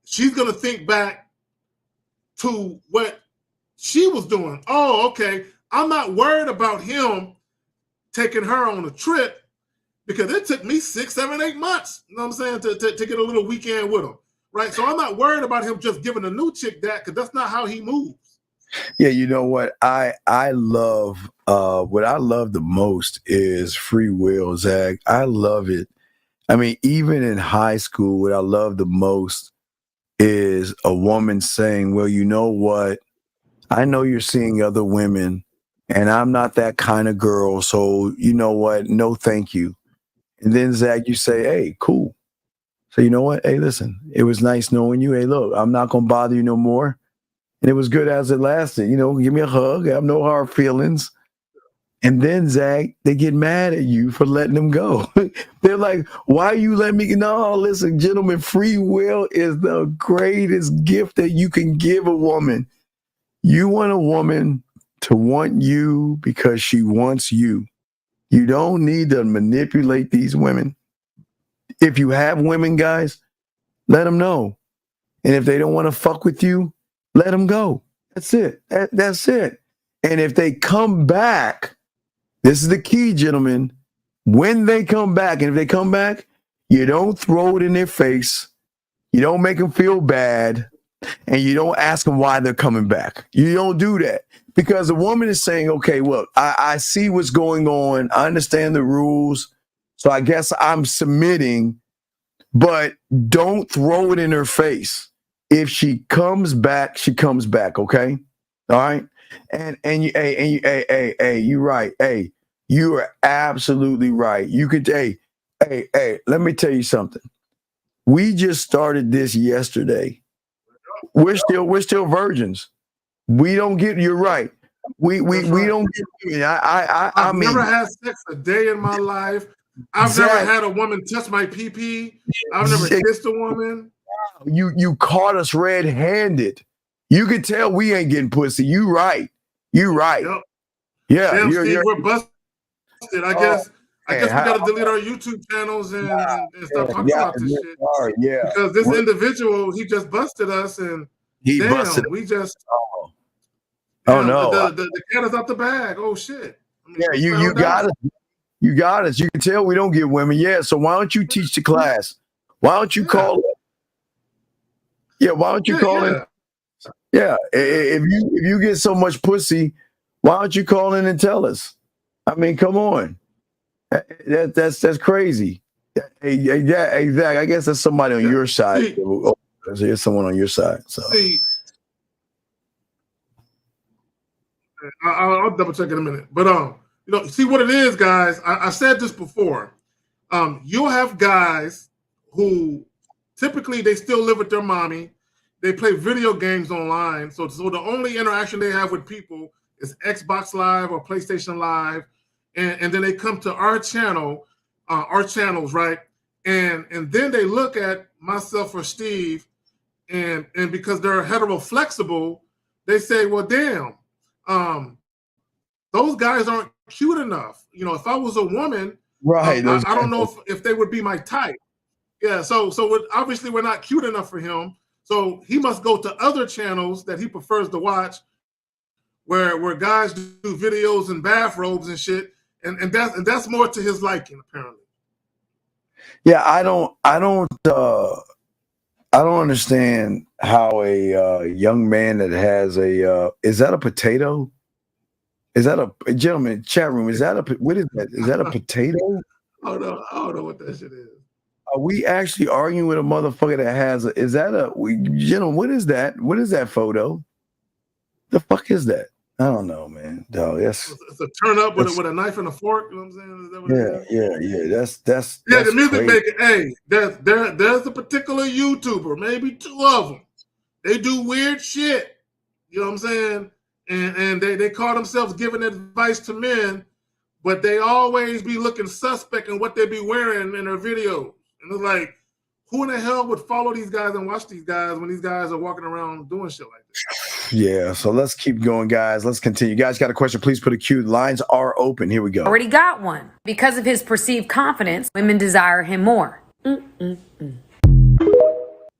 she's gonna think back to what she was doing. Oh, okay, I'm not worried about him taking her on a trip, because it took me 6, 7, 8 months, you know what I'm saying, to get a little weekend with him, right? So I'm not worried about him just giving a new chick that, because that's not how he moves. Yeah, you know what? I love what I love the most is free will, Zach. I love it. I mean, even in high school, what I love the most is a woman saying, well, you know what? I know you're seeing other women, and I'm not that kind of girl. So you know what? No, thank you. And then, Zach, you say, hey, cool. So you know what? Hey, listen, it was nice knowing you. Hey, look, I'm not going to bother you no more. And it was good as it lasted. You know, give me a hug. I have no hard feelings. And then, Zach, they get mad at you for letting them go. They're like, why you let me? No, listen, gentlemen, free will is the greatest gift that you can give a woman. You want a woman to want you because she wants you. You don't need to manipulate these women. If you have women, guys, let them know. And if they don't want to fuck with you, let them go. That's it. That's it. And if they come back, this is the key, gentlemen. When they come back, and if they come back, you don't throw it in their face. You don't make them feel bad. And you don't ask them why they're coming back. You don't do that. Because the woman is saying, okay, look, I see what's going on. I understand the rules. So I guess I'm submitting. But don't throw it in her face. If she comes back, she comes back, okay? All right? And you're right. Hey, you are absolutely right. You could, hey, let me tell you something. We just started this yesterday. We're still virgins. We don't get, you're right. We don't get, I've never had sex a day in my life. I've never had a woman touch my pee-pee. I've never kissed a woman. You caught us red-handed. You could tell we ain't getting pussy. You right. You right. Yep. Yeah. Damn, Steve, we're busted. I guess we gotta delete our YouTube channels and stop talking about this shit. Yeah. Because this individual, he just busted us, and busted. We just no. The cat is out the bag. Oh shit. I mean, yeah, you got it. You got us. You can tell we don't get women. Yeah. So why don't you teach the class? Why don't you call it? Yeah, why don't you call in? Yeah, if you get so much pussy, why don't you call in and tell us? I mean, come on, that's crazy. Yeah, exactly. I guess that's somebody on your side. There's someone on your side. So I'll double check in a minute. But see what it is, guys. I said this before. You'll have guys who typically they still live with their mommy. They play video games online. So the only interaction they have with people is Xbox Live or PlayStation Live. And then they come to our channel, our channels, right? And then they look at myself or Steve, and because they're hetero flexible, they say, well, damn, those guys aren't cute enough. You know, if I was a woman, right? I don't know if they would be my type. Yeah, so obviously we're not cute enough for him. So he must go to other channels that he prefers to watch, where guys do videos in bathrobes and shit, and that's more to his liking, apparently. Yeah, I don't understand how a young man that has is that a potato? Is that a gentleman chat room? Is that what is that? Is that a potato? I don't know what that shit is. Are we actually arguing with a motherfucker that has a? Is that a? Gentlemen, what is that? What is that photo? The fuck is that? I don't know, man. Dog, that's It's a turn up with a knife and a fork. You know what I'm saying? Is that what it is? yeah. That's The music crazy. maker. Hey, there's a particular YouTuber, maybe two of them. They do weird shit. You know what I'm saying? And they call themselves giving advice to men, but they always be looking suspect in what they be wearing in their videos. And it's like, who in the hell would follow these guys and watch these guys when these guys are walking around doing shit like this? Yeah, so let's keep going, guys. Let's continue. You guys got a question? Please put a cue. Lines are open. Here we go. Already got one. Because of his perceived confidence, women desire him more.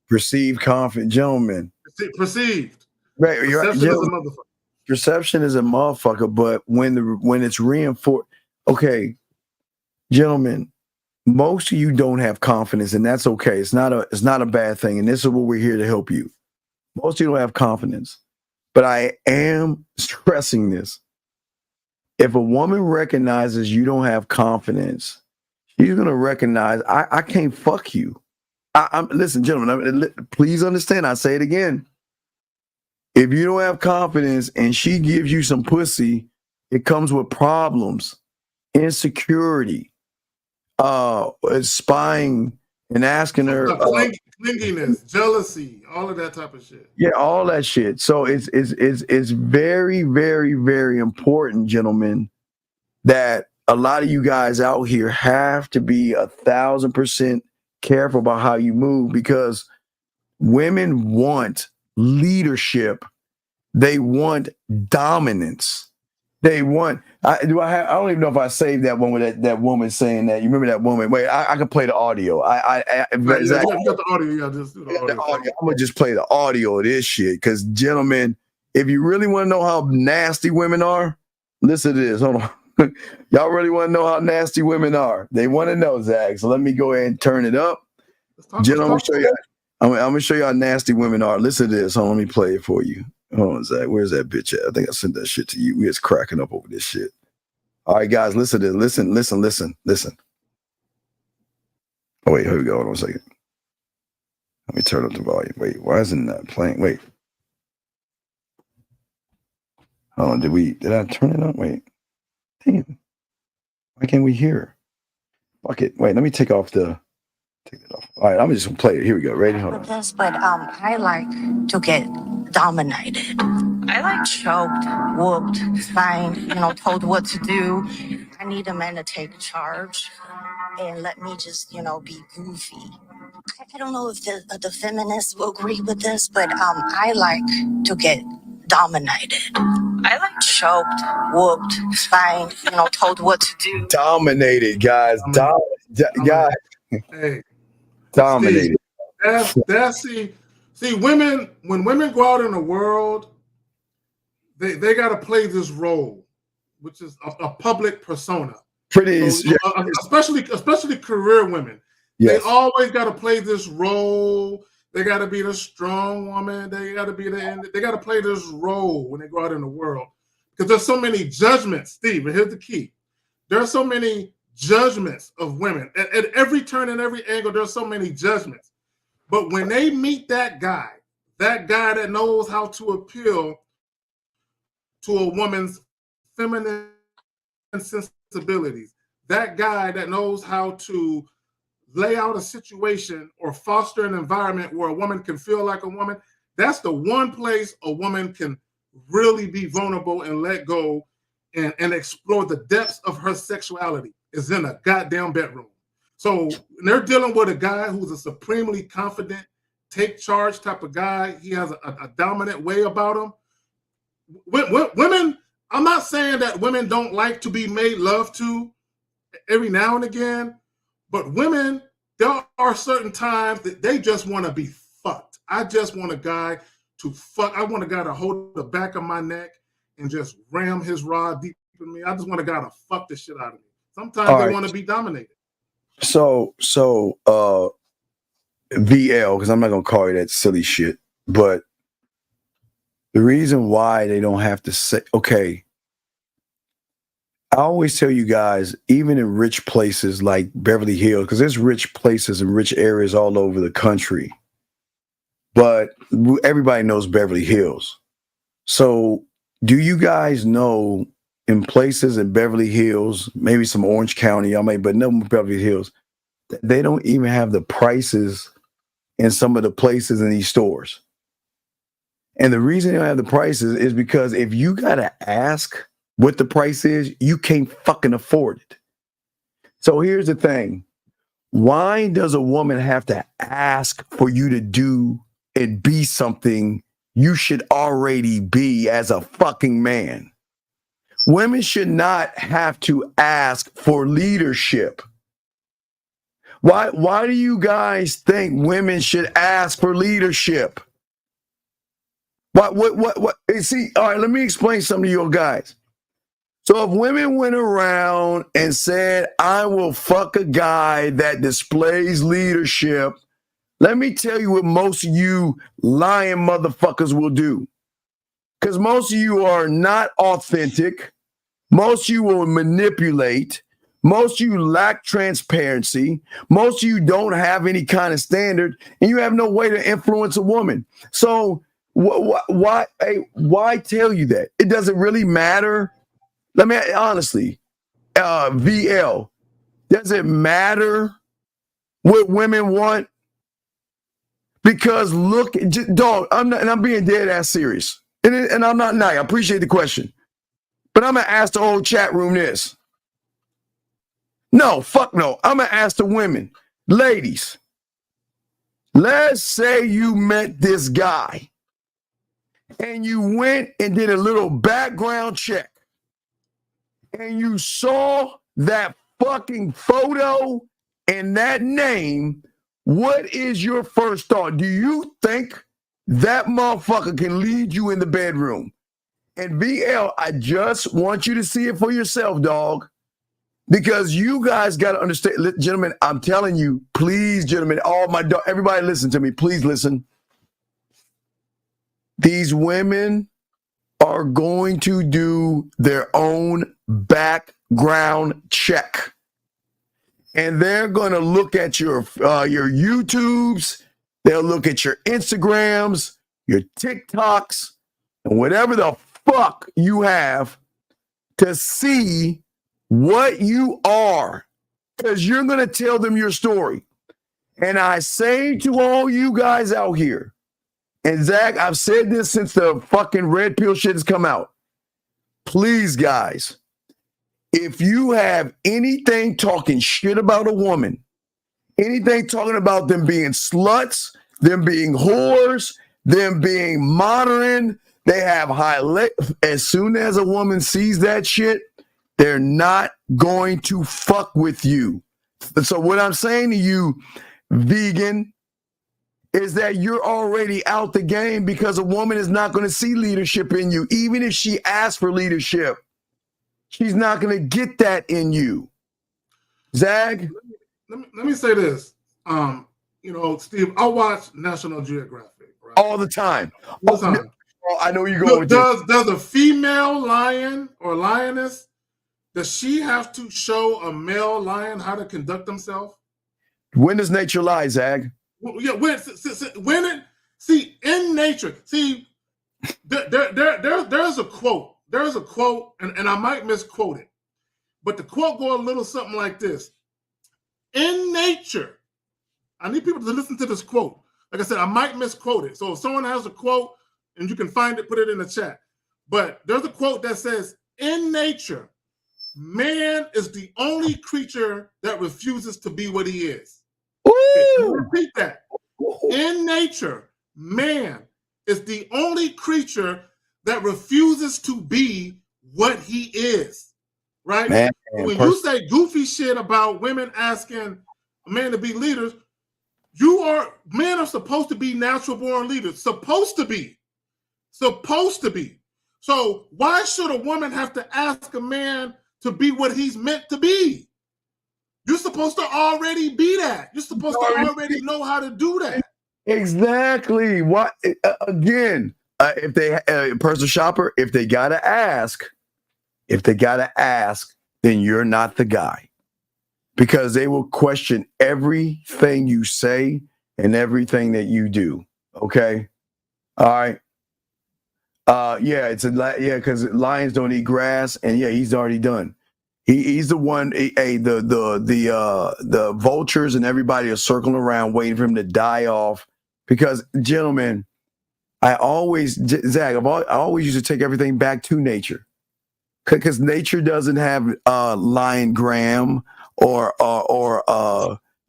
Perceived confident gentlemen. Perceived. Right, you're right. Perception is a motherfucker. Perception is a motherfucker, but when it's reinforced, okay, gentlemen, most of you don't have confidence, and that's okay. It's not a bad thing, and this is what we're here to help you. Most of you don't have confidence, but I am stressing this. If a woman recognizes you don't have confidence, she's gonna recognize I can't fuck you. Listen, gentlemen, please understand. I say it again. If you don't have confidence and she gives you some pussy, it comes with problems, insecurity, spying and asking her. Clinginess, jealousy, all of that type of shit. Yeah, all that shit. So it's very, very, very important, gentlemen, that a lot of you guys out here have to be 1,000% careful about how you move, because women want leadership. They want dominance. They want. I don't even know if I saved that one with that woman saying that. You remember that woman? Wait, I can play the audio. You got the audio. You got to just do the audio. I'm gonna just play the audio of this shit, because gentlemen, if you really want to know how nasty women are, listen to this. Hold on. Y'all really want to know how nasty women are? They want to know, Zach. So let me go ahead and turn it up. Gentlemen, I'm gonna show you how nasty women are. Listen to this. Hold on, let me play it for you. Hold on, Zach. Where's that bitch at? I think I sent that shit to you. We just cracking up over this shit. All right, guys, listen to this. Listen. Oh, wait, here we go. Hold on a second. Let me turn up the volume. Wait, why isn't that playing? Wait. Hold on, did I turn it up? Wait. Damn. Why can't we hear? Fuck it. Wait, let me take it off. All right, I'm just gonna play it. Here we go. Ready? Hold on. But I like to get dominated. I like choked, whooped, signed, told what to do. I need a man to take charge and let me just, be goofy. I don't know if the feminists will agree with this, but I like to get dominated. I like choked, whooped, signed, told what to do. Dominated, guys. Guys. Hey. Dominated. See, women, when women go out in the world, they got to play this role, which is a public persona. Especially career women. Yes. They always got to play this role. They got to be the strong woman. They got to play this role when they go out in the world, because there's so many judgments, Steve. And here's the key: there are so many judgments of women at every turn and every angle. There's so many judgments, but when they meet that guy that knows how to appeal to a woman's feminine sensibilities, that guy that knows how to lay out a situation or foster an environment where a woman can feel like a woman, that's the one place a woman can really be vulnerable and let go and explore the depths of her sexuality, is in a goddamn bedroom. So they're dealing with a guy who's a supremely confident, take charge type of guy. He has a dominant way about him. Women, I'm not saying that women don't like to be made love to every now and again, but women, there are certain times that they just want to be fucked. I just want a guy to fuck. I want a guy to hold the back of my neck and just ram his rod deep in me. I just want a guy to fuck the shit out of me. Sometimes they want to be dominated. So VL, because I'm not gonna call you that silly shit, but the reason why they don't have to say, okay, I always tell you guys, even in rich places like Beverly Hills, because there's rich places and rich areas all over the country, but everybody knows Beverly Hills. So do you guys know in places in Beverly Hills, maybe some Orange County, but no Beverly Hills, they don't even have the prices in some of the places in these stores. And the reason they don't have the prices is because if you got to ask what the price is, you can't fucking afford it. So here's the thing. Why does a woman have to ask for you to do and be something you should already be as a fucking man? Women should not have to ask for leadership. Why do you guys think women should ask for leadership? What? See, all right, let me explain something to you guys. So if women went around and said, I will fuck a guy that displays leadership, let me tell you what most of you lying motherfuckers will do. Because most of you are not authentic. Most of you will manipulate. Most of you lack transparency. Most of you don't have any kind of standard, and you have no way to influence a woman. So why tell you that? It doesn't really matter. Let me honestly, VL, does it matter what women want? Because look, dog, I'm being dead ass serious, and I'm not nice. I appreciate the question, but I'm gonna ask the whole chat room this. No, fuck no. I'm gonna ask the women, ladies. Let's say you met this guy, and you went and did a little background check. And you saw that fucking photo and that name, what is your first thought? Do you think that motherfucker can lead you in the bedroom? And VL, I just want you to see it for yourself, dog. Because you guys got to understand, gentlemen, I'm telling you, please, gentlemen, everybody listen to me. Please listen. These women are going to do their own background check. And they're going to look at your YouTubes, they'll look at your Instagrams, your TikToks, and whatever the fuck you have to see what you are, because you're going to tell them your story. And I say to all you guys out here, and Zach, I've said this since the fucking red pill shit has come out. Please, guys, if you have anything talking shit about a woman, anything talking about them being sluts, them being whores, them being modern, they have as soon as a woman sees that shit, they're not going to fuck with you. So what I'm saying to you, vegan, is that you're already out the game, because a woman is not going to see leadership in you. Even if she asks for leadership, she's not going to get that in you. Zag? Let me say this. Steve, I watch National Geographic. Right? All the time. All the time. I know you're going with this. Does a female lion or lioness, does she have to show a male lion how to conduct themselves? When does nature lie, Zag? Yeah, in nature, there's a quote. There's a quote, and I might misquote it, but the quote goes a little something like this. In nature, I need people to listen to this quote. Like I said, I might misquote it. So if someone has a quote and you can find it, put it in the chat. But there's a quote that says, in nature, man is the only creature that refuses to be what he is. Okay, repeat that. In nature, man is the only creature that refuses to be what he is. Right? When you say goofy shit about women asking a man to be leaders, men are supposed to be natural born leaders. Supposed to be. So why should a woman have to ask a man to be what he's meant to be? You're supposed to already be that. You're supposed to already know how to do that. Exactly. What again? If they personal shopper, if they gotta ask, then you're not the guy, because they will question everything you say and everything that you do. Okay. All right. Yeah, because lions don't eat grass, and yeah, he's already done. He's the one. The vultures and everybody are circling around waiting for him to die off. Because, gentlemen, I always used to take everything back to nature, because nature doesn't have lion gram or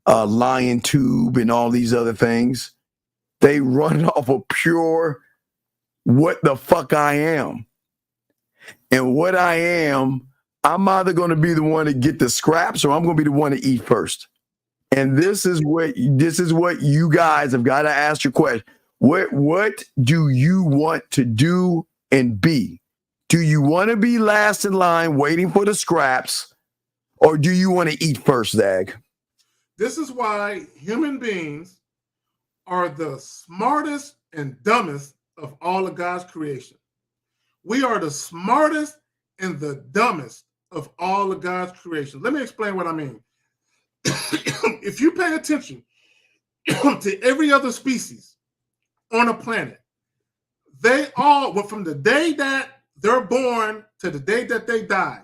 lion tube and all these other things. They run off of pure what the fuck I am. And what I am, I'm either going to be the one to get the scraps, or I'm going to be the one to eat first. And this is what you guys have got to ask your question. What do you want to do and be? Do you want to be last in line waiting for the scraps, or do you want to eat first, Zag? This is why human beings are the smartest and dumbest of all of God's creation. We are the smartest and the dumbest of all of God's creation. Let me explain what I mean. If you pay attention to every other species on a planet, they all, from the day that they're born to the day that they die,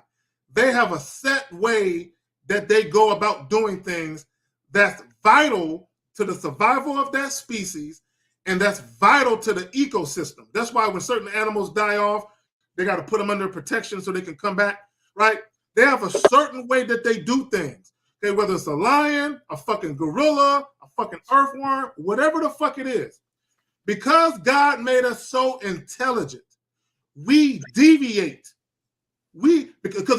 they have a set way that they go about doing things that's vital to the survival of that species, and that's vital to the ecosystem. That's why when certain animals die off, they got to put them under protection so they can come back, right? They have a certain way that they do things. Okay, whether it's a lion, a fucking gorilla, a fucking earthworm, whatever the fuck it is. Because God made us so intelligent, we deviate. Because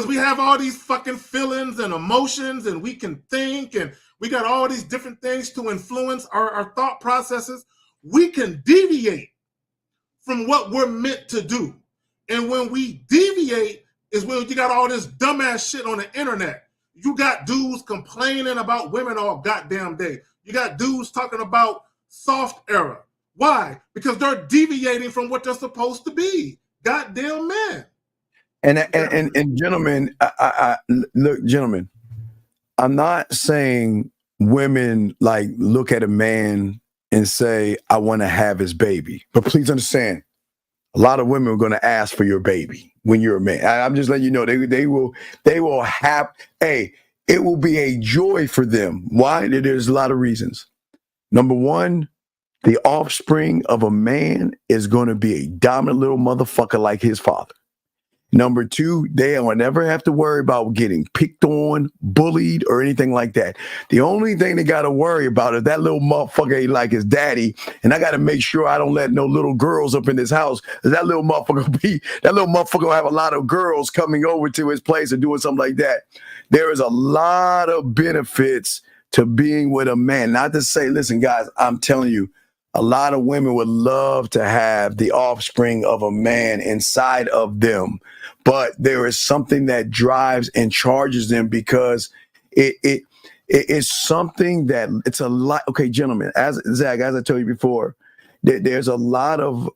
we have all these fucking feelings and emotions, and we can think, and we got all these different things to influence our thought processes. We can deviate from what we're meant to do. And when we deviate is when you got all this dumbass shit on the internet. You got dudes complaining about women all goddamn day. You got dudes talking about soft era. Why? Because they're deviating from what they're supposed to be. Goddamn men. And gentlemen, look, gentlemen, I'm not saying women like look at a man and say, I want to have his baby. But please understand, a lot of women are going to ask for your baby when you're a man. I'm just letting you know, they will have, it will be a joy for them. Why? There's a lot of reasons. Number one, the offspring of a man is going to be a dominant little motherfucker like his father. Number two, they will never have to worry about getting picked on, bullied, or anything like that. The only thing they got to worry about is that little motherfucker ain't like his daddy, and I got to make sure I don't let no little girls up in this house. That little motherfucker will have a lot of girls coming over to his place and doing something like that. There is a lot of benefits to being with a man. Not to say, listen, guys, I'm telling you, a lot of women would love to have the offspring of a man inside of them, but there is something that drives and charges them because it is something that it's a lot. Okay, gentlemen, as Zach, as I told you before, there's a lot of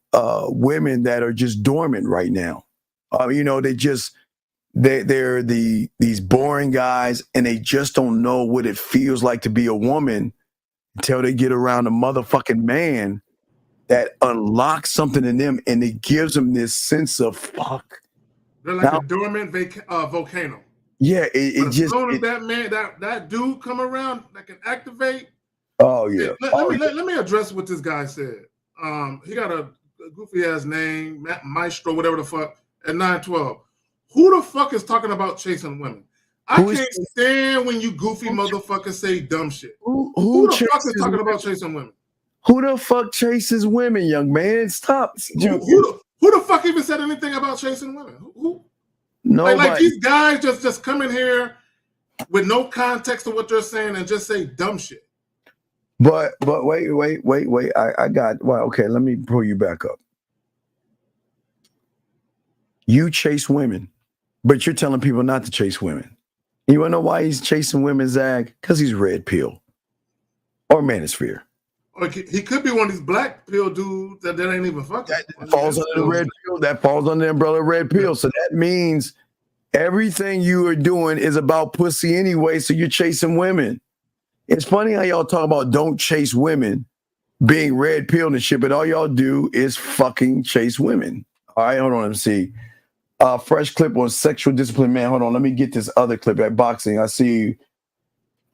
women that are just dormant right now. They're these boring guys, and they just don't know what it feels like to be a woman until they get around a motherfucking man that unlocks something in them, and it gives them this sense of fuck. They're like a dormant volcano. Yeah, that dude come around that can activate. Oh yeah. Let me address what this guy said. He got a goofy ass name, Maestro, whatever the fuck, at 912. Who the fuck is talking about chasing women? I can't stand when you goofy motherfuckers say dumb shit. Who the fuck is talking about chasing women? Who the fuck chases women, young man? Stop. Who the fuck even said anything about chasing women? Who? Nobody. Like these guys just come in here with no context of what they're saying and just say dumb shit. But wait. I got, well, okay, let me pull you back up. You chase women, but you're telling people not to chase women. You want to know why he's chasing women, Zag? Because he's red pill or manosphere. Or he could be one of these black pill dudes that ain't even fucking. That falls under the red pill. That falls under the umbrella of red pill. So that means Everything you are doing is about pussy anyway, so you're chasing women. It's funny how y'all talk about don't chase women, being red pilled and shit, but all y'all do is fucking chase women. All right, hold on, let me see. Fresh clip on sexual discipline, man. Hold on, let me get this other clip at boxing. I see.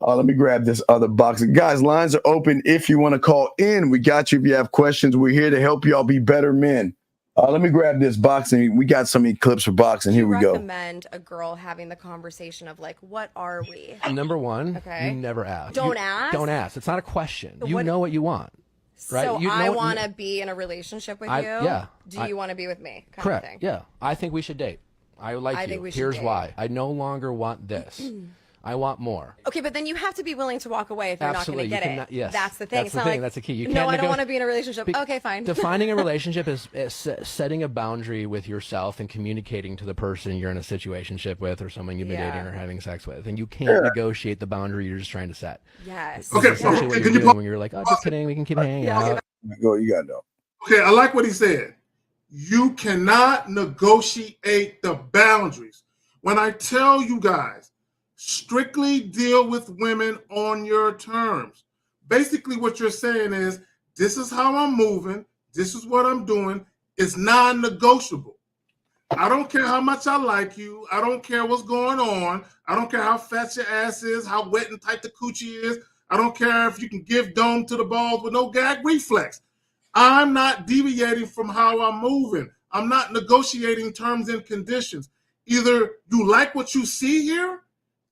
Let me grab this other boxing. Guys, lines are open if you want to call in. We got you if you have questions. We're here to help y'all be better men. Let me grab this boxing. We got so many clips for boxing. Here we go. Recommend a girl having the conversation of like, what are we? Number one, Okay. you never ask. Don't ask? Don't ask. It's not a question. So You what- know what you want, right? So You know I what- want to be in a relationship with I- you. yeah, Do I- you want to be with me? Kind Correct. Of thing. Yeah. I think we should date. I like I you. think we should Here's date. why. I no longer want this. I want more. Okay, but then you have to be willing to walk away if you're Absolutely. not going to You get cannot- it. yes. That's the thing. That's It's the not thing. like, That's the key. You no, can't I don't nego- want to be in a relationship. Okay, fine. Defining a relationship is setting a boundary with yourself and communicating to the person you're in a situationship with or someone you've been Yeah. dating or having sex with. And you can't Yeah. negotiate the boundary you're just trying to set. Yes. This is essentially what you're doing when you're like, oh, just kidding. We can keep hanging out. Go, you got to know. Okay, I like what he said. You cannot negotiate the boundaries. When I tell you guys, strictly deal with women on your terms. Basically, what you're saying is, this is how I'm moving. This is what I'm doing. It's non-negotiable. I don't care how much I like you. I don't care what's going on. I don't care how fat your ass is, how wet and tight the coochie is. I don't care if you can give dome to the balls with no gag reflex. I'm not deviating from how I'm moving. I'm not negotiating terms and conditions. Either you like what you see here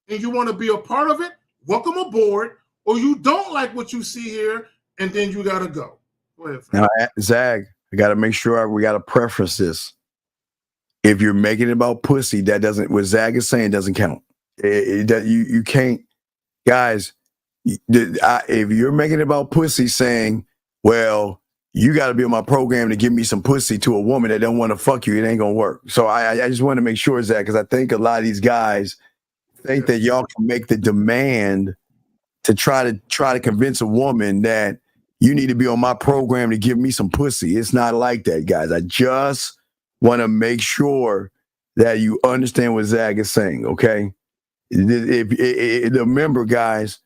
and you want to be a part of it, welcome aboard, or you don't like what you see here and then you got to go. Go ahead, Frank. Now, Zag, I got to make sure we got to preference this. If you're making it about pussy, that doesn't, what Zag is saying doesn't count. You can't, guys, if you're making it about pussy saying, well, you got to be on my program to give me some pussy to a woman that don't want to fuck you, it ain't going to work. So I just want to make sure, Zag, because I think a lot of these guys think that y'all can make the demand to try to convince a woman that you need to be on my program to give me some pussy. It's not like that, guys. I just want to make sure that you understand what Zag is saying, okay? Remember, guys,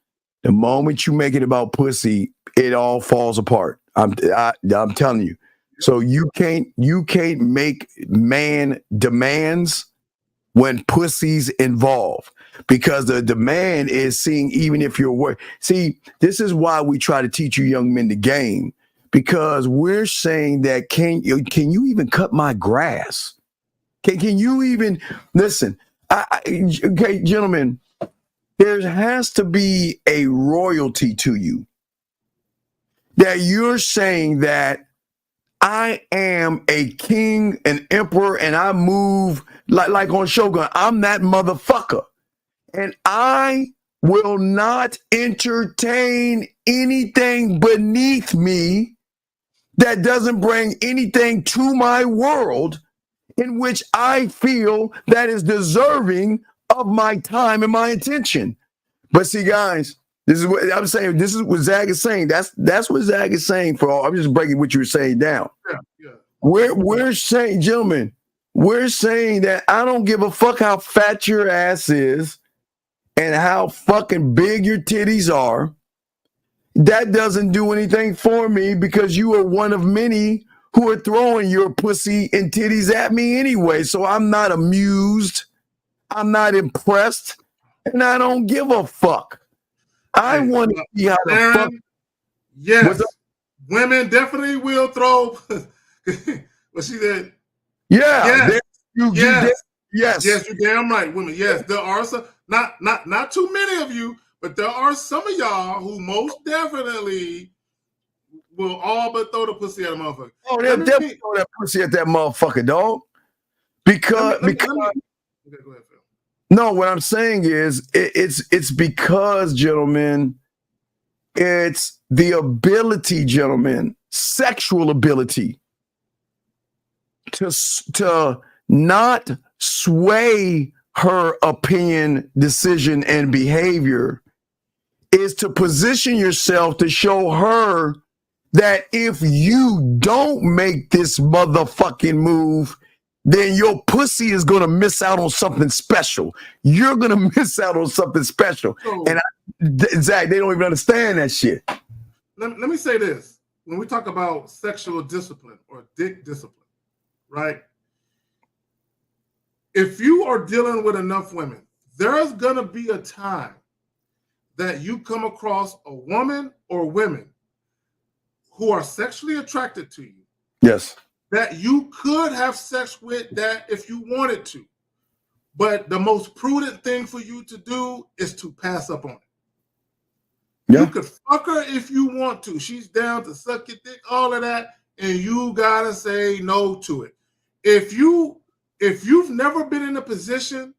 the moment you make it about pussy, it all falls apart. I'm telling you. So you can't make man demands when pussy's involved, because the demand is seeing even if you're work. See, this is why we try to teach you young men the game, because we're saying that can you even cut my grass? Can you even listen? Okay, gentlemen, there has to be a royalty to you that you're saying that I am a king, an emperor, and I move like on Shogun. I'm that motherfucker. And I will not entertain anything beneath me that doesn't bring anything to my world in which I feel that is deserving of my time and my attention. But see, guys, this is what I'm saying. This is what Zag is saying. That's what Zag is saying. I'm just breaking what you were saying down. Yeah. We're saying, gentlemen, we're saying that I don't give a fuck how fat your ass is and how fucking big your titties are. That doesn't do anything for me, because you are one of many who are throwing your pussy and titties at me anyway. So I'm not amused. I'm not impressed. And I don't give a fuck. I want to see how the Aaron, fuck. yes, women definitely will throw. What she said? Yeah. Yes. Yes. Yes, you're damn right, women. Yes, there are some, not too many of you, but there are some of y'all who most definitely will all but throw the pussy at a motherfucker. Oh, they'll definitely throw that pussy at that motherfucker, dog. Because Okay, go ahead, Phil. no, what I'm saying is it's because, gentlemen, it's the ability, gentlemen, sexual ability to not sway her opinion, decision, and behavior is to position yourself to show her that if you don't make this motherfucking move, then your pussy is going to miss out on something special. You're going to miss out on something special. And Zach, they don't even understand that shit. Let me say this. When we talk about sexual discipline or dick discipline, right? If you are dealing with enough women, there's going to be a time that you come across a woman or women who are sexually attracted to you. Yes. That you could have sex with that if you wanted to. But the most prudent thing for you to do is to pass up on it. Yeah. You could fuck her if you want to. She's down to suck your dick, all of that, and you gotta say no to it. If you've never been in a position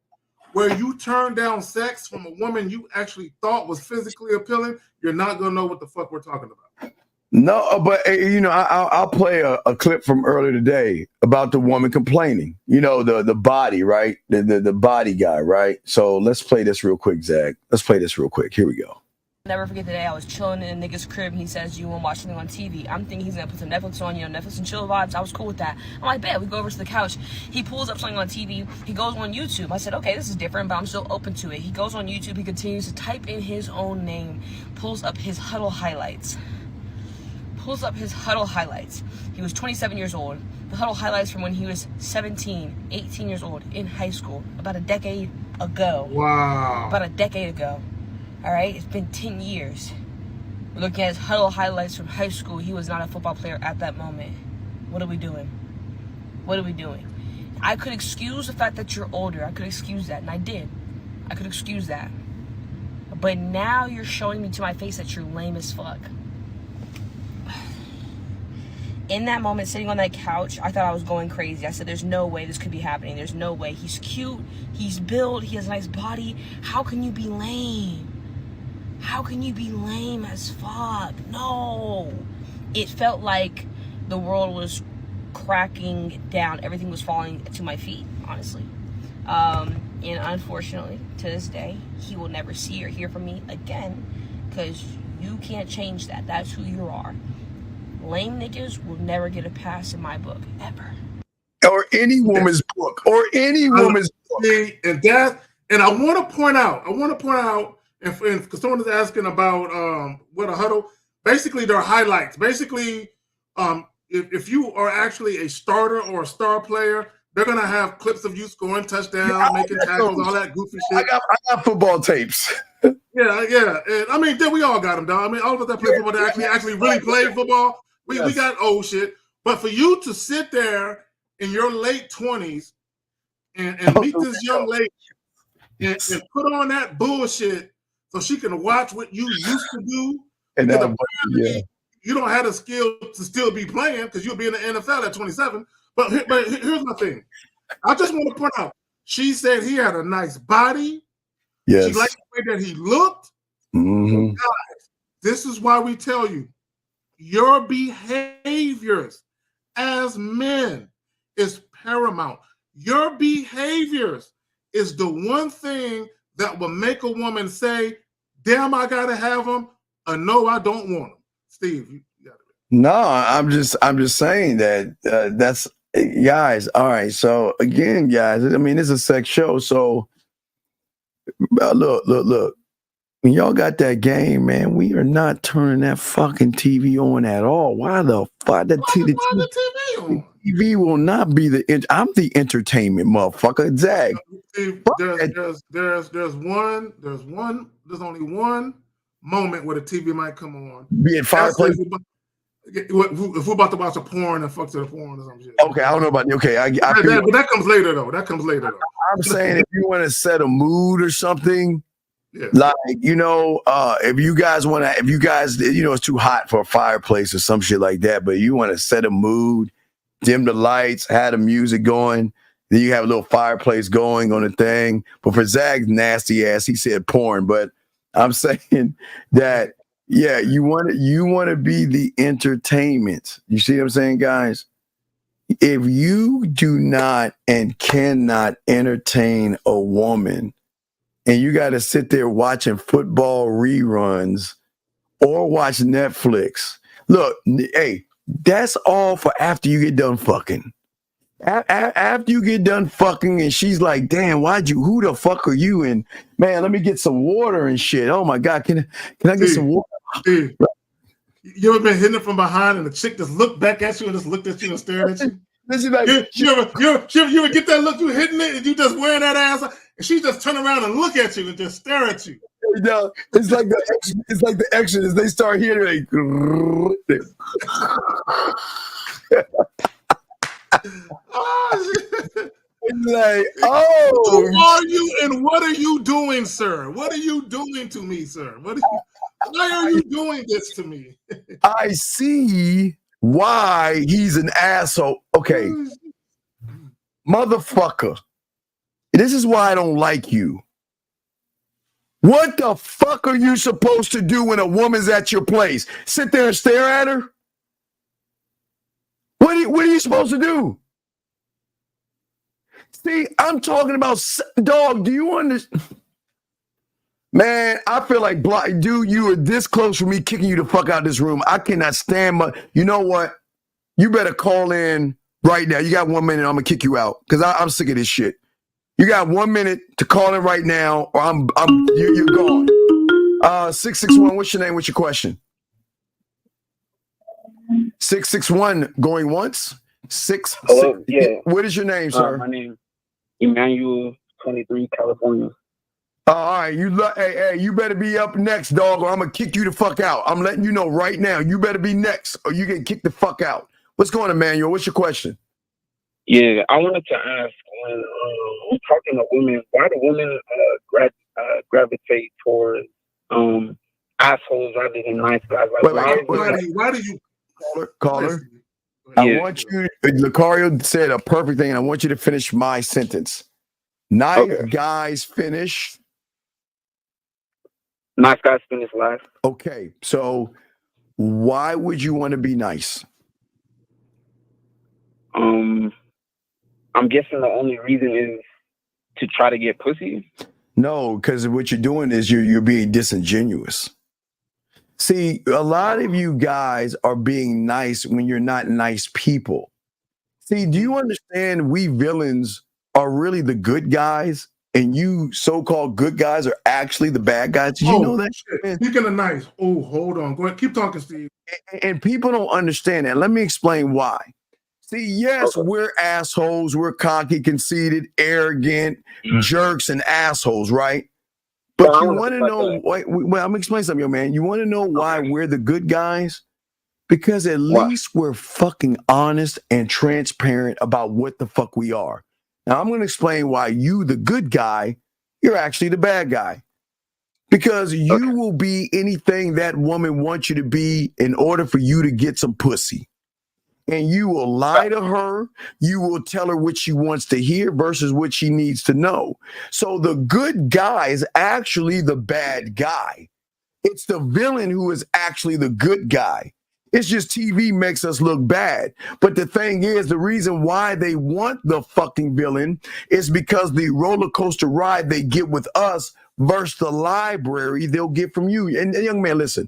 where you turn down sex from a woman you actually thought was physically appealing, you're not gonna know what the fuck we're talking about. No, but I'll play a clip from earlier today about the woman complaining. The body, right? The body guy, right? So let's play this real quick, Zach. Let's play this real quick. Here we go. Never forget the day I was chilling in a nigga's crib. He says, you want to watch something on TV? I'm thinking he's going to put some Netflix on, Netflix and chill vibes. I was cool with that. I'm like, bet. We go over to the couch. He pulls up something on TV. He goes on YouTube. I said, okay, this is different, but I'm still open to it. He goes on YouTube. He continues to type in his own name. Pulls up his Huddle highlights. He was 27 years old. The Huddle highlights from when he was 17, 18 years old in high school. About a decade ago. Wow. About a decade ago. All right, it's been 10 years. We're looking at his Huddle highlights from high school. He was not a football player at that moment. What are we doing? I could excuse the fact that you're older. I could excuse that, and I did. I could excuse that. But now you're showing me to my face that you're lame as fuck. In that moment, sitting on that couch, I thought I was going crazy. I said, there's no way this could be happening. There's no way. He's cute. He's built. He has a nice body. How can you be lame? How can you be lame as fuck? No. It felt like the world was cracking down. Everything was falling to my feet, honestly. And unfortunately, to this day, he will never see or hear from me again because you can't change that. That's who you are. Lame niggas will never get a pass in my book, ever. Or any woman's book. And I want to point out, and because someone is asking about what a huddle, basically they're highlights. Basically, if you are actually a starter or a star player, they're gonna have clips of you scoring touchdowns, making tackles, all that goofy shit. I got football tapes. Yeah. And I mean, then we all got them, dog. I mean, all of us that play football that actually really played football, we got old shit. But for you to sit there in your late 20s and meet this young lady and put on that bullshit so she can watch what you used to do, and you don't have the skill to still be playing because you'll be in the NFL at 27. But here's my thing. I just want to point out, she said he had a nice body. Yes. She liked the way that he looked. Mm-hmm. Guys, this is why we tell you, your behaviors as men is paramount. Your behaviors is the one thing that will make a woman say, damn, I gotta have him, or no, I don't want him. Steve, you got it. No, I'm just saying that that's guys. All right. So again, guys, I mean, it's a sex show. So look. When y'all got that game, man, we are not turning that fucking TV on at all. Why the fuck? The TV on? TV will not be I'm the entertainment motherfucker. Zach. There's only one moment where the TV might come on. Be it fireplace. If we're about to watch a porn and fuck to the porn or some shit. Okay, I don't know about you. Okay, but that comes later though. I'm saying if you want to set a mood or something. Yeah. Like, if you guys, it's too hot for a fireplace or some shit like that, but you want to set a mood, dim the lights, have the music going, then you have a little fireplace going on the thing. But for Zach's nasty ass, he said porn, but I'm saying that, yeah, you want to be the entertainment. You see what I'm saying, guys? If you do not and cannot entertain a woman, and you got to sit there watching football reruns or watch Netflix. Look, hey, that's all for after you get done fucking. After you get done fucking, and she's like, "Damn, who the fuck are you?" And man, let me get some water and shit. Oh my god, can I get some water? Steve, you ever been hitting it from behind and the chick just looked back at you and just looked at you and stared at you? You ever get that look? You hitting it and you just wearing that ass, and she just turn around and look at you and just stare at you. No, it's like the Exodus. They start hearing like. Like, who are you and what are you doing, sir? What are you doing to me, sir? Why are you doing this to me? I see why he's an asshole. Okay, motherfucker, this is why I don't like you. What the fuck are you supposed to do when a woman's at your place? Sit there and stare at her? What are you supposed to do? See, I'm talking about, dog, do you understand? Man, I feel like, dude, you are this close for me kicking you the fuck out of this room. I cannot stand you know what? You better call in right now. You got 1 minute, I'm going to kick you out because I'm sick of this shit. You got 1 minute to call in right now or you're gone. 661, what's your name? What's your question? 661 going once. Hello, yeah. What is your name, sir? My name Emmanuel, 23, California. All right, hey, you better be up next, dog, or I'm gonna kick you the fuck out. I'm letting you know right now. You better be next, or you get kicked the fuck out. What's going on, Emmanuel? What's your question? Yeah, I wanted to ask when we're talking to women, why do women gravitate towards assholes rather than nice guys? Like, why do you caller? I want you. Lucario said a perfect thing, and I want you to finish my sentence. Nice guys finish. Nice guys finish last. Okay, so why would you want to be nice? I'm guessing the only reason is to try to get pussy. No, because what you're doing is you're being disingenuous. See, a lot of you guys are being nice when you're not nice people. See, do you understand we villains are really the good guys and you so-called good guys are actually the bad guys? Did you know that? Shit. Speaking of nice, hold on. Go ahead. Keep talking, Steve. And people don't understand that. Let me explain why. See, yes, we're assholes. We're cocky, conceited, arrogant, jerks, and assholes, right? But you want to know, well, I'm going to explain something, yo, man. You want to know why we're the good guys? Because at least we're fucking honest and transparent about what the fuck we are. Now, I'm going to explain why you, the good guy, you're actually the bad guy. Because you will be anything that woman wants you to be in order for you to get some pussy. And you will lie to her. You will tell her what she wants to hear versus what she needs to know. So the good guy is actually the bad guy. It's the villain who is actually the good guy. It's just TV makes us look bad. But the thing is, the reason why they want the fucking villain is because the roller coaster ride they get with us versus the library they'll get from you. And young man, listen.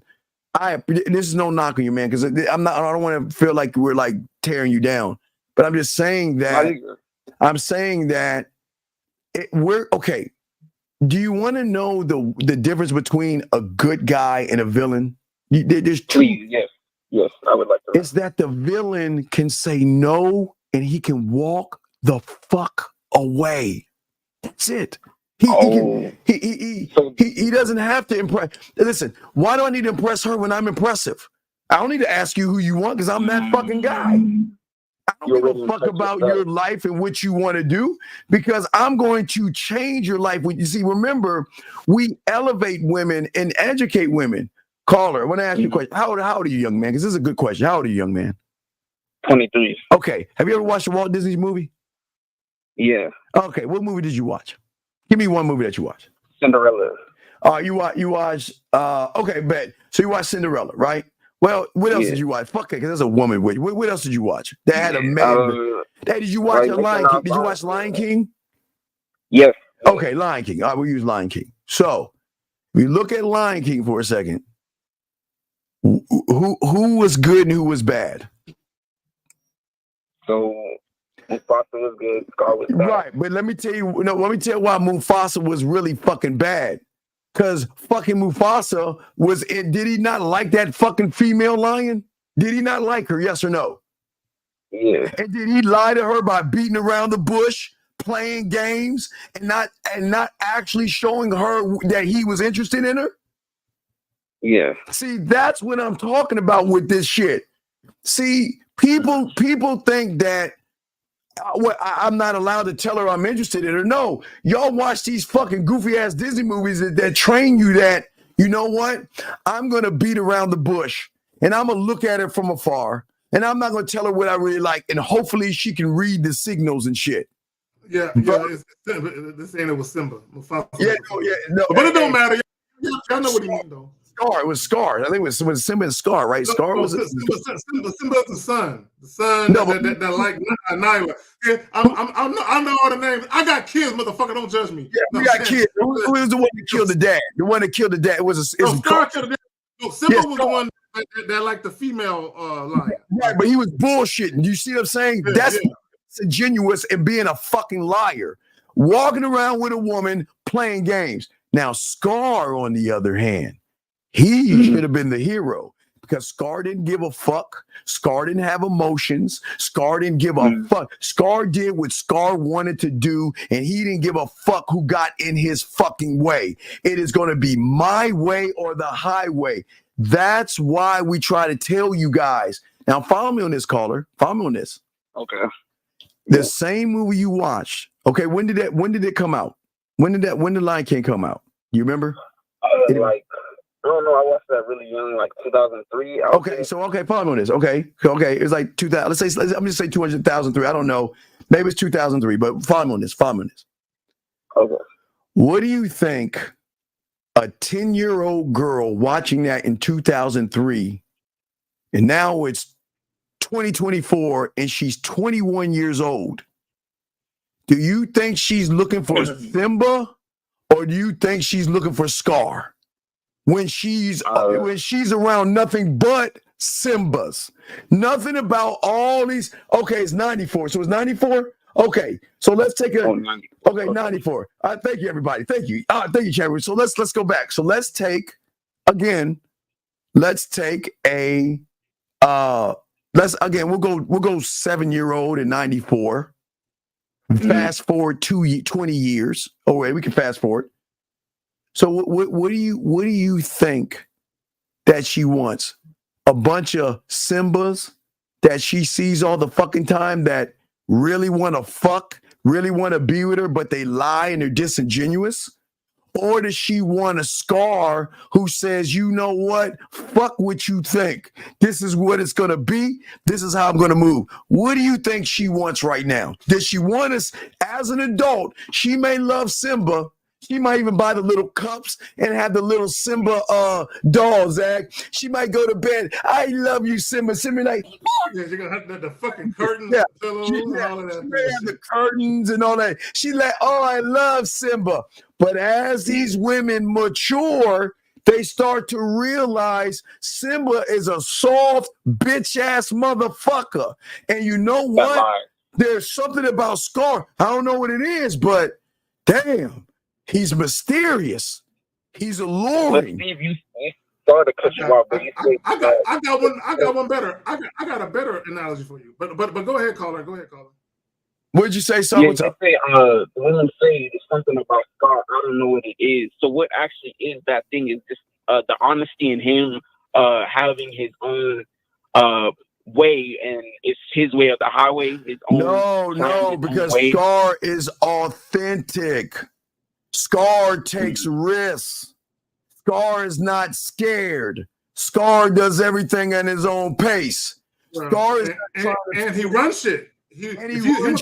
This is no knock on you, man, because I don't want to feel like we're like tearing you down, but I'm just saying that we're okay. Do you want to know the difference between a good guy and a villain? There's two. Please, yes, I would like to. It's that the villain can say no and he can walk the fuck away. That's it. He doesn't have to impress. Listen, why do I need to impress her when I'm impressive? I don't need to ask you who you want because I'm that fucking guy. I don't give a fuck about your life and what you want to do because I'm going to change your life. You see, remember, we elevate women and educate women. Caller, I want to ask you a question. How old are you, young man? Because this is a good question. How old are you, young man? 23. Okay. Have you ever watched a Walt Disney movie? Yeah. Okay. What movie did you watch? Give me one movie that you watched. Cinderella. You watched. Okay, bet. So you watched Cinderella, right? Well, what else did you watch? Fuck it, because there's a woman with you. What else did you watch? That had a man. Did you watch Lion King? Did you watch Lion King? Yes. Okay, Lion King. All right, we'll use Lion King. So we look at Lion King for a second. Who was good and who was bad? So Mufasa was good. Scar was bad. Right, but let me tell you why Mufasa was really fucking bad. Because fucking Mufasa was it. Did he not like that fucking female lion? Did he not like her? Yes or no? Yeah. And did he lie to her by beating around the bush, playing games, and not actually showing her that he was interested in her? Yeah. See, that's what I'm talking about with this shit. See, people think that I'm not allowed to tell her I'm interested in her. No, y'all watch these fucking goofy ass Disney movies that train you that, you know what? I'm going to beat around the bush and I'm going to look at her from afar and I'm not going to tell her what I really like. And hopefully she can read the signals and shit. Yeah. This ain't it was Simba. Mufasa. No. But it don't matter. Y'all know what he mean though. Scar. It was Scar. I think it was Simba and Scar, right? Scar was Simba's the son. The son that like Nyla. Yeah, I know all the names. I got kids, motherfucker. Don't judge me. Yeah, we got kids. Who was the one that killed the dad? The one that killed the dad Scar killed the dad. No, Simba was the one that liked the female lion. Right, but he was bullshitting. You see what I'm saying? That's disingenuous and being a fucking liar. Walking around with a woman playing games. Now, Scar, on the other hand, he should have been the hero because Scar didn't give a fuck. Scar didn't have emotions. Scar didn't give a fuck. Scar did what Scar wanted to do, and he didn't give a fuck who got in his fucking way. It is going to be my way or the highway. That's why we try to tell you guys. Now, follow me on this, caller. Follow me on this. Okay. The same movie you watched. Okay, when did it come out? When did Lion King come out? You remember? I don't know. I watched that really young, like 2003. Okay, follow me on this. Okay, it's like 2000. I'm just say 200,003. I don't know. Maybe it's 2003, but follow me on this. Okay. What do you think a 10-year-old girl watching that in 2003, and now it's 2024, and she's 21 years old? Do you think she's looking for Simba, or do you think she's looking for Scar? When she's around nothing but Simbas, nothing about all these. Okay, it's 94. So it's 94. Okay, so let's take 94. Thank you, everybody. Thank you, Champion. So let's go back. So let's take a we'll go 7-year-old in 94. Fast forward 20 years. Oh wait, we can fast forward. So what do you think that she wants? A bunch of Simbas that she sees all the fucking time that really want to fuck, really want to be with her, but they lie and they're disingenuous? Or does she want a Scar who says, you know what? Fuck what you think. This is what it's going to be. This is how I'm going to move. What do you think she wants right now? Does she want us as an adult? She may love Simba. She might even buy the little cups and have the little Simba dolls, Zach. She might go to bed. I love you, Simba. Simba like, yeah, you're gonna have the fucking curtains, pillows, and all of that. She have the curtains and all that. She like, oh, I love Simba. But as these women mature, they start to realize Simba is a soft, bitch-ass motherfucker. And you know what? There's something about Scar. I don't know what it is, but damn. He's mysterious. He's alluring. Steve, you started to cut you off, but I got one better. I got a better analogy for you. But go ahead, caller. What did you say? The women say it's something about Scar. I don't know what it is. So what actually is that thing? Is just the honesty in him having his own way, and it's his way of the highway. His own. No, because Scar is authentic. Scar takes risks. Scar is not scared. Scar does everything at his own pace. Scar is and he runs shit. He was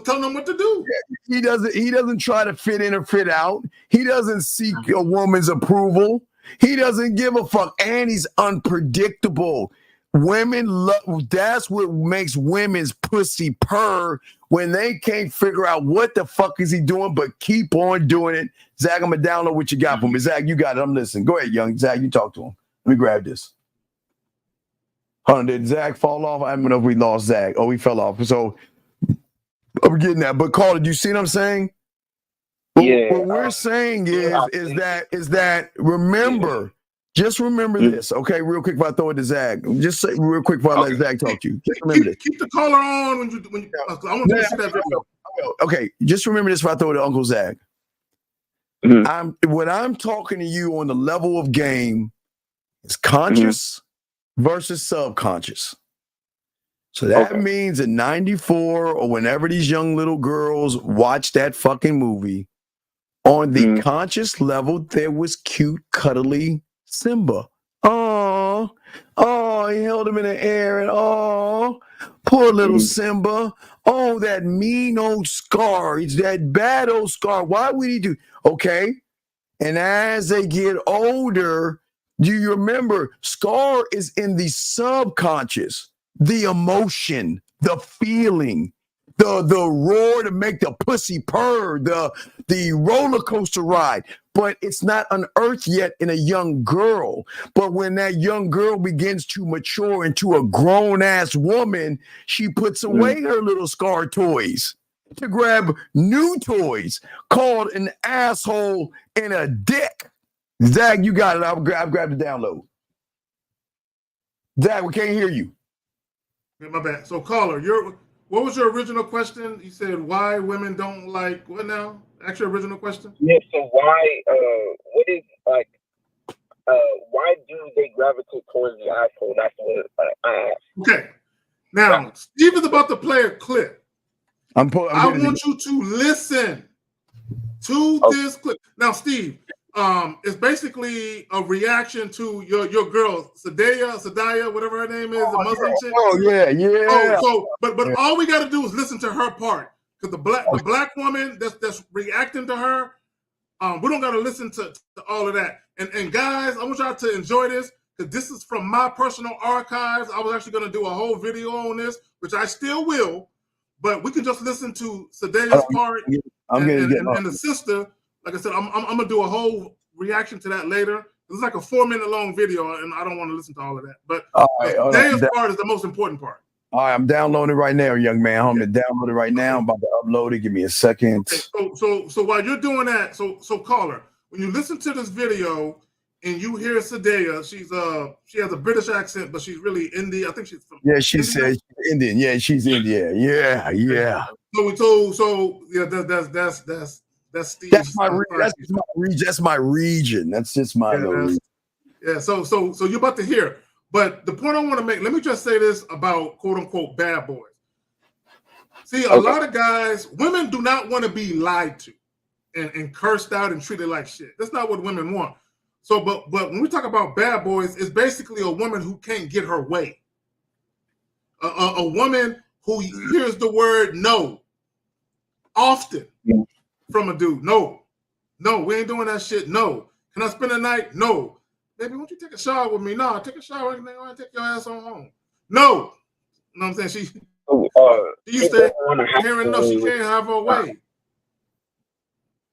telling them what to do. He doesn't try to fit in or fit out. He doesn't seek a woman's approval. He doesn't give a fuck, and he's unpredictable. Women love. That's what makes women's pussy purr when they can't figure out what the fuck is he doing, but keep on doing it. Zach, I'm gonna download what you got for me. Zach, you got it. I'm listening. Go ahead, young Zach. You talk to him. Let me grab this. Hold on, did Zach fall off? I don't know if we lost Zach. Oh, he fell off. So I'm getting that. But Carter, do you see what I'm saying? What we're saying is that remember, just remember this, okay? Real quick before I throw it to Zach. Just say real quick before I let Zach talk to you. Just remember this. Keep the caller on when you I want you to see that video. Okay, just remember this before I throw it to Uncle Zach. When I'm talking to you on the level of game, it's conscious versus subconscious. So that means in 94 or whenever these young little girls watch that fucking movie, on the conscious level, there was cute, cuddly Simba. Oh, he held him in the air, and poor little Simba. Oh, that mean old Scar. He's that bad old Scar. Why would he do? Okay. And as they get older, do you remember Scar is in the subconscious, the emotion, the feeling, the roar to make the pussy purr, the roller coaster ride, but it's not unearthed yet in a young girl. But when that young girl begins to mature into a grown-ass woman, she puts away her little Scar toys to grab new toys called an asshole and a dick. Zach, you got it. I've grabbed the download. Zach, we can't hear you. Yeah, my bad. So, caller, what was your original question? You said why women don't like what now? Ask your original question. Yeah. So why? What is like? Why do they gravitate towards the asshole? That's what I asked. Okay. Now, Steve is about to play a clip. I want you to listen to this clip. Now, Steve, it's basically a reaction to your girl, Sadaya, whatever her name is, the Muslim chick. Oh, yeah. But all we got to do is listen to her part, because the black woman that's reacting to her, we don't got to listen to all of that. And guys, I want y'all to enjoy this, because this is from my personal archives. I was actually going to do a whole video on this, which I still will, but we can just listen to Sadaya's part and the sister. Like I said, I'm gonna do a whole reaction to that later. It's like a 4-minute long video, and I don't want to listen to all of that. But Sadaya's part is the most important part. All right, I'm downloading right now, young man. I'm gonna download it right now. I'm about to upload it. Give me a second. Okay, so while you're doing that, so caller, when you listen to this video and you hear Sadaya, she has a British accent, but she's really Indian. I think she's from she said she's Indian. Yeah, she's Indian. Yeah. So that's Steve's. That's my region. That's just my region. Yeah. So you're about to hear. But the point I want to make, let me just say this about quote unquote bad boys. See, a lot of guys, women do not want to be lied to and cursed out and treated like shit. That's not what women want. So, but when we talk about bad boys, it's basically a woman who can't get her way. A woman who hears the word no often from a dude. No, we ain't doing that shit. No. Can I spend the night? No. Baby, won't you take a shower with me? No, take a shower and then take your ass on home. No. You know what I'm saying? She used to hearing no, she can't have her way.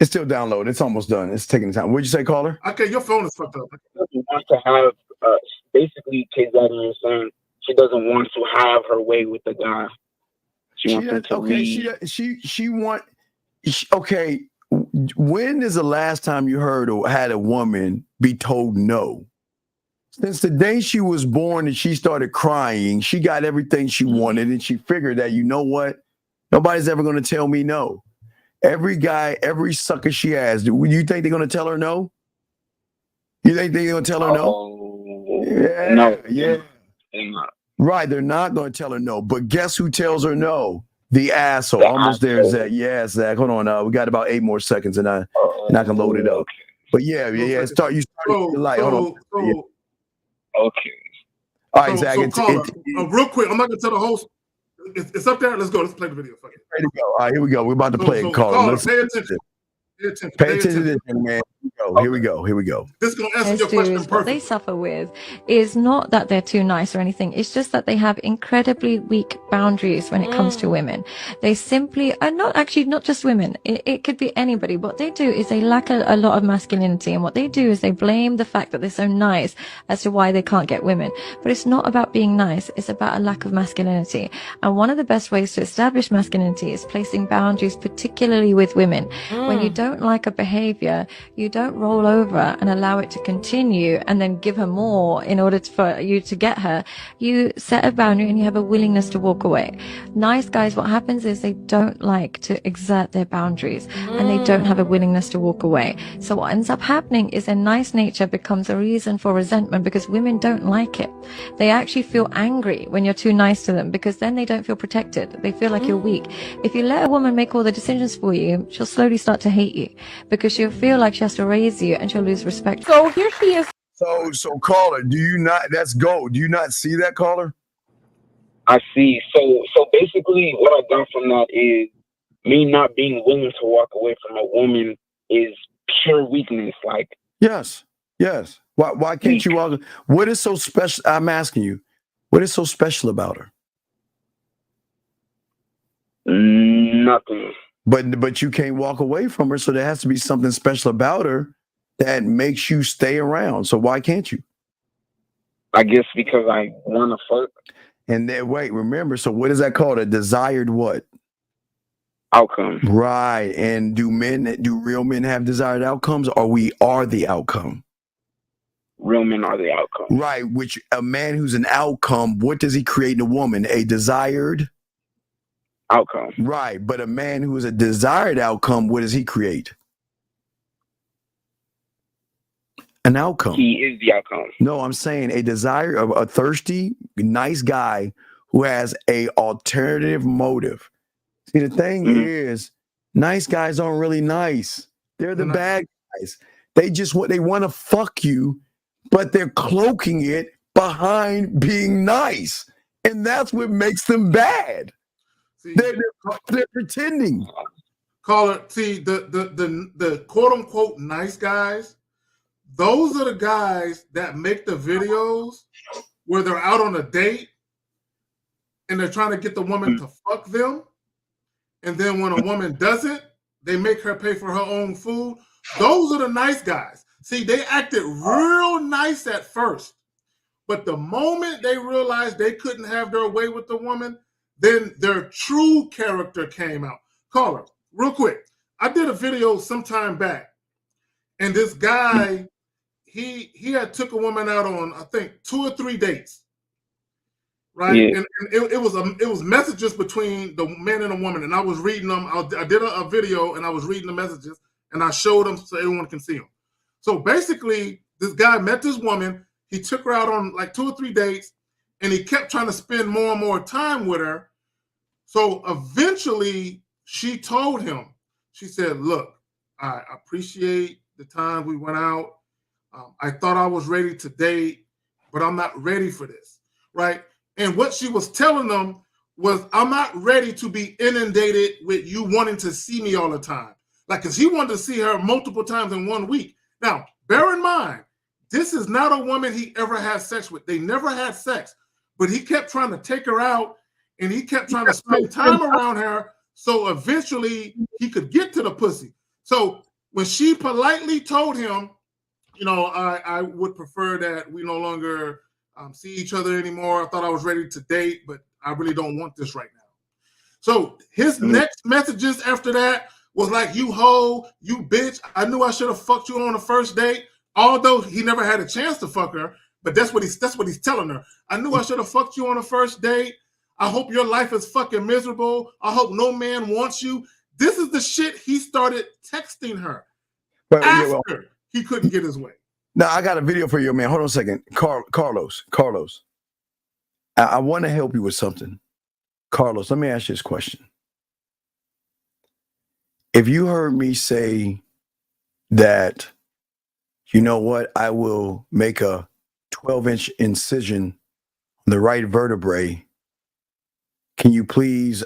It's still downloading. It's almost done. It's taking time. What'd you say, caller? Okay, your phone is fucked up. She wants to have, basically, Kayzadi is saying she doesn't want to have her way with the guy. Okay, when is the last time you heard or had a woman be told no? Since the day she was born and she started crying, she got everything she wanted, and she figured that, you know what? Nobody's ever going to tell me no. Every guy, every sucker she has, do you think they're going to tell her no? You think they're going to tell her no? Yeah. Right, they're not going to tell her no. But guess who tells her no? The asshole. Almost there, Zach. Yeah, Zach. Hold on. We got about 8 more seconds, and I can load it up. But yeah. You start the light. Hold on. Okay. All right, Zach. Real quick, I'm not going to tell the host. It's up there. Let's go. Let's play the video. Fuck it. Ready to go. All right, here we go. We're about to play it. Caller. Pay attention. Pay attention to this, man. Here we go. This is gonna answer Those your question dudes, what they perfectly. suffer with is not that they're too nice or anything. It's just that they have incredibly weak boundaries when it comes to women. They simply are not just women. It could be anybody. What they do is they lack a lot of masculinity. And what they do is they blame the fact that they're so nice as to why they can't get women. But it's not about being nice. It's about a lack of masculinity. And one of the best ways to establish masculinity is placing boundaries, particularly with women. When you don't like a behavior, you don't roll over and allow it to continue and then give her more in order for you to get her. You set a boundary and you have a willingness to walk away. Nice guys, what happens is they don't like to exert their boundaries and they don't have a willingness to walk away. So what ends up happening is their nice nature becomes a reason for resentment because women don't like it. They actually feel angry when you're too nice to them because then they don't feel protected. They feel like you're weak. If you let a woman make all the decisions for you, she'll slowly start to hate you because she'll feel like she has to raise you and she'll lose respect. So here she is. So caller, do you not? That's gold. Do you not see that, caller? I see. So basically, what I got from that is me not being willing to walk away from a woman is pure weakness. Like, Yes. Why can't you walk? What is so special? I'm asking you, what is so special about her? Nothing. But you can't walk away from her, so there has to be something special about her that makes you stay around. So why can't you? I guess because I want to fuck. And then wait, remember, so what is that called? A desired what? Outcome. Right. And do real men have desired outcomes, or we are the outcome? Real men are the outcome. Right. Which a man who's an outcome, what does he create in a woman? A desired outcome. Right. But a man who is a desired outcome, what does he create? An outcome. He is the outcome. No, I'm saying a thirsty, nice guy who has a alternative motive. See, the thing is, nice guys aren't really nice. They're the bad guys. They want to fuck you, but they're cloaking it behind being nice. And that's what makes them bad. See, they're pretending. Caller, see, the quote unquote nice guys, those are the guys that make the videos where they're out on a date and they're trying to get the woman to fuck them. And then when a woman doesn't, they make her pay for her own food. Those are the nice guys. See, they acted real nice at first, but the moment they realized they couldn't have their way with the woman, then their true character came out. Caller, real quick. I did a video some time back, and this guy, he had took a woman out on, I think, 2 or 3 dates. Right, Yeah. and it was messages between the man and the woman, and I was reading them. I did a video, and I was reading the messages, and I showed them so everyone can see them. So basically, this guy met this woman. He took her out on like 2 or 3 dates, and he kept trying to spend more and more time with her. So eventually, she told him, she said, "Look, I appreciate the time we went out. I thought I was ready to date, but I'm not ready for this." Right. And what she was telling them was, I'm not ready to be inundated with you wanting to see me all the time. Like, because he wanted to see her multiple times in 1 week. Now, bear in mind, this is not a woman he ever had sex with. They never had sex, but he kept trying to take her out and he kept trying to spend time around her so eventually he could get to the pussy. So when she politely told him, you know, I would prefer that we no longer see each other anymore. I thought I was ready to date, but I really don't want this right now. So his next messages after that was like, "You hoe, you bitch. I knew I should have fucked you on the first date." Although he never had a chance to fuck her, but that's what he's telling her. "I knew I should have fucked you on the first date. I hope your life is fucking miserable. I hope no man wants you." This is the shit he started texting her after he couldn't get his way. Now, I got a video for you, man. Hold on a second. Carlos. I want to help you with something. Carlos, let me ask you this question. If you heard me say that, you know what, I will make a 12-inch incision on the right vertebrae, can you please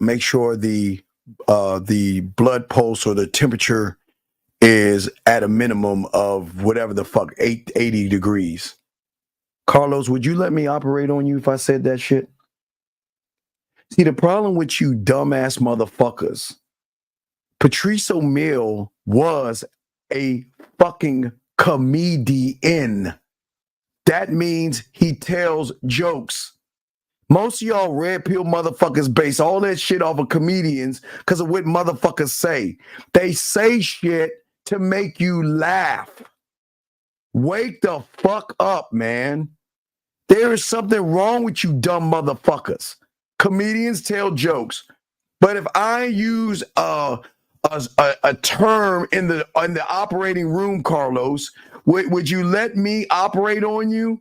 make sure the blood pulse or the temperature is at a minimum of whatever the fuck, 80 degrees. Carlos, would you let me operate on you if I said that shit? See, the problem with you dumbass motherfuckers, Patrice O'Neal was a fucking comedian. That means he tells jokes. Most of y'all red pill motherfuckers base all that shit off of comedians because of what motherfuckers say. They say shit to make you laugh. Wake the fuck up, man. There is something wrong with you dumb motherfuckers. Comedians tell jokes. But if I use a term in the operating room, Carlos, would you let me operate on you?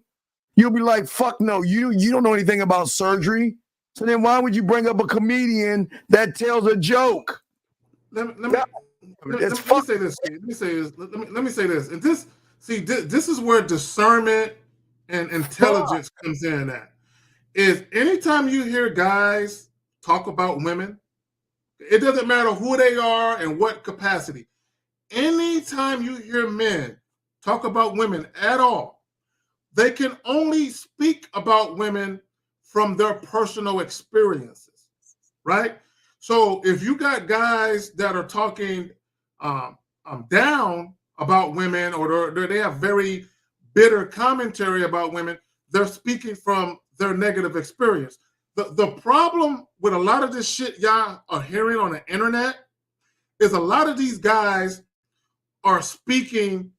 You'll be like, fuck no, you don't know anything about surgery. So then why would you bring up a comedian that tells a joke? Let me say this. Let me say this. And this is where discernment and intelligence comes in at. Is anytime you hear guys talk about women, it doesn't matter who they are and what capacity. Anytime you hear men talk about women at all, they can only speak about women from their personal experiences, right? So if you got guys that are talking down about women, or they have very bitter commentary about women, they're speaking from their negative experience. The problem with a lot of this shit y'all are hearing on the internet is a lot of these guys are speaking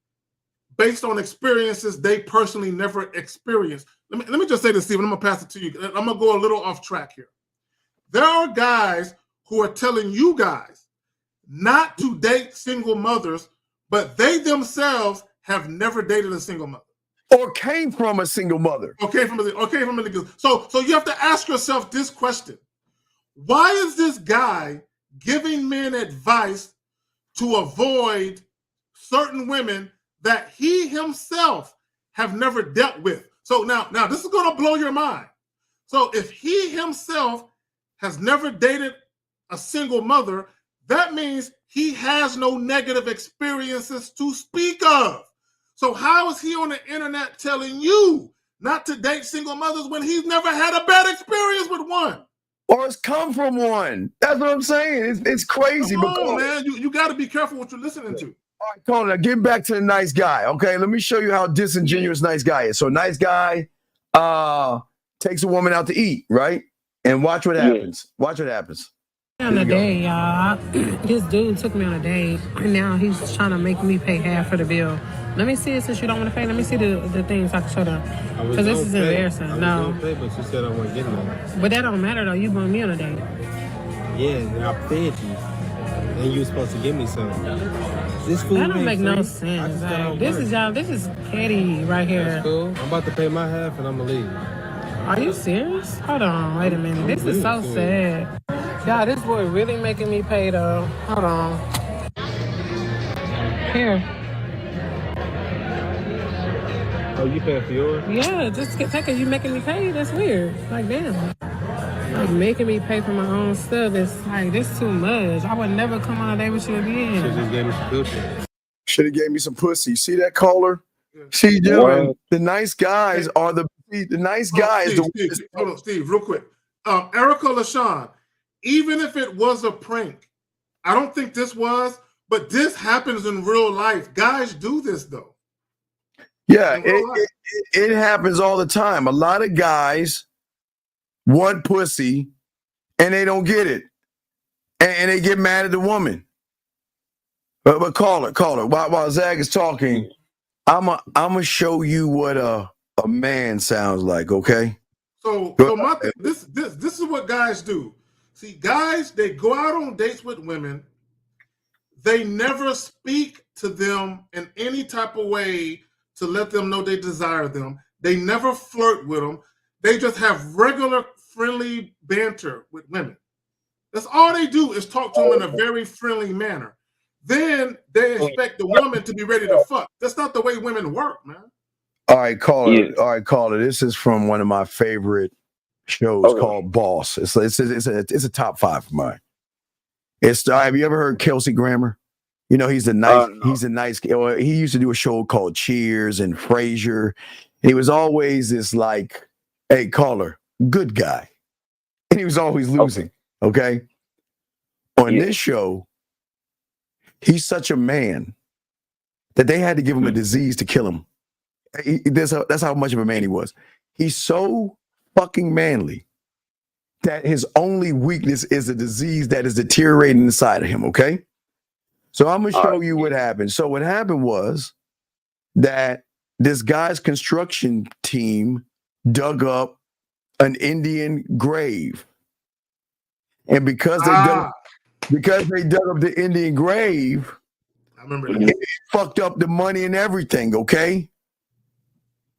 based on experiences they personally never experienced. Let me just say this, Stephen. I'm going to pass it to you. I'm going to go a little off track here. There are guys who are telling you guys not to date single mothers, but they themselves have never dated a single mother. Or came from a single mother. So you have to ask yourself this question. Why is this guy giving men advice to avoid certain women that he himself have never dealt with? So now this is going to blow your mind. So if he himself has never dated a single mother, that means he has no negative experiences to speak of. So how is he on the internet telling you not to date single mothers when he's never had a bad experience with one? Or has come from one. That's what I'm saying. It's crazy. Come on, man. You got to be careful what you're listening to. All right, Colin, now get back to the nice guy. Okay, let me show you how disingenuous nice guy is. So nice guy takes a woman out to eat, right? And watch what happens. Watch what happens. On a date, y'all. This dude took me on a date, and now he's trying to make me pay half of the bill. Let me see it since you don't want to pay. Let me see the things I can show them. Because this is embarrassing. No. Pay, but you said I wasn't getting that. But that don't matter, though. You brought me on a date. Yeah, and I paid you. And you were supposed to give me something. This food that don't make no sense. Like, this is petty right here. That's cool. I'm about to pay my half, and I'm going to leave. Are you serious? Hold on. Wait a minute. This is so sad. Yeah, this boy really making me pay though. Hold on. Here. Oh, you paying for yours? Yeah, just take it. You making me pay? That's weird. Like, damn. Like, making me pay for my own stuff. It's like, this too much. I would never come on a date with you again. Should just gave me some pussy. Should have gave me some pussy. See that caller? See, gentlemen, the nice guys are the nice guys. Hold on, Steve, real quick. Erica LaShawn, even if it was a prank, I don't think this was, but this happens in real life. Guys do this though. Yeah, it happens all the time. A lot of guys want pussy and they don't get it. And they get mad at the woman. But call it. While Zach is talking, I'm gonna show you what a man sounds like, okay? So my thing, this is what guys do. See, guys, they go out on dates with women. They never speak to them in any type of way to let them know they desire them. They never flirt with them. They just have regular, friendly banter with women. That's all they do is talk to them in a very friendly manner. Then they expect the woman to be ready to fuck. That's not the way women work, man. All right, caller. This is from one of my favorite shows called Boss. It's a top 5 of mine. Have you ever heard Kelsey Grammer? You know, he's a nice. Or he used to do a show called Cheers and Frasier. And he was always this like, hey, caller, good guy. And he was always losing. Okay. On this show, he's such a man that they had to give him a disease to kill him. That's how much of a man he was. He's so fucking manly that his only weakness is a disease that is deteriorating inside of him. Okay. So I'm going to show you what happened. So what happened was that this guy's construction team dug up an Indian grave. And because they dug up the Indian grave, I remember that. it fucked up the money and everything, okay?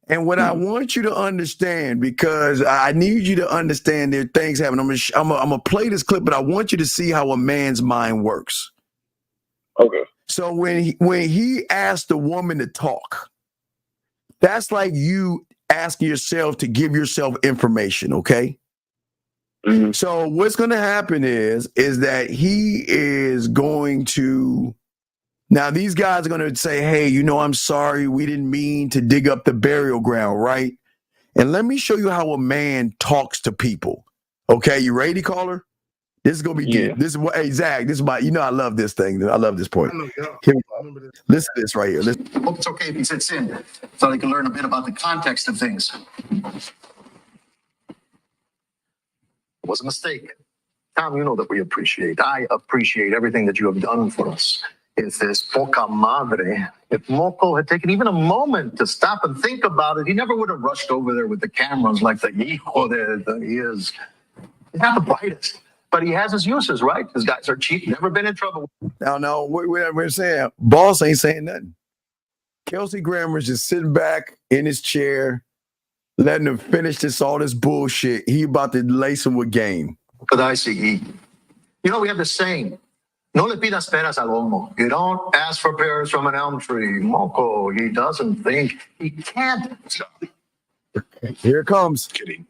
And what I want you to understand, because I need you to understand there are things happening. I'm gonna play this clip, but I want you to see how a man's mind works. Okay. So when he asked the woman to talk, that's like you asking yourself to give yourself information, okay? Mm-hmm. So what's going to happen is that he is going to, now these guys are going to say, hey, you know, I'm sorry, we didn't mean to dig up the burial ground, right? And let me show you how a man talks to people. Okay, you ready, caller? This is gonna be good. This is what, hey, Zach, this is my, you know, I love this thing. I love this point. Here we go. Listen to this right here. Listen. Hope it's okay if he sits in so they can learn a bit about the context of things. It was a mistake. Tom, you know that I appreciate everything that you have done for us. It's this poca madre. If Moko had taken even a moment to stop and think about it, he never would have rushed over there with the cameras like the hijo that he is. He's not the brightest. But he has his uses, right? His guys are cheap, never been in trouble. No, we're saying, boss ain't saying nothing. Kelsey Grammer's just sitting back in his chair, letting him finish all this bullshit. He about to lace him with game. But I see. You know, we have this saying, no le pidas peras al olmo. You don't ask for pears from an elm tree. Moko, he doesn't think. He can't. Here it comes. Kidding.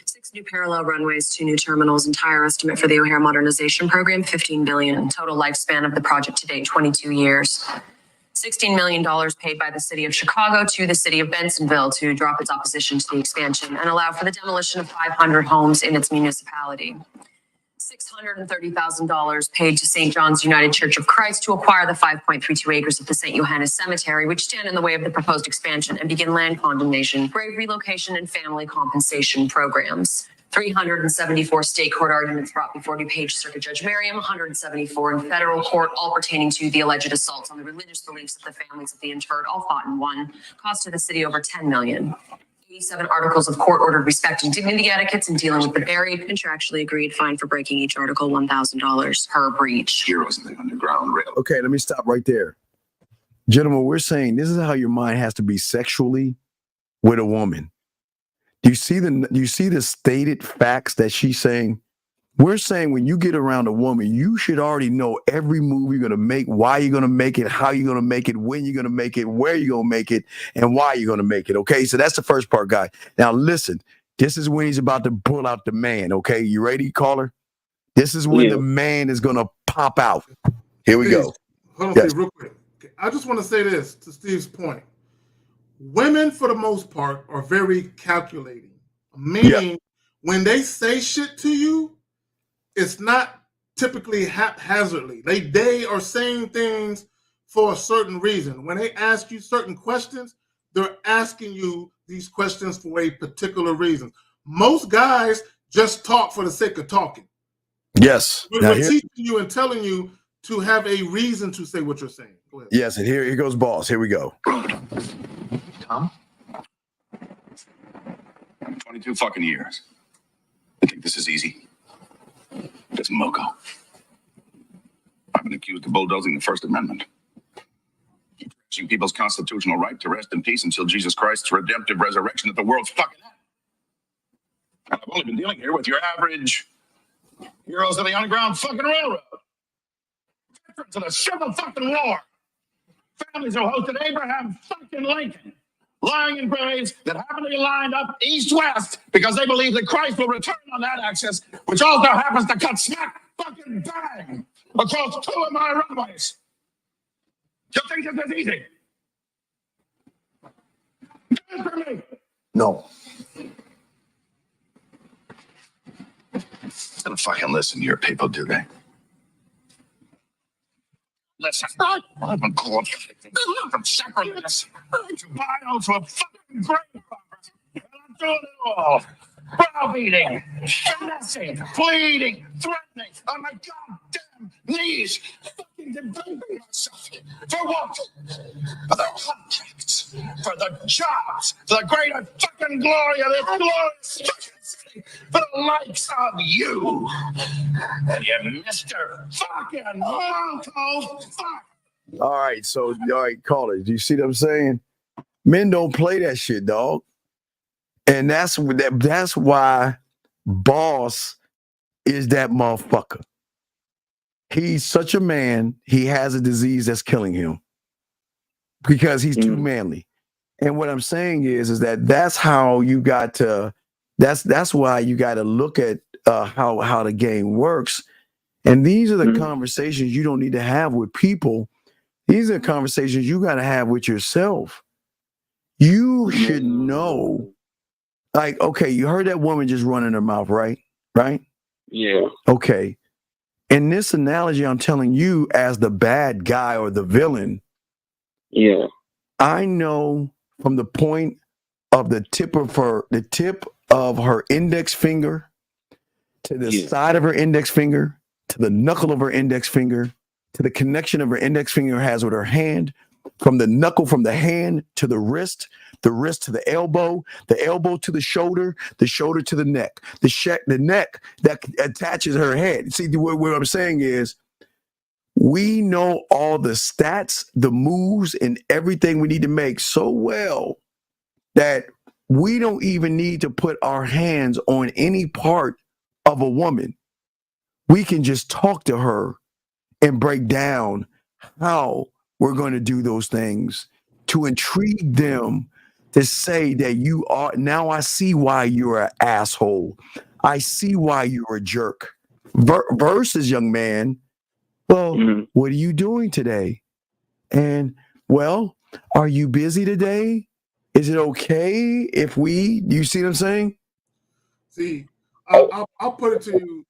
6 new parallel runways, 2 new terminals, entire estimate for the O'Hare modernization program, $15 billion. Total lifespan of the project to date, 22 years. $16 million paid by the city of Chicago to the city of Bensenville to drop its opposition to the expansion and allow for the demolition of 500 homes in its municipality. $630,000 paid to St. John's United Church of Christ to acquire the 5.32 acres of the St. Johannes Cemetery, which stand in the way of the proposed expansion, and begin land condemnation, grave relocation, and family compensation programs. 374 state court arguments brought before DuPage Circuit Judge Merriam, 174 in federal court, all pertaining to the alleged assaults on the religious beliefs of the families of the interred, all fought in one. Cost to the city over $10 million. 87 articles of court ordered respecting dignity etiquettes and dealing with the buried. Contractually agreed fine for breaking each article $1,000 per breach. Heroes in the underground rail. Okay, let me stop right there. Gentlemen, we're saying this is how your mind has to be sexually with a woman. Do you see the stated facts that she's saying? We're saying when you get around a woman, you should already know every move you're going to make, why you're going to make it, how you're going to make it, when you're going to make it, where you're going to make it, and why you're going to make it. Okay, so that's the first part, guy. Now, listen, this is when he's about to pull out the man. Okay, you ready, caller? This is when the man is going to pop out. Here we go. Hold on, Steve, real quick. I just want to say this to Steve's point. Women, for the most part, are very calculating, meaning when they say shit to you, it's not typically haphazardly. They are saying things for a certain reason. When they ask you certain questions, they're asking you these questions for a particular reason. Most guys just talk for the sake of talking. Yes. We're teaching you and telling you to have a reason to say what you're saying. Go ahead. Yes, and here goes boss. Here we go. Tom? 22 fucking years. I think this is easy. Just Moko. I've been accused of bulldozing the First Amendment. Trashing people's constitutional right to rest in peace until Jesus Christ's redemptive resurrection at the world's fucking end. And I've only been dealing here with your average heroes of the Underground fucking Railroad. Veterans of the Civil fucking War. Families who hosted Abraham fucking Lincoln. Lying in graves that happen to be lined up east-west because they believe that Christ will return on that axis, which also happens to cut smack fucking bang across 2 of my runways. You think this is easy? Answer me. No. They don't fucking listen to your people, do they? Listen, I'm a court. I'm sacrilege. To bio to a fucking grave robber. And I'm doing it all. Browbeating, finessing, pleading, threatening, on my goddamn knees, fucking defending myself. For what? For the contracts, for the jobs, for the greater fucking glory of this glorious fucking city, for the likes of you. And you Mr. fucking Monko fuck. All right, so all right, caller. Do you see what I'm saying? Men don't play that shit, dog. And that's why Boss is that motherfucker. He's such a man. He has a disease that's killing him because he's too manly. And what I'm saying is that that's how you got to. That's why you got to look at how the game works. And these are the conversations you don't need to have with people. These are conversations you got to have with yourself. You should know. Like, okay, you heard that woman just running her mouth, right? Right? Yeah. Okay. In this analogy, I'm telling you as the bad guy or the villain. Yeah. I know from the point of the tip of her index finger to the side of her index finger to the knuckle of her index finger to the connection of her index finger has with her hand, from the knuckle from the hand to the wrist to the elbow to the shoulder to the neck, the neck that attaches her head. See, what I'm saying is we know all the stats, the moves, and everything we need to make so well that we don't even need to put our hands on any part of a woman. We can just talk to her and break down how we're going to do those things to intrigue them to say that you are. Now I see why you're an asshole. I see why you're a jerk. Versus, young man, well, what are you doing today? And, well, are you busy today? Is it okay if you see what I'm saying? See, I'll put it to you.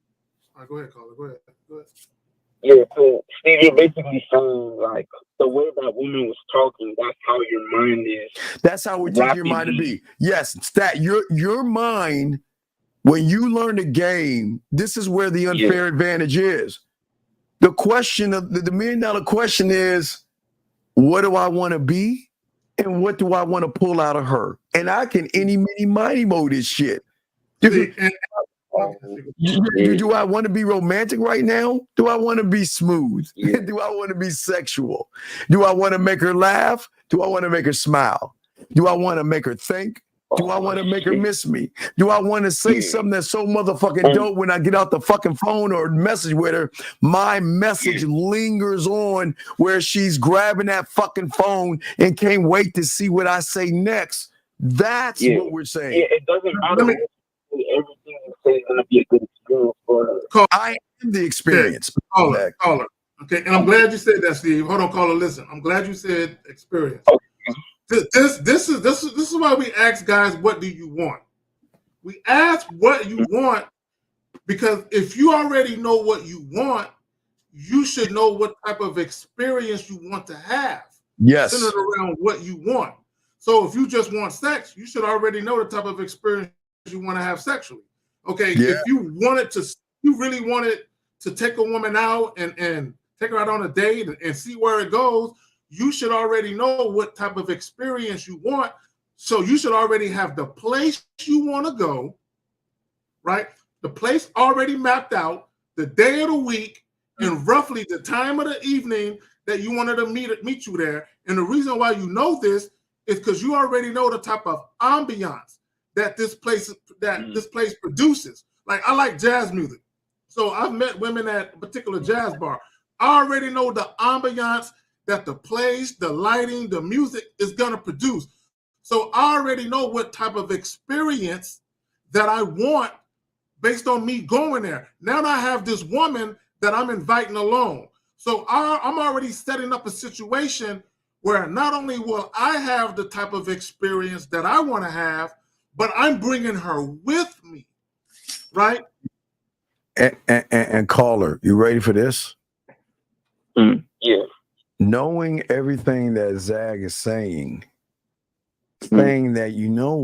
All right, go ahead, caller. Go ahead. Yeah, so Steve, you're basically saying like the way that woman was talking, that's how your mind is. That's how we teach your mind to be. Yes, it's that your mind, when you learn the game, this is where the unfair advantage is. The question of the $1 million question is, what do I want to be? And what do I want to pull out of her? And I can any, mini, mighty mo this shit. Do I want to be romantic right now? Do I want to be smooth? Do I want to be sexual? Do I want to make her laugh? Do I want to make her smile? Do I want to make her think? Do I want to make her miss me? Do I want to say something that's so motherfucking dope when I get out the fucking phone or message with her? My message lingers on where she's grabbing that fucking phone and can't wait to see what I say next. That's what we're saying. Yeah, it doesn't matter. Everything you say is going to be a good experience for her. I am the experience. Caller. Okay, and I'm glad you said that, Steve. Hold on, caller. Listen, I'm glad you said experience. This is why we ask guys, what do you want? We ask what you want because if you already know what you want, you should know what type of experience you want to have. Yes. Centered around what you want. So if you just want sex, you should already know the type of experience you want to have sexually. Okay, if you really wanted to take a woman out and take her out on a date and see where it goes, you should already know what type of experience you want. So you should already have the place you want to go, right? The place already mapped out, the day of the week, and roughly the time of the evening that you wanted to meet you there. And the reason why you know this is because you already know the type of ambiance that this place produces. Like, I like jazz music. So I've met women at a particular jazz bar. I already know the ambiance that the place, the lighting, the music is gonna produce. So I already know what type of experience that I want based on me going there. Now I have this woman that I'm inviting along. So I'm already setting up a situation where not only will I have the type of experience that I want to have, but I'm bringing her with me, right? And caller, you ready for this? Yeah. Knowing everything that Zag is saying that, you know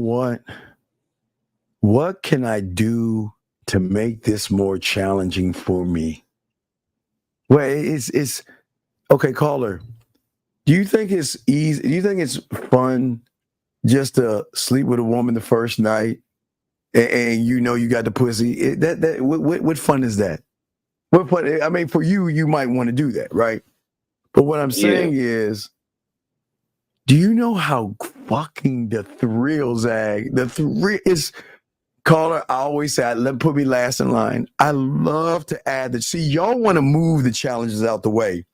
what can I do to make this more challenging for me? Well, it's okay, caller. Do you think it's easy? Do you think it's fun just to sleep with a woman the first night and you know you got the pussy? What fun is that? What fun? I mean, for you, you might want to do that, right? But what I'm saying is, do you know how fucking the thrill, Zag? The thrill is, caller, I always say, put me last in line. I love to add that. See, y'all want to move the challenges out the way.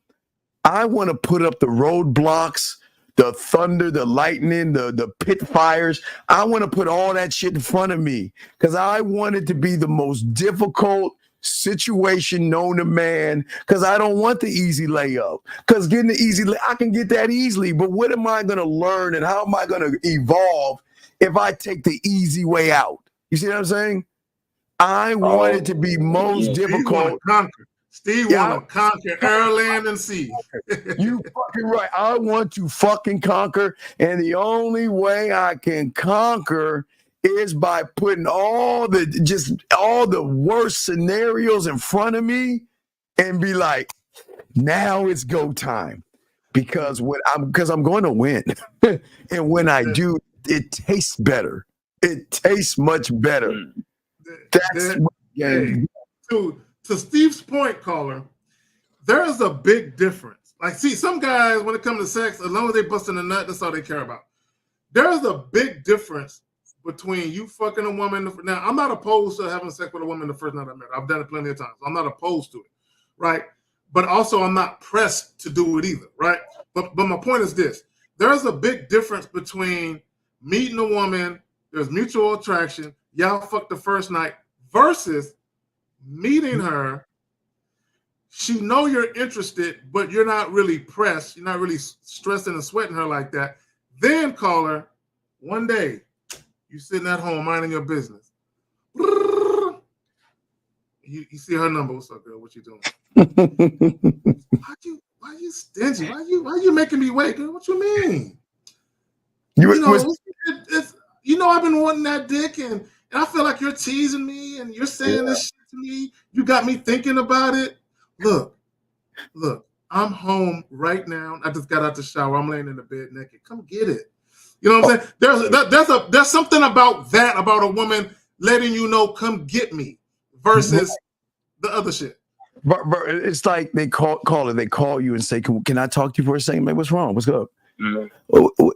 I want to put up the roadblocks, the thunder, the lightning, the pit fires. I want to put all that shit in front of me because I want it to be the most difficult situation known to man, because I don't want the easy layup. Because getting the easy, I can get that easily, but what am I going to learn and how am I going to evolve if I take the easy way out? You see what I'm saying? I want it to be most difficult. Steve want to conquer air, land, and sea. You fucking right. I want to fucking conquer, and the only way I can conquer is by putting all the worst scenarios in front of me and be like, now it's go time. Because I'm going to win. And when I do, it tastes better. It tastes much better. To Steve's point, caller, there is a big difference. Like, see, some guys, when it comes to sex, as long as they busting a nut, that's all they care about. There is a big difference between you fucking a woman. Now, I'm not opposed to having sex with a woman the first night I met her. I've done it plenty of times. I'm not opposed to it, right? But also, I'm not pressed to do it either, right? But my point is this. There's a big difference between meeting a woman, there's mutual attraction, y'all fuck the first night, versus meeting her, she know you're interested, but you're not really pressed, you're not really stressing and sweating her like that. Then call her one day, you sitting at home minding your business. You see her number. What's up, girl? What you doing? Why you stingy? Why you making me wait, girl? What you mean? I've been wanting that dick, and I feel like you're teasing me, and you're saying this shit to me. You got me thinking about it. Look, I'm home right now. I just got out the shower. I'm laying in the bed naked. Come get it. You know what I'm saying? There's something about that, about a woman letting you know, come get me, versus the other shit. But it's like they call you and say, can I talk to you for a second? Like, what's wrong? What's up?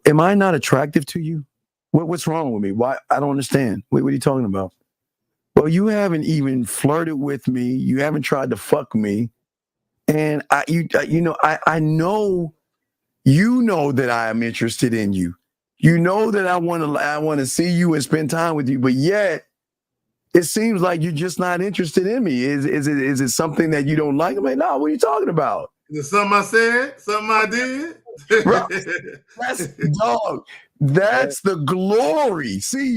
Am I not attractive to you? What's wrong with me? Why? I don't understand. What are you talking about? Well, you haven't even flirted with me. You haven't tried to fuck me. And I know that I am interested in you. You know that I want to see you and spend time with you, but yet it seems like you're just not interested in me. Is it something that you don't like? I'm like, no, what are you talking about? Is it something I said? Something I did? Bro, that's the glory. See,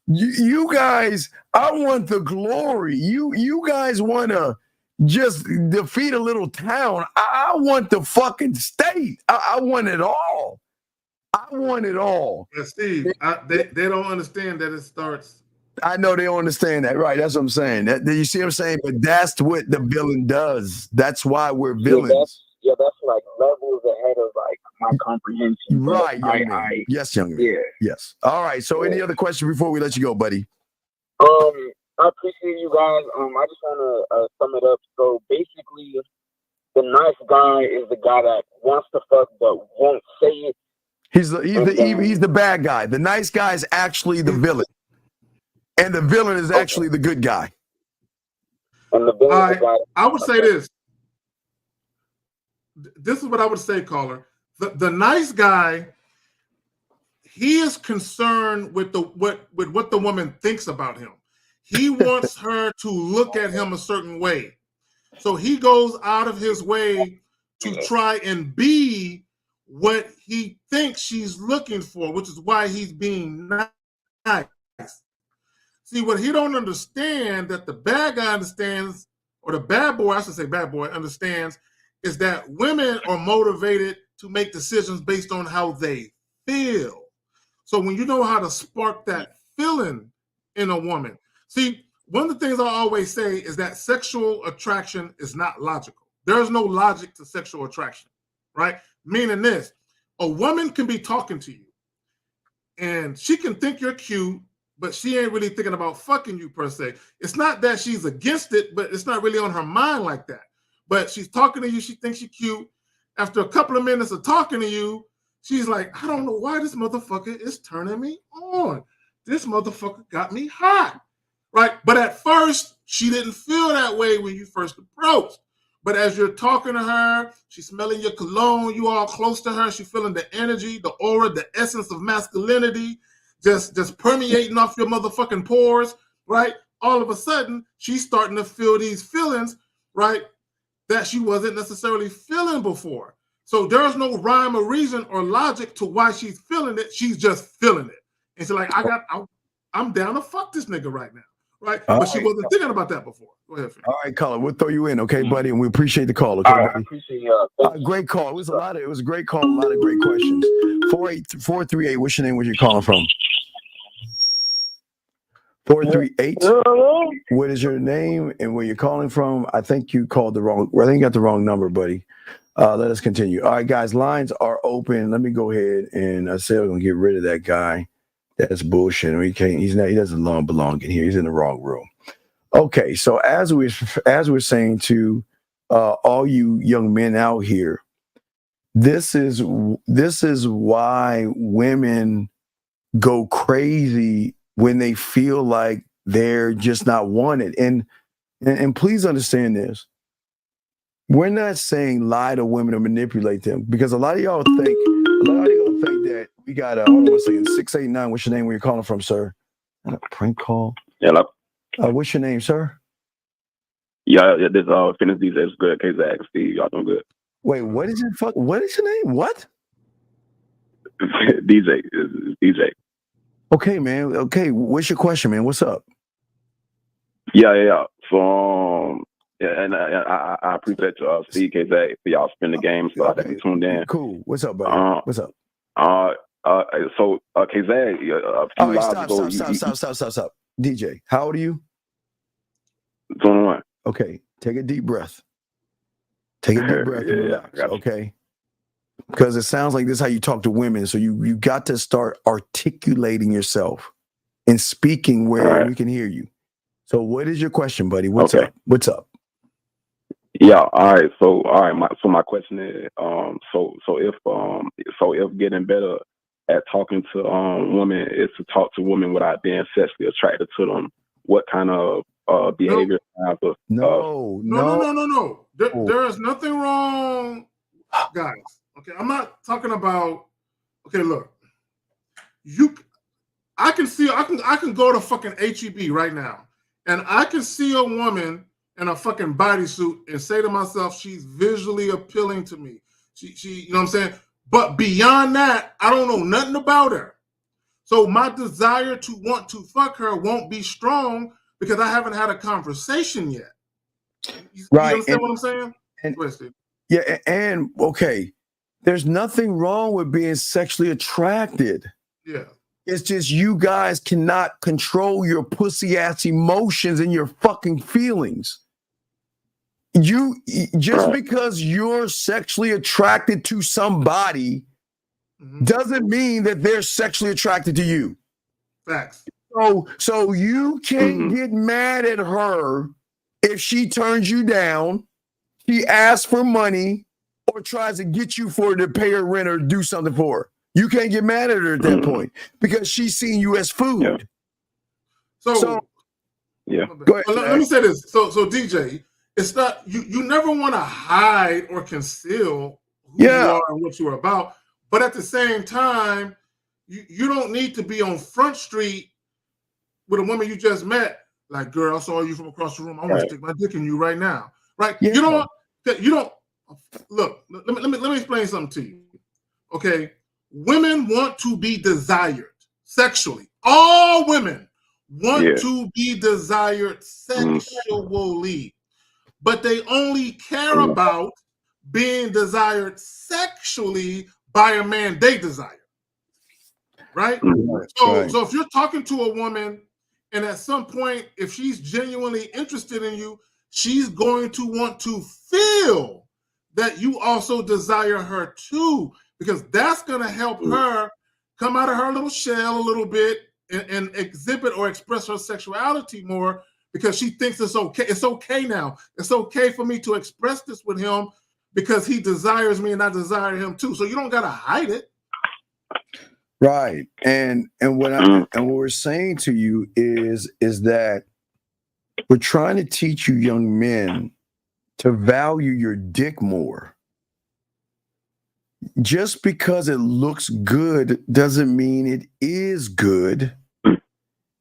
you guys, I want the glory. You guys want to just defeat a little town. I want the fucking state. I want it all. I want it all. But Steve, they don't understand that it starts. I know they don't understand that, right? That's what I'm saying. You see what I'm saying? But that's what the villain does. That's why we're villains. That's like levels ahead of like my comprehension. Right, young man. Yes, young man. Yeah. Yes. All right. So, any other question before we let you go, buddy? I appreciate you guys. I just want to sum it up. So basically, the nice guy is the guy that wants to fuck but won't say it. He's the bad guy. The nice guy is actually the villain, and the villain is actually the good guy. And the villain is the guy. I would say this. This is what I would say, caller. The nice guy, he is concerned with what the woman thinks about him. He wants her to look at him a certain way. So he goes out of his way to try and be what he thinks she's looking for, which is why he's being nice. See, what he don't understand that the bad guy understands, or the bad boy, I should say bad boy, understands, is that women are motivated to make decisions based on how they feel. So when you know how to spark that feeling in a woman, see, one of the things I always say is that sexual attraction is not logical. There's no logic to sexual attraction, right? Meaning this, a woman can be talking to you and she can think you're cute, but she ain't really thinking about fucking you per se. It's not that she's against it, but it's not really on her mind like that. But she's talking to you, she thinks you're cute. After a couple of minutes of talking to you, she's like, I don't know why this motherfucker is turning me on. This motherfucker got me hot, right? But at first, she didn't feel that way when you first approached. But as you're talking to her, she's smelling your cologne, you all close to her, she's feeling the energy, the aura, the essence of masculinity, just permeating off your motherfucking pores, right? All of a sudden, she's starting to feel these feelings, right, that she wasn't necessarily feeling before. So there's no rhyme or reason or logic to why she's feeling it. She's just feeling it. And she's like, I'm down to fuck this nigga right now, right? But she wasn't thinking about that before. Go ahead, Phil. All right, caller, we'll throw you in, okay, buddy? And we appreciate the call, okay, buddy? I appreciate Great call. It was a great call, a lot of great questions. 438, what's your name? Where you calling from? 438. What is your name and where you're calling from? I think you called the wrong. I think you got the wrong number, buddy. Let us continue. All right, guys, lines are open. Let me go ahead and I said we're gonna get rid of that guy. That's bullshit. We can't. He doesn't belong in here. He's in the wrong room. Okay, so as we're saying to all you young men out here, this is why women go crazy when they feel like they're just not wanted. And please understand this. We're not saying lie to women or manipulate them, because a lot of y'all think that we got hold on a second, 689. What's your name? Where you're calling from, sir? A prank call. Hello. What's your name, sir? Yeah, this fitness DJ is good. KZAG, Steve, y'all doing good. Wait, what is your name? What? DJ. Okay, man. Okay, what's your question, man? What's up? Yeah. So, and I appreciate you, Steve KZAG, for y'all spin the game, so I can be tuned in. Cool. What's up, buddy? What's up? So KZAG, a few lives ago, stop. DJ, how old are you? 21. Okay, take a deep breath. Take a deep breath and relax, okay? Because it sounds like this is how you talk to women. So you got to start articulating yourself and speaking where we can hear you. So what is your question, buddy? What's up? What's up? Yeah, all right. So my question is, so if getting better at talking to women is to talk to women without being sexually attracted to them, what kind of behavior? No. There is nothing wrong, guys. Okay, I'm not talking about. Okay, look, I can go to fucking HEB right now, and I can see a woman in a fucking bodysuit and say to myself, she's visually appealing to me. She, you know what I'm saying? But beyond that, I don't know nothing about her. So my desire to want to fuck her won't be strong because I haven't had a conversation yet. You understand what I'm saying? And okay, there's nothing wrong with being sexually attracted. Yeah. It's just you guys cannot control your pussy ass emotions and your fucking feelings. Because you're sexually attracted to somebody doesn't mean that they're sexually attracted to you. Facts. So you can't get mad at her if she turns you down, she asks for money, or tries to get you to pay her rent or do something for her. You can't get mad at her at that point because she's seeing you as food. Yeah. So go ahead. Let me say this. So DJ, it's not you never want to hide or conceal who you are and what you're about, but at the same time, you don't need to be on Front Street with a woman you just met. Like, girl, I saw you from across the room. I want to stick my dick in you right now. right? Yeah. You don't look. Let me explain something to you. Okay, women want to be desired sexually. All women want to be desired sexually, but they only care about being desired sexually by a man they desire. Right? So if you're talking to a woman and at some point, if she's genuinely interested in you, she's going to want to feel that you also desire her too, because that's going to help her come out of her little shell a little bit and exhibit or express her sexuality more, because she thinks it's okay. It's okay now. It's okay for me to express this with him because he desires me and I desire him too. So you don't got to hide it. Right. And what we're saying to you is that we're trying to teach you young men to value your dick more. Just because it looks good doesn't mean it is good.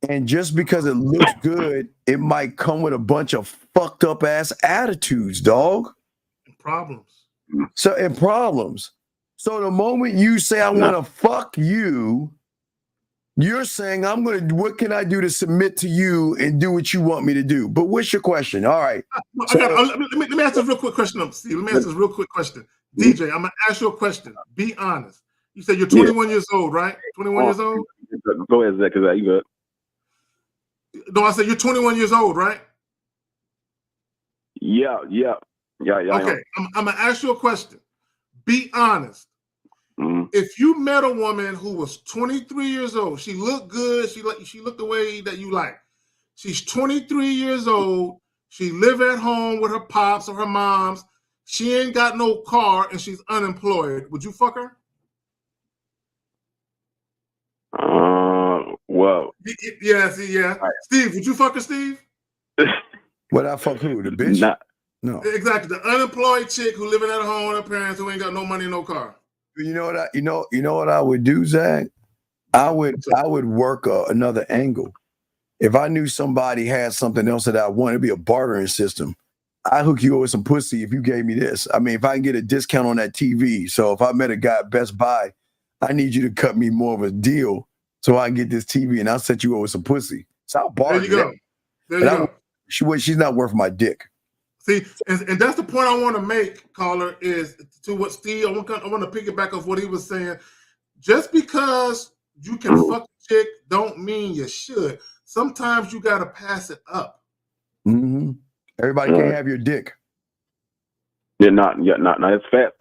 And just because it looks good, it might come with a bunch of fucked up ass attitudes, dog. Problems. So the moment you say, I want to fuck you, you're saying, what can I do to submit to you and do what you want me to do? But what's your question? All right. Let me ask this real quick question, Steve. Let me ask this real quick question. DJ, I'm going to ask you a question. Be honest. You said you're 21 years old, right? 21 years old? Go ahead, Zach, because you good. No, I said you're 21 years old, right? Yeah. Okay, I'm going to ask you a question. Be honest. If you met a woman who was 23 years old, she looked good, she looked the way that you like. She's 23 years old, she live at home with her pops or her moms, she ain't got no car, and she's unemployed. Would you fuck her? Well. Yeah. Right. Steve, would you fuck her, Steve? Would I fuck who? The bitch? Nah. No. Exactly. The unemployed chick who living at home with her parents who ain't got no money, no car. You know what I would do, Zach? I would work another angle. If I knew somebody had something else that I wanted, it'd be a bartering system. I hook you up with some pussy if you gave me this. I mean, if I can get a discount on that TV. So if I met a guy at Best Buy, I need you to cut me more of a deal so I can get this TV and I'll set you up with some pussy. So I'll barter. There you go. There you go. She's not worth my dick. See, and that's the point I want to make, caller, is to what Steve, I want to piggyback off what he was saying. Just because you can fuck a chick don't mean you should. Sometimes you got to pass it up. Mm-hmm. Everybody can't have your dick. Not. It's fat.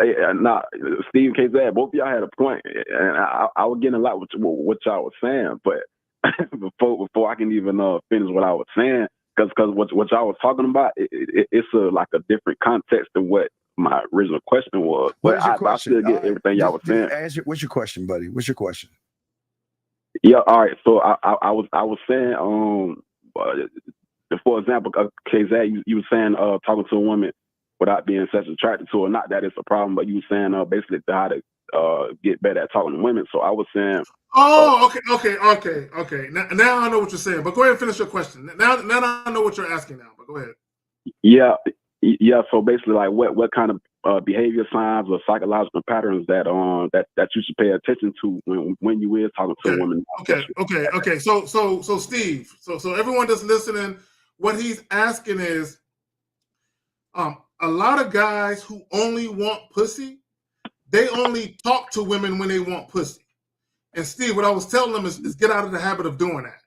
Steve K. Zad, both of y'all had a point, and I was getting a lot with what y'all was saying, but before I can even finish what I was saying, because what y'all was talking about, it's like a different context than what my original question was. But I still get everything y'all was saying. What's your question, buddy? What's your question? Yeah, all right. So I was saying, for example, KZ, you were saying talking to a woman without being sexually attracted to her. Not that it's a problem, but you were saying basically how to get better at talking to women. So I was saying. Oh, okay. Now I know what you're saying. But go ahead and finish your question. Now I know what you're asking now. But go ahead. Yeah. So basically, like what kind of behavior signs or psychological patterns that you should pay attention to when you is talking to a woman. Okay. So Steve, so everyone that's listening, what he's asking is, a lot of guys who only want pussy, they only talk to women when they want pussy. And Steve, what I was telling them is get out of the habit of doing that.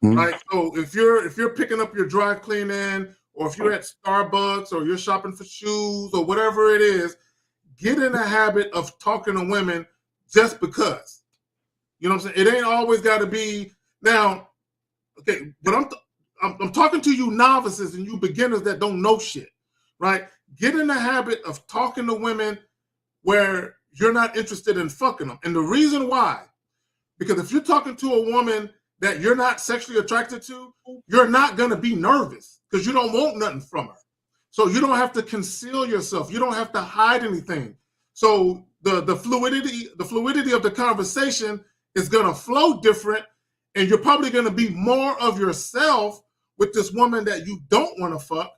Mm-hmm. Right. So if you're picking up your dry cleaning, or if you're at Starbucks, or you're shopping for shoes, or whatever it is, get in the habit of talking to women just because. You know what I'm saying? It ain't always got to be now. Okay, but I'm talking to you novices and you beginners that don't know shit, right? Get in the habit of talking to women where you're not interested in fucking them. And the reason why, because if you're talking to a woman that you're not sexually attracted to, you're not going to be nervous because you don't want nothing from her. So you don't have to conceal yourself. You don't have to hide anything. So the fluidity of the conversation is going to flow different, and you're probably going to be more of yourself with this woman that you don't want to fuck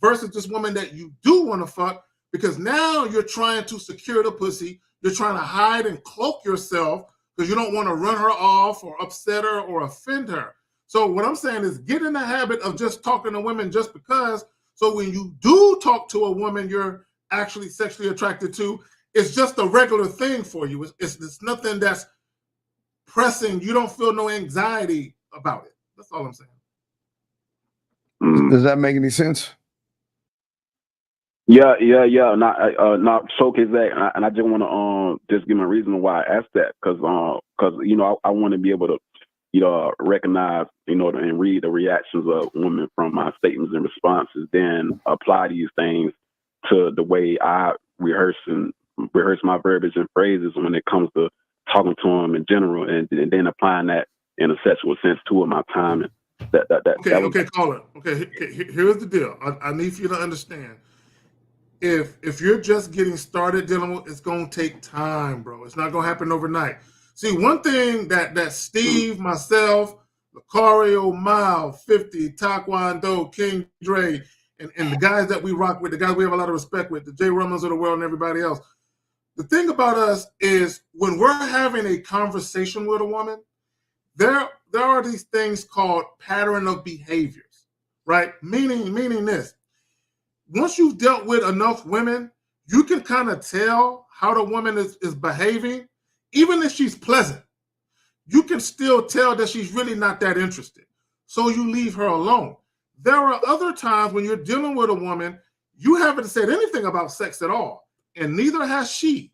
versus this woman that you do want to fuck, because now you're trying to secure the pussy. You're trying to hide and cloak yourself because you don't want to run her off or upset her or offend her. So what I'm saying is get in the habit of just talking to women just because. So when you do talk to a woman you're actually sexually attracted to, it's just a regular thing for you. It's nothing that's pressing. You don't feel no anxiety about it. That's all I'm saying. Does that make any sense? Yeah. Not so exact, and I just want to just give my reason why I asked that, because I want to be able to recognize and read the reactions of women from my statements and responses, then apply these things to the way I rehearse my verbiage and phrases when it comes to talking to them in general, and then applying that in a sexual sense to my time. Okay, caller. Okay, here's the deal. I need for you to understand. If you're just getting started dealing with, it's gonna take time, bro. It's not gonna happen overnight. See, one thing that Steve, myself, Lucario, Mile, 50, Taekwondo, King Dre, and the guys that we rock with, the guys we have a lot of respect with, the Jay Rumans of the world and everybody else. The thing about us is when we're having a conversation with a woman, there are these things called pattern of behaviors, right? Meaning this. Once you've dealt with enough women, you can kind of tell how the woman is behaving. Even if she's pleasant, you can still tell that she's really not that interested. So you leave her alone. There are other times when you're dealing with a woman, you haven't said anything about sex at all, and neither has she.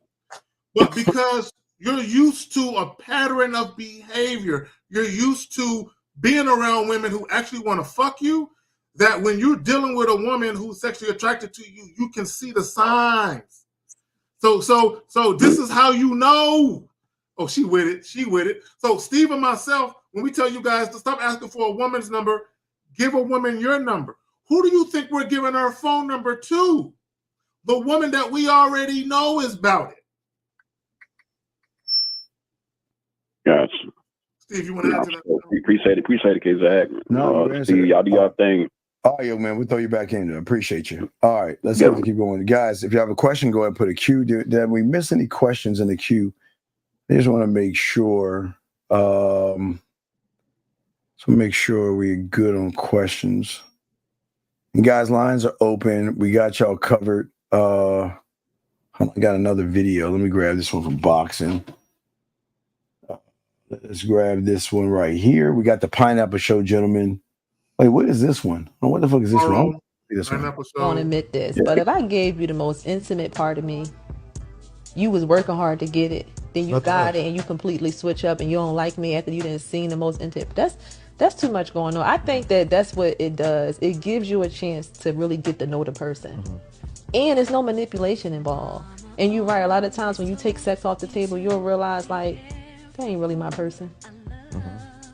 But because you're used to a pattern of behavior, you're used to being around women who actually want to fuck you, that when you're dealing with a woman who's sexually attracted to you, you can see the signs. So this is how you know. Oh, she with it. So Steve and myself, when we tell you guys to stop asking for a woman's number, give a woman your number. Who do you think we're giving our phone number to? The woman that we already know is about it. Gotcha. Steve, you want to answer that? Appreciate it, K-Zach. No, Steve, y'all do your thing. Oh, yo, man, we'll throw you back in there. Appreciate you. All right, let's go keep going. Guys, if you have a question, go ahead and put a queue. Did we miss any questions in the queue? I just want to make sure. We're good on questions. And guys, lines are open. We got y'all covered. I got another video. Let me grab this one from boxing. Let's grab this one right here. We got the Pineapple Show, gentlemen. Wait, what is this one? Oh, what the fuck is this one? I won't admit this, but if I gave you the most intimate part of me, you was working hard to get it, then you got it, and you completely switch up, and you don't like me after you didn't see the most intimate. That's too much going on. I think that's what it does. It gives you a chance to really get to know the person, and there's no manipulation involved. And you're right. A lot of times when you take sex off the table, you'll realize like that ain't really my person.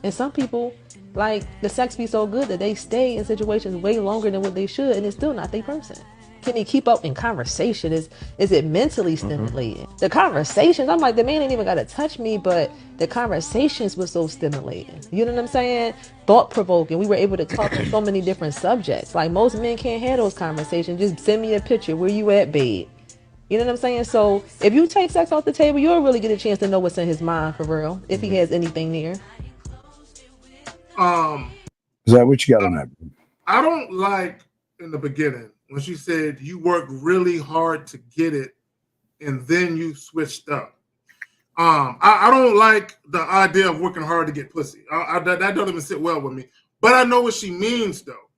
And some people, like, the sex be so good that they stay in situations way longer than what they should, and it's still not their person. Can he keep up in conversation? Is it mentally stimulating? The conversations, I'm like, the man ain't even got to touch me, but the conversations were so stimulating. You know what I'm saying? Thought-provoking. We were able to talk on so many different subjects. Like, most men can't have those conversations. Just send me a picture. Where you at, babe? You know what I'm saying? So if you take sex off the table, you'll really get a chance to know what's in his mind for real, if he has anything there. Is that what you got on that? I don't like in the beginning when she said you worked really hard to get it and then you switched up. I don't like the idea of working hard to get pussy. That doesn't even sit well with me. But I know what she means though.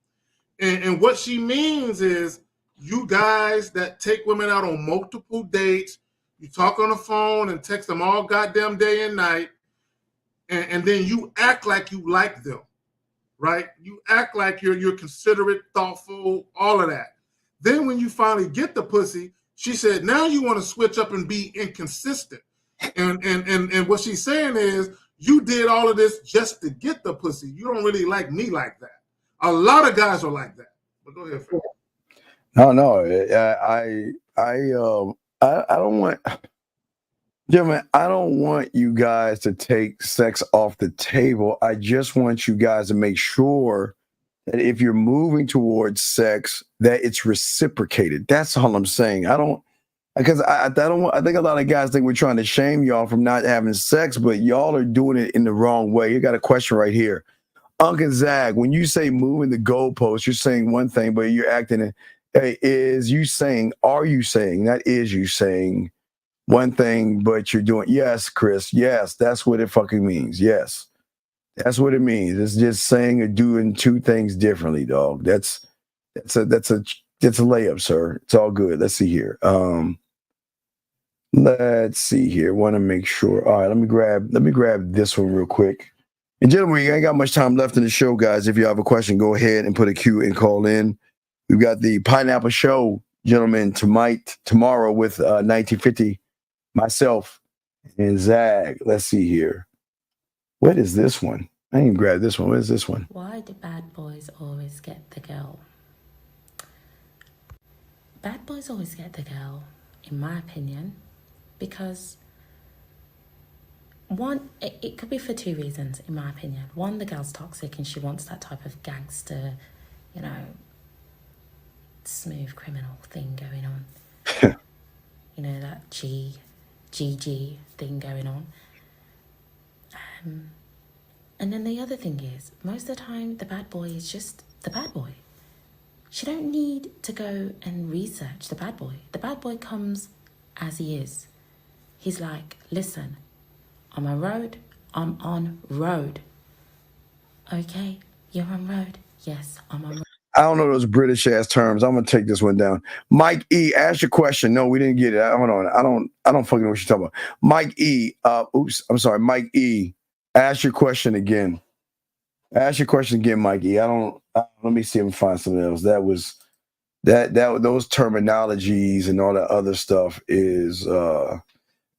And what she means is you guys that take women out on multiple dates, you talk on the phone and text them all goddamn day and night, and then you act like you like them, right? You act like you're considerate, thoughtful, all of that. Then when you finally get the pussy, she said, now you want to switch up and be inconsistent. And what she's saying is you did all of this just to get the pussy. You don't really like me like that. A lot of guys are like that. But go ahead, Phil. No, I don't want, gentlemen, I don't want you guys to take sex off the table. I just want you guys to make sure that if you're moving towards sex, that it's reciprocated. That's all I'm saying. I think a lot of guys think we're trying to shame y'all from not having sex, but y'all are doing it in the wrong way. You got a question right here. Uncle Zag, when you say moving the goalposts, you're saying one thing, but you're acting are you saying one thing, but you're doing, yes, Chris, yes, that's what it fucking means. Yes, that's what it means. It's just saying or doing two things differently, dog. That's a layup, sir. It's all good. Let's see here. Let's see here. Want to make sure. All right, let me grab this one real quick. And gentlemen, we ain't got much time left in the show, guys. If you have a question, go ahead and put a Q and call in. We've got the Pineapple Show, gentlemen, tomorrow with 1950, myself, and Zag. Let's see here. What is this one? I didn't even grab this one. What is this one? Why do bad boys always get the girl? Bad boys always get the girl, in my opinion, because one, it could be for two reasons, in my opinion. One, the girl's toxic and she wants that type of gangster, smooth criminal thing going on. That GG thing going on. And then the other thing is, most of the time, the bad boy is just the bad boy. She don't need to go and research the bad boy. The bad boy comes as he is. He's like, listen, I'm on road. I'm on road. Okay, you're on road. Yes, I'm on road. I don't know those British ass terms. I'm gonna take this one down. Mike E, ask your question. No, we didn't get it. Hold on. I don't fucking know what you're talking about. Mike E. I'm sorry. Mike E. Ask your question again. Ask your question again, Mike E. Let me see if I can find something else. Those terminologies and all that other stuff is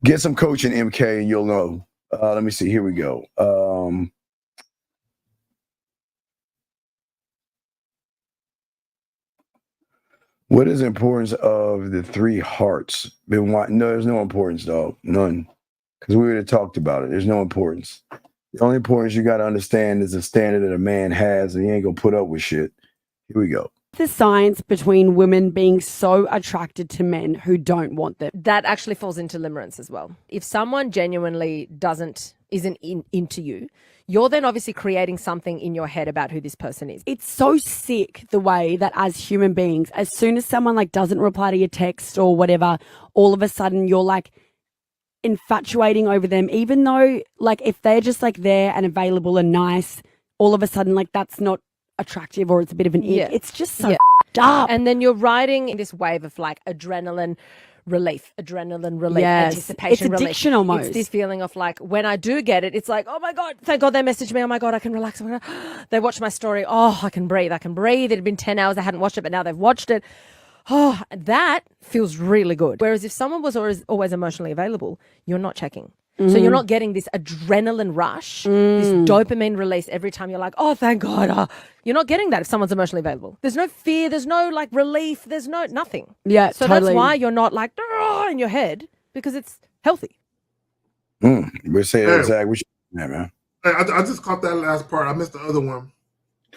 get some coaching, MK, and you'll know. Let me see. Here we go. What is the importance of the three hearts? No, there's no importance, dog. None. Because we already talked about it. There's no importance. The only importance you got to understand is the standard that a man has, and he ain't going to put up with shit. Here we go. The science between women being so attracted to men who don't want them. That actually falls into limerence as well. If someone genuinely isn't into you, you're then obviously creating something in your head about who this person is. It's so sick the way that as human beings, as soon as someone doesn't reply to your text or whatever, all of a sudden you're infatuating over them, even though if they're just there and available and nice, all of a sudden that's not attractive or it's a bit of an ick. Yeah. It's just so f***ed up. And then you're riding this wave of adrenaline relief, Yes. anticipation It's relief. addiction almost. It's this feeling of when I do get it, it's oh my God, thank God they messaged me. Oh my God, I can relax. Oh my God. They watched my story. Oh, I can breathe. It had been 10 hours. I hadn't watched it, but now they've watched it. Oh, that feels really good. Whereas if someone was always emotionally available, you're not checking. So you're not getting this adrenaline rush, this dopamine release every time you're oh, thank God. You're not getting that if someone's emotionally available. There's no fear. There's no relief. There's nothing. Yeah, so totally. that's why you're not in your head, because it's healthy. We're saying Zach. Man. I just caught that last part. I missed the other one.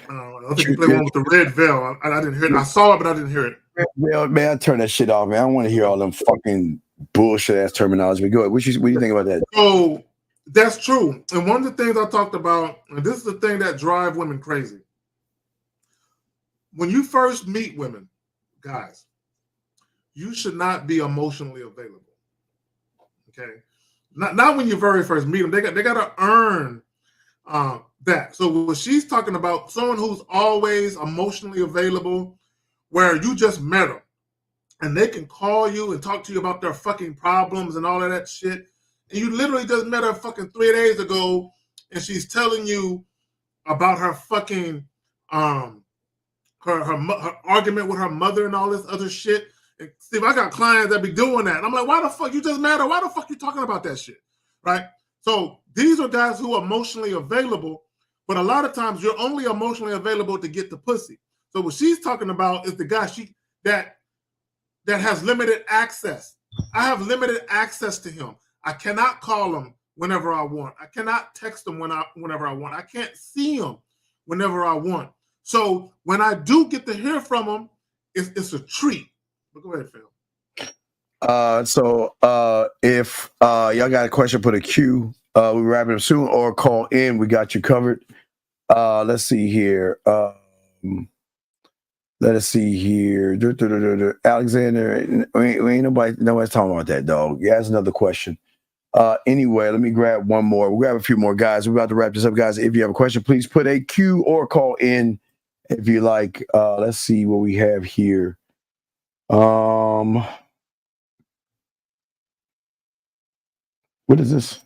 I think you played one with the red veil. I didn't hear it. I saw it, but I didn't hear it. Man, I turn that shit off, man. I don't want to hear all them fucking bullshit ass terminology. But go ahead. What do you think about that? So that's true. And one of the things I talked about, and this is the thing that drives women crazy. When you first meet women, guys, you should not be emotionally available. Okay, not when you very first meet them. They got to earn that. So what she's talking about, someone who's always emotionally available, where you just met them and they can call you and talk to you about their fucking problems and all of that shit. And you literally just met her fucking 3 days ago and she's telling you about her fucking her argument with her mother and all this other shit. And Steve, I got clients that be doing that. And I'm like, why the fuck you just met her? Why the fuck you talking about that shit? Right? So these are guys who are emotionally available, but a lot of times you're only emotionally available to get the pussy. So what she's talking about is the guy that has limited access. I have limited access to him. I cannot call him whenever I want. I cannot text him whenever I want. I can't see him whenever I want. So when I do get to hear from them, it's a treat. But go ahead, Phil. If y'all got a question, put a Q. We wrap it up soon, or call in. We got you covered. Let's see here. Let us see here. Alexander, we ain't nobody's talking about that, dog. Yeah, that's another question. Anyway, let me grab one more. We'll grab a few more guys. We're about to wrap this up, guys. If you have a question, please put a Q or call in if you like. Let's see what we have here. What is this?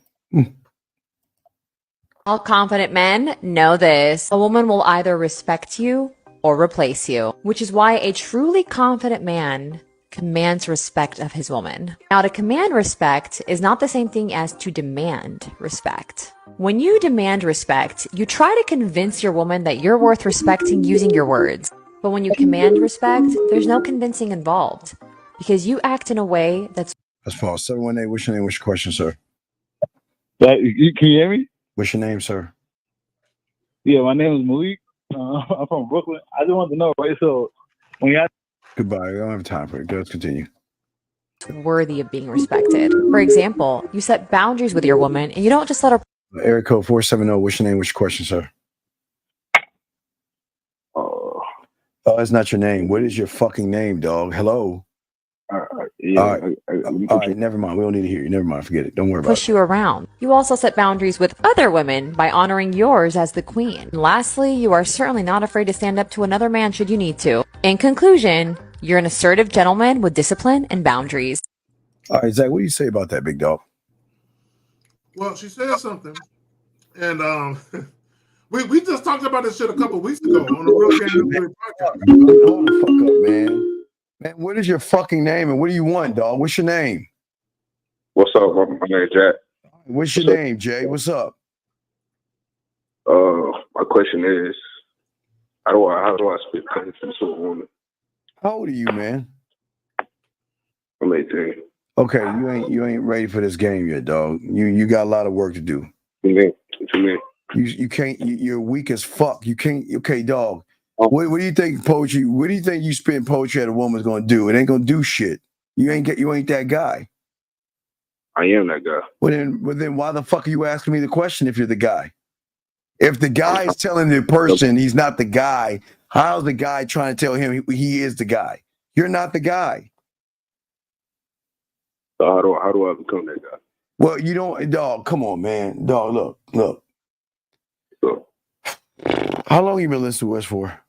All confident men know this. A woman will either respect you or replace you, which is why a truly confident man commands respect of his woman. Now, to command respect is not the same thing as to demand respect. When you demand respect, you try to convince your woman that you're worth respecting using your words. But when you command respect, there's no convincing involved because you act in a way that's... That's false. 718, what's your name? What's your question, sir? Can you hear me? What's your name, sir? Yeah, my name is Malik. I'm from Brooklyn. I just want to know, right? So when you Goodbye. We don't have time for it. Let's continue. worthy of being respected. For example, you set boundaries with your woman and you don't just let her... Area code 470. What's your name? What's your question, sir? That's not your name. What is your fucking name, dog? Hello? yeah, All right, never mind. We don't need to hear you. Never mind. Forget it. Don't worry about push you around. You also set boundaries with other women by honoring yours as the queen. And lastly, you are certainly not afraid to stand up to another man should you need to. In conclusion, you're an assertive gentleman with discipline and boundaries. All right, Zach, what do you say about that, big dog? Well, she said something, and we just talked about this shit a couple weeks ago on the Real Game podcast. Hold the fuck up, man. Man, what is your fucking name and what do you want, dog? What's your name? What's up? My name is Jack. What's your name, Jay? What's up? My question is, how do I spit punishment to a woman? How old are you, man? I'm 18. Okay, you ain't ready for this game yet, dog. You got a lot of work to do. What you mean? You can't. You're weak as fuck. You can't. Okay, dog. What do you think poetry? What do you think you spitting poetry at a woman's gonna do? It ain't gonna do shit. You ain't that guy. I am that guy. Well then why the fuck are you asking me the question if you're the guy? If the guy is telling the person he's not the guy, how's the guy trying to tell him he is the guy? You're not the guy. So how do I become that guy? Well, you don't, dog. Come on, man, dog. Look. How long you been listening to us for?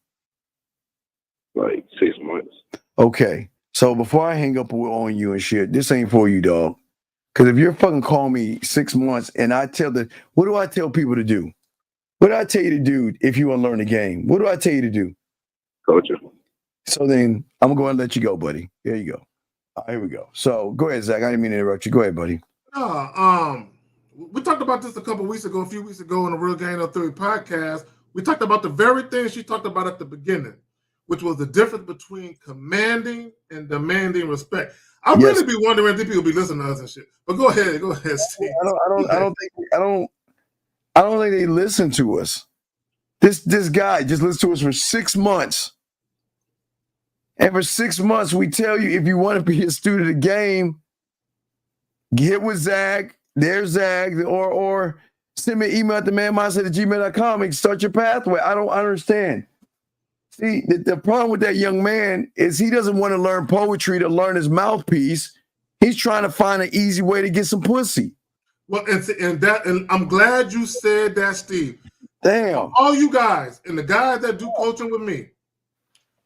Like 6 months. Okay, so before I hang up on you and shit, this ain't for you, dog. Because if you're fucking calling me 6 months and what do I tell people to do? What do I tell you to do if you want to learn the game? What do I tell you to do? Coach you. So then I'm going to go ahead and let you go, buddy. There you go. Here we go. So go ahead, Zach. I didn't mean to interrupt you. Go ahead, buddy. We talked about this a few weeks ago on the Real Game No Theory podcast. We talked about the very thing she talked about at the beginning, which was the difference between commanding and demanding respect. I really be wondering if people be listening to us and shit. But go ahead, Steve. I don't think they listen to us. This guy just listened to us for 6 months. And for 6 months, we tell you if you want to be a student of the game, get with Zach. There's Zach, or send me an email at themanmindset@gmail.com and start your pathway. I don't understand. See, the problem with that young man is he doesn't want to learn poetry to learn his mouthpiece. He's trying to find an easy way to get some pussy. Well, and I'm glad you said that, Steve. Damn. All you guys and the guys that do coaching with me,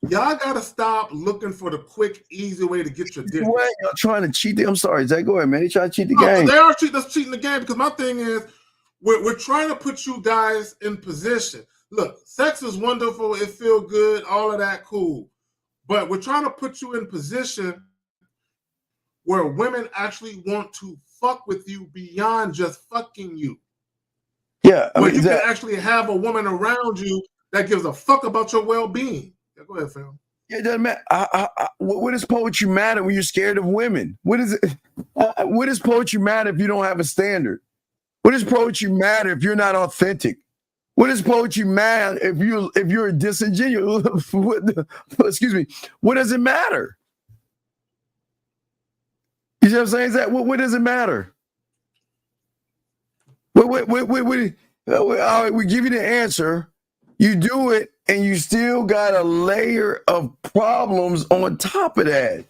y'all gotta stop looking for the quick, easy way to get your dick. What? Y'all trying to cheat? I'm sorry, Zach. Go ahead, man. They trying to cheat the game. They are cheating the game because my thing is we're trying to put you guys in position. Look, sex is wonderful. It feels good. All of that, cool. But we're trying to put you in position where women actually want to fuck with you beyond just fucking you. Yeah, where you can actually have a woman around you that gives a fuck about your well-being. Yeah, go ahead, Phil. Yeah, it doesn't matter. What does poetry matter when you're scared of women? What does poetry matter if you don't have a standard? What does poetry matter if you're not authentic? What is poetry matter if you're disingenuous? Excuse me. What does it matter? You see what I'm saying? Is that what does it matter? All right, we give you the answer. You do it, and you still got a layer of problems on top of that.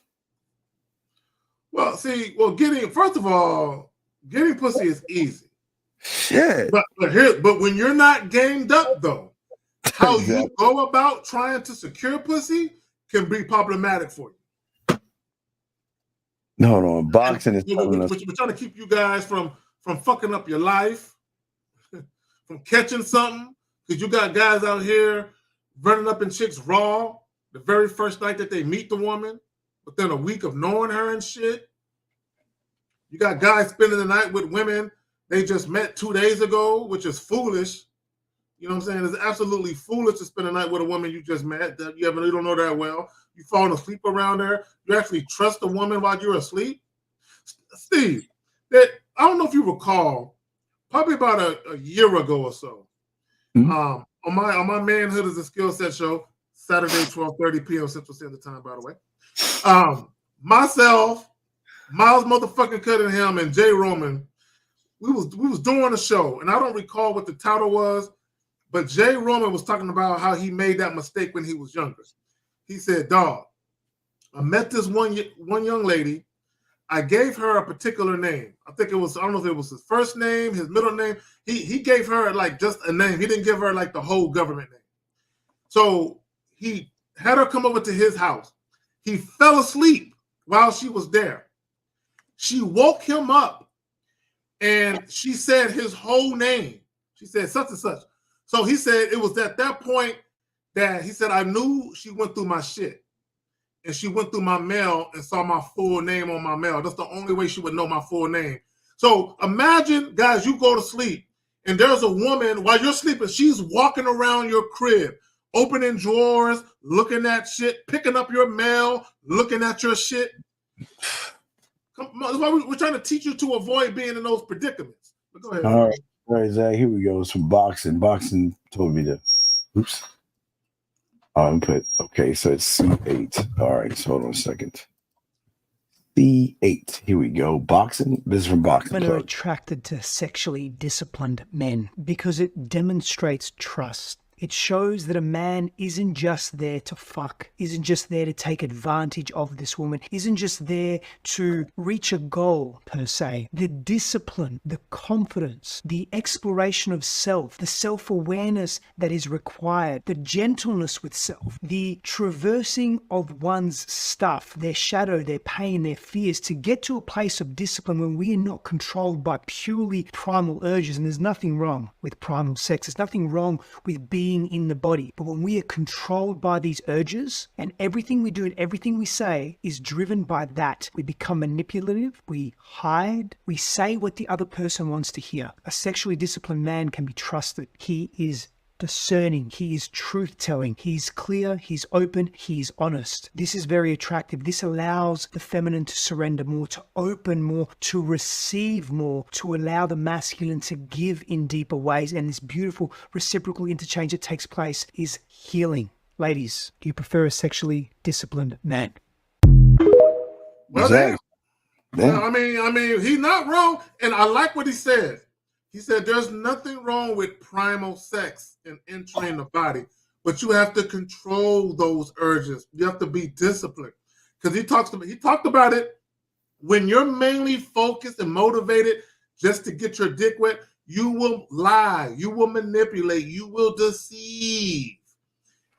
Well, see, first of all, getting pussy is easy. Shit. But when you're not gamed up though, how you go about trying to secure pussy can be problematic for you. No, boxing is we're trying to keep you guys from fucking up your life, from catching something, because you got guys out here running up in chicks raw the very first night that they meet the woman, within a week of knowing her and shit. You got guys spending the night with women they just met 2 days ago, which is foolish. You know what I'm saying? It's absolutely foolish to spend a night with a woman you just met that you don't know that well. You falling asleep around her. You actually trust a woman while you're asleep. Steve, I don't know if you recall, probably about a year ago or so, on my Manhood is a Skill Set show, Saturday, 12:30 p.m. Central Standard Time, by the way. Myself, Miles motherfucking Cunningham, and Jay Roman, we was doing a show, and I don't recall what the title was, but Jay Roman was talking about how he made that mistake when he was younger. He said, "Dog, I met this one young lady. I gave her a particular name. I don't know if it was his first name, his middle name. He gave her like just a name. He didn't give her like the whole government name. So he had her come over to his house. He fell asleep while she was there. She woke him up, and she said his whole name. She said such and such. So he said it was at that point that he said, I knew she went through my shit. And she went through my mail and saw my full name on my mail. That's the only way she would know my full name. So imagine, guys, you go to sleep, and there's a woman, while you're sleeping, she's walking around your crib, opening drawers, looking at shit, picking up your mail, looking at your shit. That's why we're trying to teach you to avoid being in those predicaments. But go ahead. All right, Zach, here we go. Some boxing. Boxing told me to, oops. Okay, so it's C8. All right, so hold on a second. C8. Here we go. Boxing. This is from Boxing. Women are attracted to sexually disciplined men because it demonstrates trust. It shows that a man isn't just there to fuck, isn't just there to take advantage of this woman, isn't just there to reach a goal per se. The discipline, the confidence, the exploration of self, the self-awareness that is required, the gentleness with self, the traversing of one's stuff, their shadow, their pain, their fears, to get to a place of discipline when we are not controlled by purely primal urges. And there's nothing wrong with primal sex. There's nothing wrong with being in the body. But when we are controlled by these urges and everything we do and everything we say is driven by that, we become manipulative, we hide, we say what the other person wants to hear. A sexually disciplined man can be trusted. He is discerning, he is truth-telling, he's clear, he's open, he's honest. This is very attractive. This allows the feminine to surrender more, to open more, to receive more, to allow the masculine to give in deeper ways. And this beautiful reciprocal interchange that takes place is healing. Ladies, do you prefer a sexually disciplined man? Well, I mean, he's not wrong, and I like what he said. He said there's nothing wrong with primal sex and entering the body, but you have to control those urges. You have to be disciplined. Because he talked about it when you're mainly focused and motivated just to get your dick wet, you will lie, you will manipulate, you will deceive.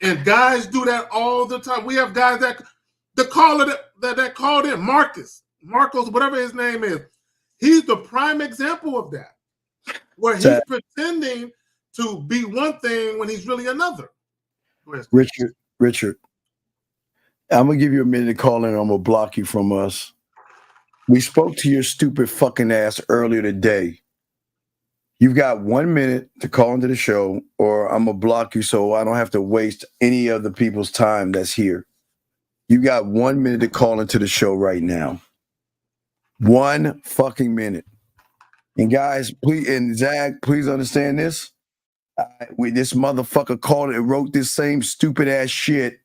And guys do that all the time. We have guys that called in, Marcos, whatever his name is. He's the prime example of that, where he's pretending to be one thing when he's really another. Richard, I'm going to give you a minute to call in. I'm going to block you from us. We spoke to your stupid fucking ass earlier today. You've got 1 minute to call into the show, or I'm going to block you so I don't have to waste any of the people's time that's here. You got 1 minute to call into the show right now. 1 fucking minute. And guys, please, and Zach, please understand this. This motherfucker called and wrote this same stupid ass shit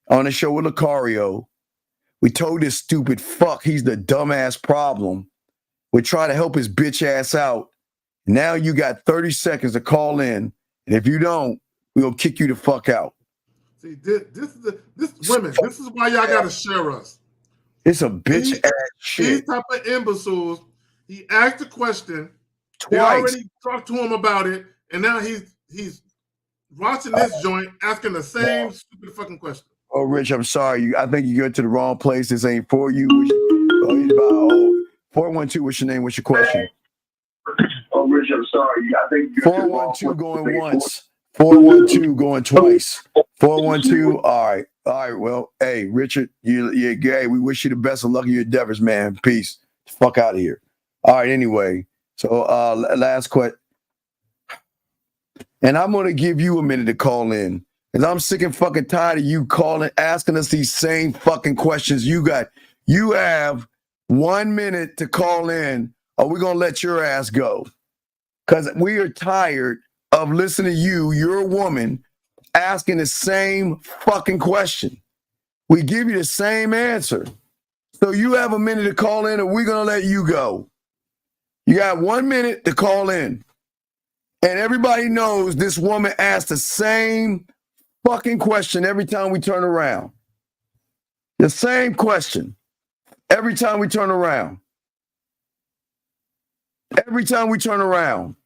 on the show with Lucario. We told this stupid fuck he's the dumbass problem. We try to help his bitch ass out. Now you got 30 seconds to call in, and if you don't, we'll kick you the fuck out. See, this women. This is why y'all gotta share us. It's a bitch ass shit. These type of imbeciles. He asked a question. Twice. They already talked to him about it, and now he's watching this joint asking the same stupid fucking question. Oh, Rich, I'm sorry. I think you go to the wrong place. This ain't for you. 412, what's your name? What's your question? Oh, Rich, I'm sorry. I think 412 going once. 412 going twice. 412. All right. Well, hey, Richard, you're gay. We wish you the best of luck in your endeavors, man. Peace. Fuck out of here. All right. Anyway, so last question, and I'm gonna give you a minute to call in, because I'm sick and fucking tired of you calling, asking us these same fucking questions. You have 1 minute to call in, or we're gonna let your ass go, because we are tired of listening to you. You're a woman asking the same fucking question. We give you the same answer. So you have a minute to call in, and we're going to let you go. You got 1 minute to call in. And everybody knows this woman asks the same fucking question every time we turn around. The same question every time we turn around. Every time we turn around.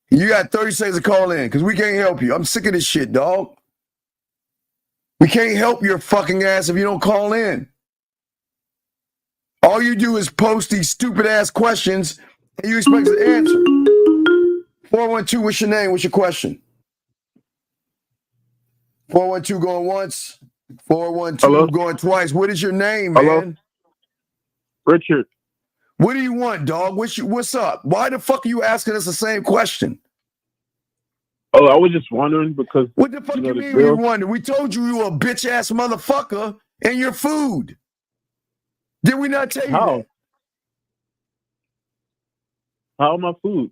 You got 30 seconds to call in, because we can't help you. I'm sick of this shit, dog. We can't help your fucking ass if you don't call in. All you do is post these stupid ass questions and you expect an answer. 412, what's your name? What's your question? 412 going once. 412 going twice. What is your name, man? Hello? Richard. What do you want, dog? What's up? Why the fuck are you asking us the same question? Oh, I was just wondering because what the fuck you mean you wondering? We told you were a bitch ass motherfucker and your food. Did we not tell you that? How my food?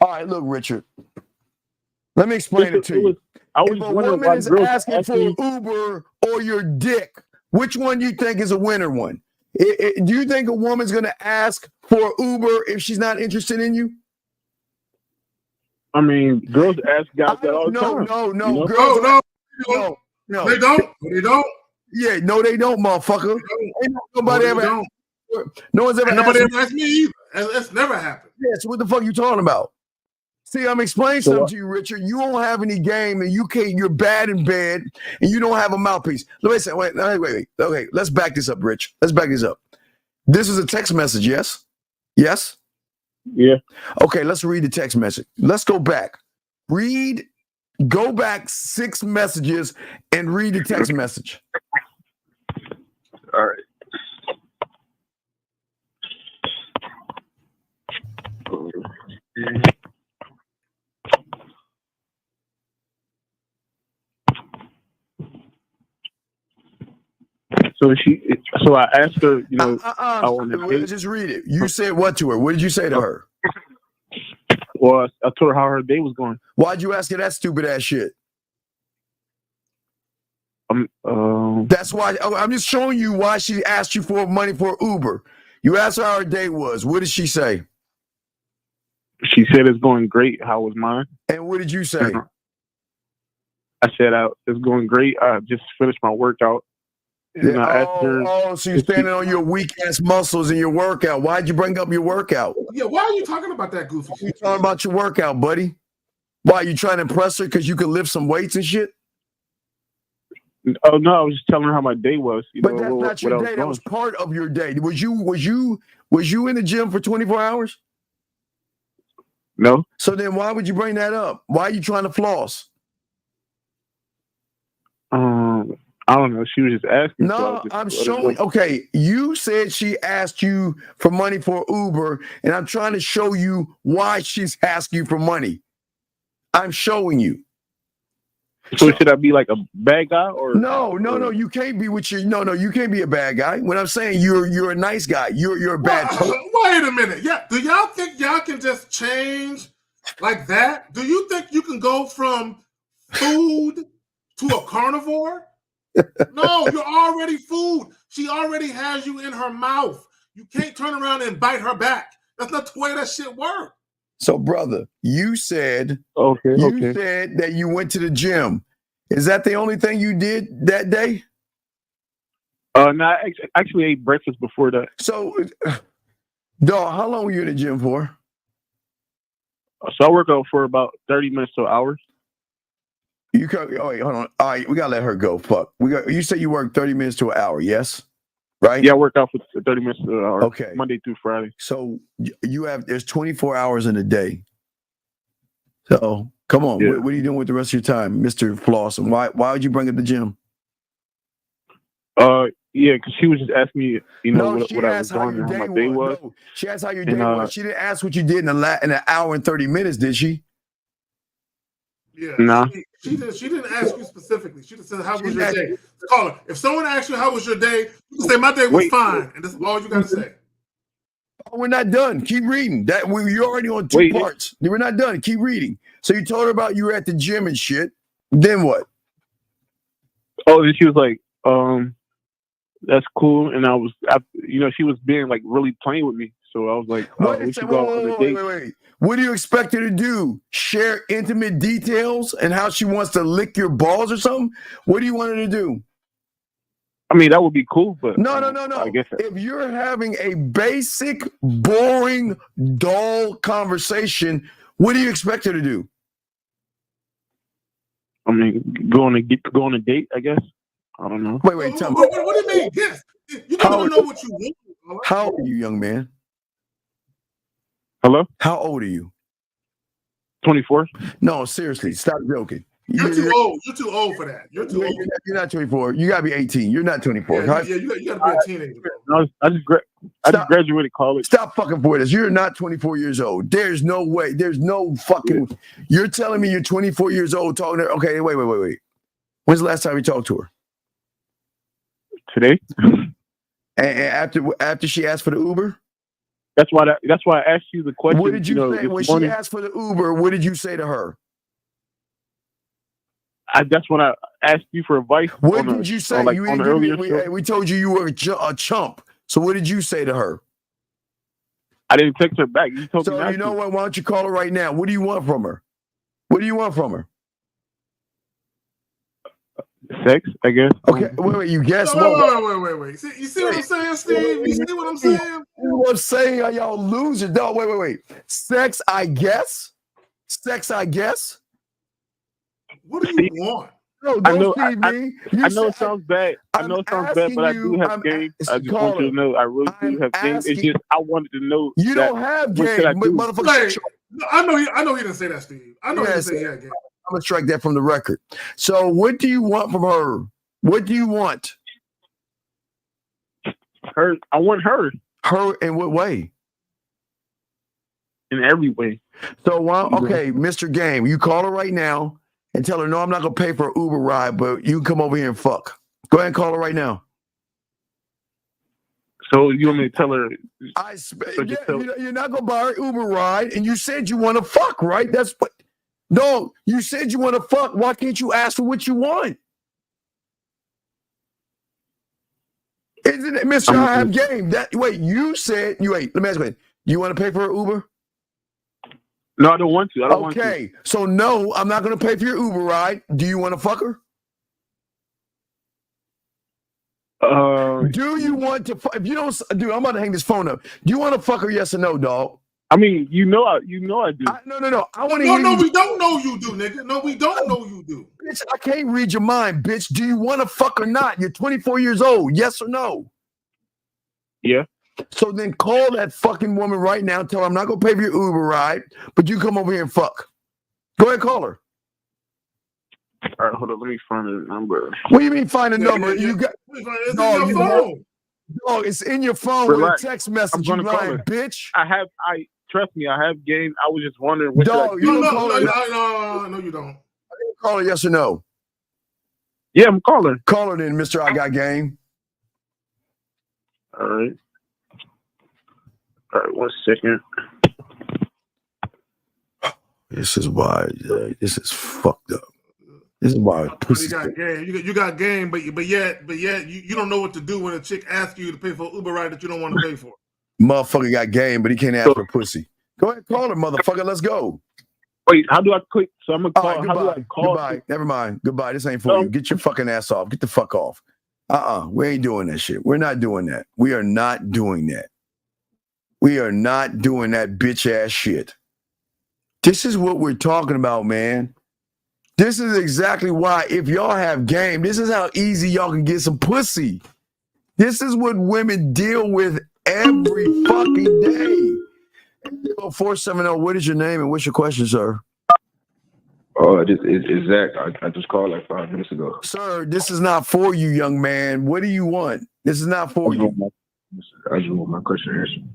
All right, look, Richard. Let me explain it to you. I was if a wondering woman why is girls asking for Uber or your dick, which one do you think is a winner one? Do you think a woman's going to ask for Uber if she's not interested in you? I mean, girls ask guys that all the time. No. You know? Girls, no. They don't. They don't. Yeah, no, they don't, motherfucker. Ain't nobody ever. Don't. No one's ever. Nobody ever asked me either. That's never happened. Yeah, so what the fuck you talking about? See, I'm explaining something to you, Richard. You don't have any game, and you can't. You're bad in bed, and you don't have a mouthpiece. Let me say, wait. Okay, let's back this up, Rich. Let's back this up. This is a text message, yes? Yes? Yeah. Okay, let's read the text message. Let's go back. Go back 6 messages and read the text message. All right. So I asked her, you know, I want to just read it. You said what to her? What did you say to her? Well, I told her how her day was going. Why'd you ask her that stupid ass shit? That's why I'm just showing you why she asked you for money for Uber. You asked her how her day was. What did she say? She said it's going great. How was mine? And what did you say? I said it's going great. I just finished my workout. And I asked her, so you're standing on your weak ass muscles in your workout. Why'd you bring up your workout? Yeah, why are you talking about that goofy shit? You talking about your workout, buddy? Why, you trying to impress her because you could lift some weights and shit? Oh no, I was just telling her how my day was. But that's not your day. That was part of your day. Was you in the gym for 24 hours? No. So then why would you bring that up? Why are you trying to floss? I don't know. She was just asking. No, I'm showing. Okay, you said she asked you for money for Uber, and I'm trying to show you why she's asking you for money. I'm showing you. So should I be like a bad guy or no? You can't be with your you can't be a bad guy. When I'm saying you're a nice guy, you're a bad person. Wait a minute. Yeah, do y'all think y'all can just change like that? Do you think you can go from food to a carnivore? No, you're already food. She already has you in her mouth. You can't turn around and bite her back. That's not the way that shit works. So, brother, you said said that you went to the gym. Is that the only thing you did that day? No, I actually ate breakfast before that. So, dog, how long were you in the gym for? So I work out for about 30 minutes to an hour. You can, oh wait, hold on. All right, we gotta let her go. Fuck. You say you work 30 minutes to an hour, yes? Right? Yeah, I work out for 30 minutes to an hour. Okay. Monday through Friday. So there's 24 hours in a day. So come on, what are you doing with the rest of your time, Mr. Floss? And why would you bring up the gym? Yeah, because she was just asking me, what I was doing and how my day was. No, she asked how your day was. She didn't ask what you did in an hour and 30 minutes, did she? Yeah. Nah. She didn't ask you specifically. She just said, how was your day? Call her. If someone asks you how was your day, you can say, my day was fine. And that's all you got to say. Oh, we're not done. Keep reading. You're already on two parts. We're not done. Keep reading. So you told her about you were at the gym and shit. Then what? Oh, and she was like, that's cool. And I was, she was being like really playing with me. So I was like, we should go out on a date. Wait. What do you expect her to do? Share intimate details and how she wants to lick your balls or something? What do you want her to do? I mean, that would be cool, but no. I guess if you're having a basic, boring, dull conversation, what do you expect her to do? I mean, go on a date, I guess. I don't know. Wait, tell me. What do you mean? Yes. You don't know what you want. How old are you, young man? Hello? How old are you? 24. No, seriously, stop joking. You're too old. You're too old for that. You're too old. You're not 24. You gotta be 18. You're not 24. Yeah, you gotta be a teenager. Bro. I just graduated college. Stop fucking for this. You're not 24 years old. There's no way. There's no fucking. You're telling me you're 24 years old talking to her. Okay, wait. When's the last time you talked to her? Today. And after she asked for the Uber. That's why I asked you the question. What did you say when she asked for the Uber? What did you say to her? That's when I asked you for advice. What did you say? We told you were a chump. So what did you say to her? I didn't text her back. You told me not you know what? Why don't you call her right now? What do you want from her? What do you want from her? Sex, I guess. Okay, wait. You guess what? Wait. You see what I'm saying, Steve? You see what I'm saying? You know what I'm saying? Are y'all losers? No, wait. Sex, I guess. What do you want? No, I know it sounds bad. But I do have game. I just want you to know I really do have game. It's just I wanted to know. You don't have game, motherfucker. I know he didn't say that, Steve. I know he didn't say he had game. I'm gonna strike that from the record. So, what do you want from her? What do you want? Her. I want her. Her in what way? In every way. So, okay, Mr. Game, you call her right now and tell her, no, I'm not gonna pay for an Uber ride, but you can come over here and fuck. Go ahead and call her right now. So you want me to tell her? You're not gonna buy her Uber ride, and you said you want to fuck, right? That's what. No, you said you want to fuck. Why can't you ask for what you want? Isn't it, Mr. I have game? You said. Let me ask you. You want to pay for her Uber? No, I don't want to. Okay, so no, I'm not going to pay for your Uber ride. Do you want to fuck her? Do you want to? If you don't, dude, I'm about to hang this phone up. Do you want to fuck her? Yes or no, dog? I mean, you know I do. No. I want to. No, we don't know you do, nigga. No, we don't know you do. Bitch, I can't read your mind, bitch. Do you want to fuck or not? You're 24 years old. Yes or no? Yeah. So then call that fucking woman right now. Tell her I'm not gonna pay for your Uber ride, but you come over here and fuck. Go ahead, call her. All right, hold on. Let me find the number. What do you mean find a number? You got it's in your phone. Dog, it's in your phone with a text message. You lying, bitch. Trust me, I have game. I was just wondering. What dog, no, you don't. Call her, yes or no? Yeah, I'm calling. Call her then, Mr. I Got Game. All right. All right, 1 second. This is why this is fucked up. This is why You got game. You got game, but yet you don't know what to do when a chick asks you to pay for an Uber ride that you don't want to pay for. Motherfucker got game, but he can't ask for pussy. Go ahead, call her, motherfucker. Let's go. Wait, how do I click? So I'm gonna call. All right, how do I call? Goodbye. Never mind. Goodbye. This ain't for you. Get your fucking ass off. Get the fuck off. We ain't doing that shit. We're not doing that. We are not doing that. We are not doing that bitch ass shit. This is what we're talking about, man. This is exactly why, if y'all have game, this is how easy y'all can get some pussy. This is what women deal with every fucking day. 470, what is your name and what's your question, sir? Oh, this is Zach. I just called like 5 minutes ago. Sir, this is not for you, young man. What do you want? This is not for you. I just want my question answered.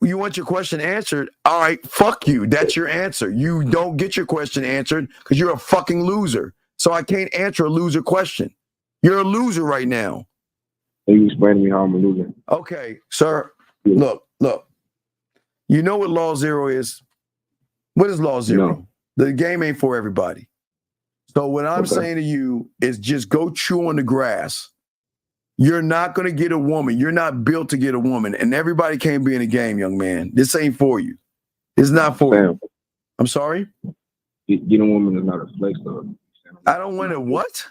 You want your question answered? All right, fuck you. That's your answer. You don't get your question answered because you're a fucking loser. So I can't answer a loser question. You're a loser right now. Can you explain to me how I'm a loser? Okay, sir. Look. You know what Law Zero is? What is Law Zero? No. The game ain't for everybody. So what I'm saying to you is just go chew on the grass. You're not going to get a woman. You're not built to get a woman. And everybody can't be in the game, young man. This ain't for you. It's not for you. I'm sorry? Getting a woman is not a flex, though. I don't want to what?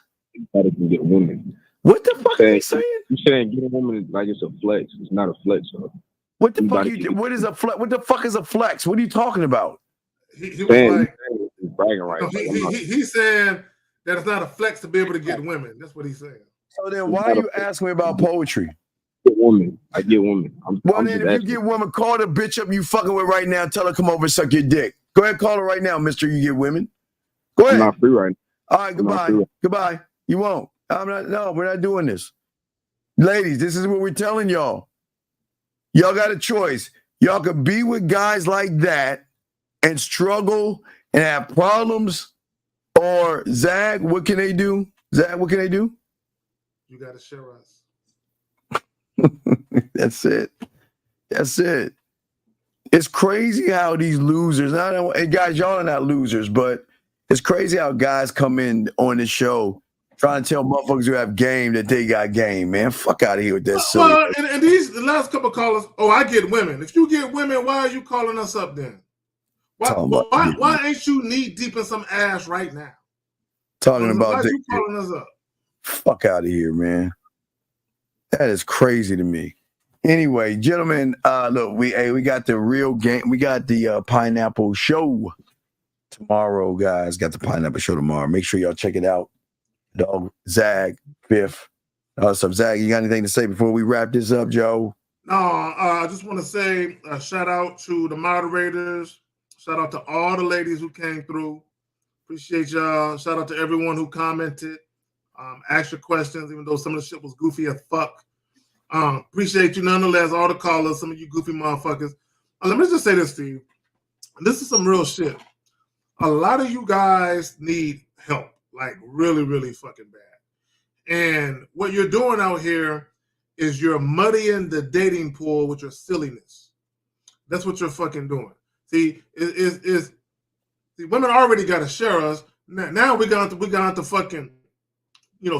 Everybody can get a woman. What the fuck are you saying? You saying get a woman is like it's a flex. It's not a flex, though. What the fuck? What is a flex? What the fuck is a flex? What are you talking about? He was like, bragging rights. He's saying that it's not a flex to be able to get women. That's what he's saying. So then why are you asking me about poetry? Get woman. I get woman. Then if you get women, call the bitch up you fucking with right now. Tell her come over and suck your dick. Go ahead, call her right now, mister. You get women. Go ahead. I'm not free right now. All right, goodbye. Goodbye. You won't. No, we're not doing this. Ladies, this is what we're telling y'all. Y'all got a choice. Y'all could be with guys like that and struggle and have problems. Or Zag, what can they do? Zag, what can they do? You got to show us. That's it. That's it. It's crazy how these losers, and guys, y'all are not losers, but it's crazy how guys come in on the show trying to tell motherfuckers who have game that they got game, man. Fuck out of here with that silly. Well, and the last couple of callers, I get women. If you get women, why are you calling us up then? Why ain't you knee deep in some ass right now? Talking about why are you calling us up? Fuck out of here, man. That is crazy to me. Anyway, gentlemen, look, we got the real game. We got the Pineapple Show tomorrow, guys. Got the Pineapple Show tomorrow. Make sure y'all check it out. Dog, Zag, Biff. What's up, Zag? You got anything to say before we wrap this up, Joe? No, I just want to say a shout out to the moderators. Shout out to all the ladies who came through. Appreciate y'all. Shout out to everyone who commented. Ask your questions, even though some of the shit was goofy as fuck. Appreciate you nonetheless, all the callers, some of you goofy motherfuckers. Let me just say this to you. This is some real shit. A lot of you guys need help, like really, really fucking bad. And what you're doing out here is you're muddying the dating pool with your silliness. That's what you're fucking doing. See, women already got to share us. Now we're going to fucking,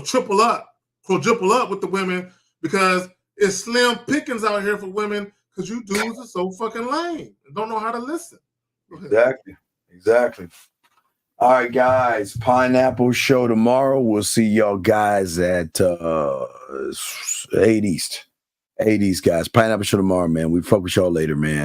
triple up, quadruple up with the women because it's slim pickings out here for women because you dudes are so fucking lame and don't know how to listen. Exactly. All right, guys. Pineapple Show tomorrow. We'll see y'all guys at 8 East. 8 East, guys. Pineapple Show tomorrow, man. We fuck with y'all later, man.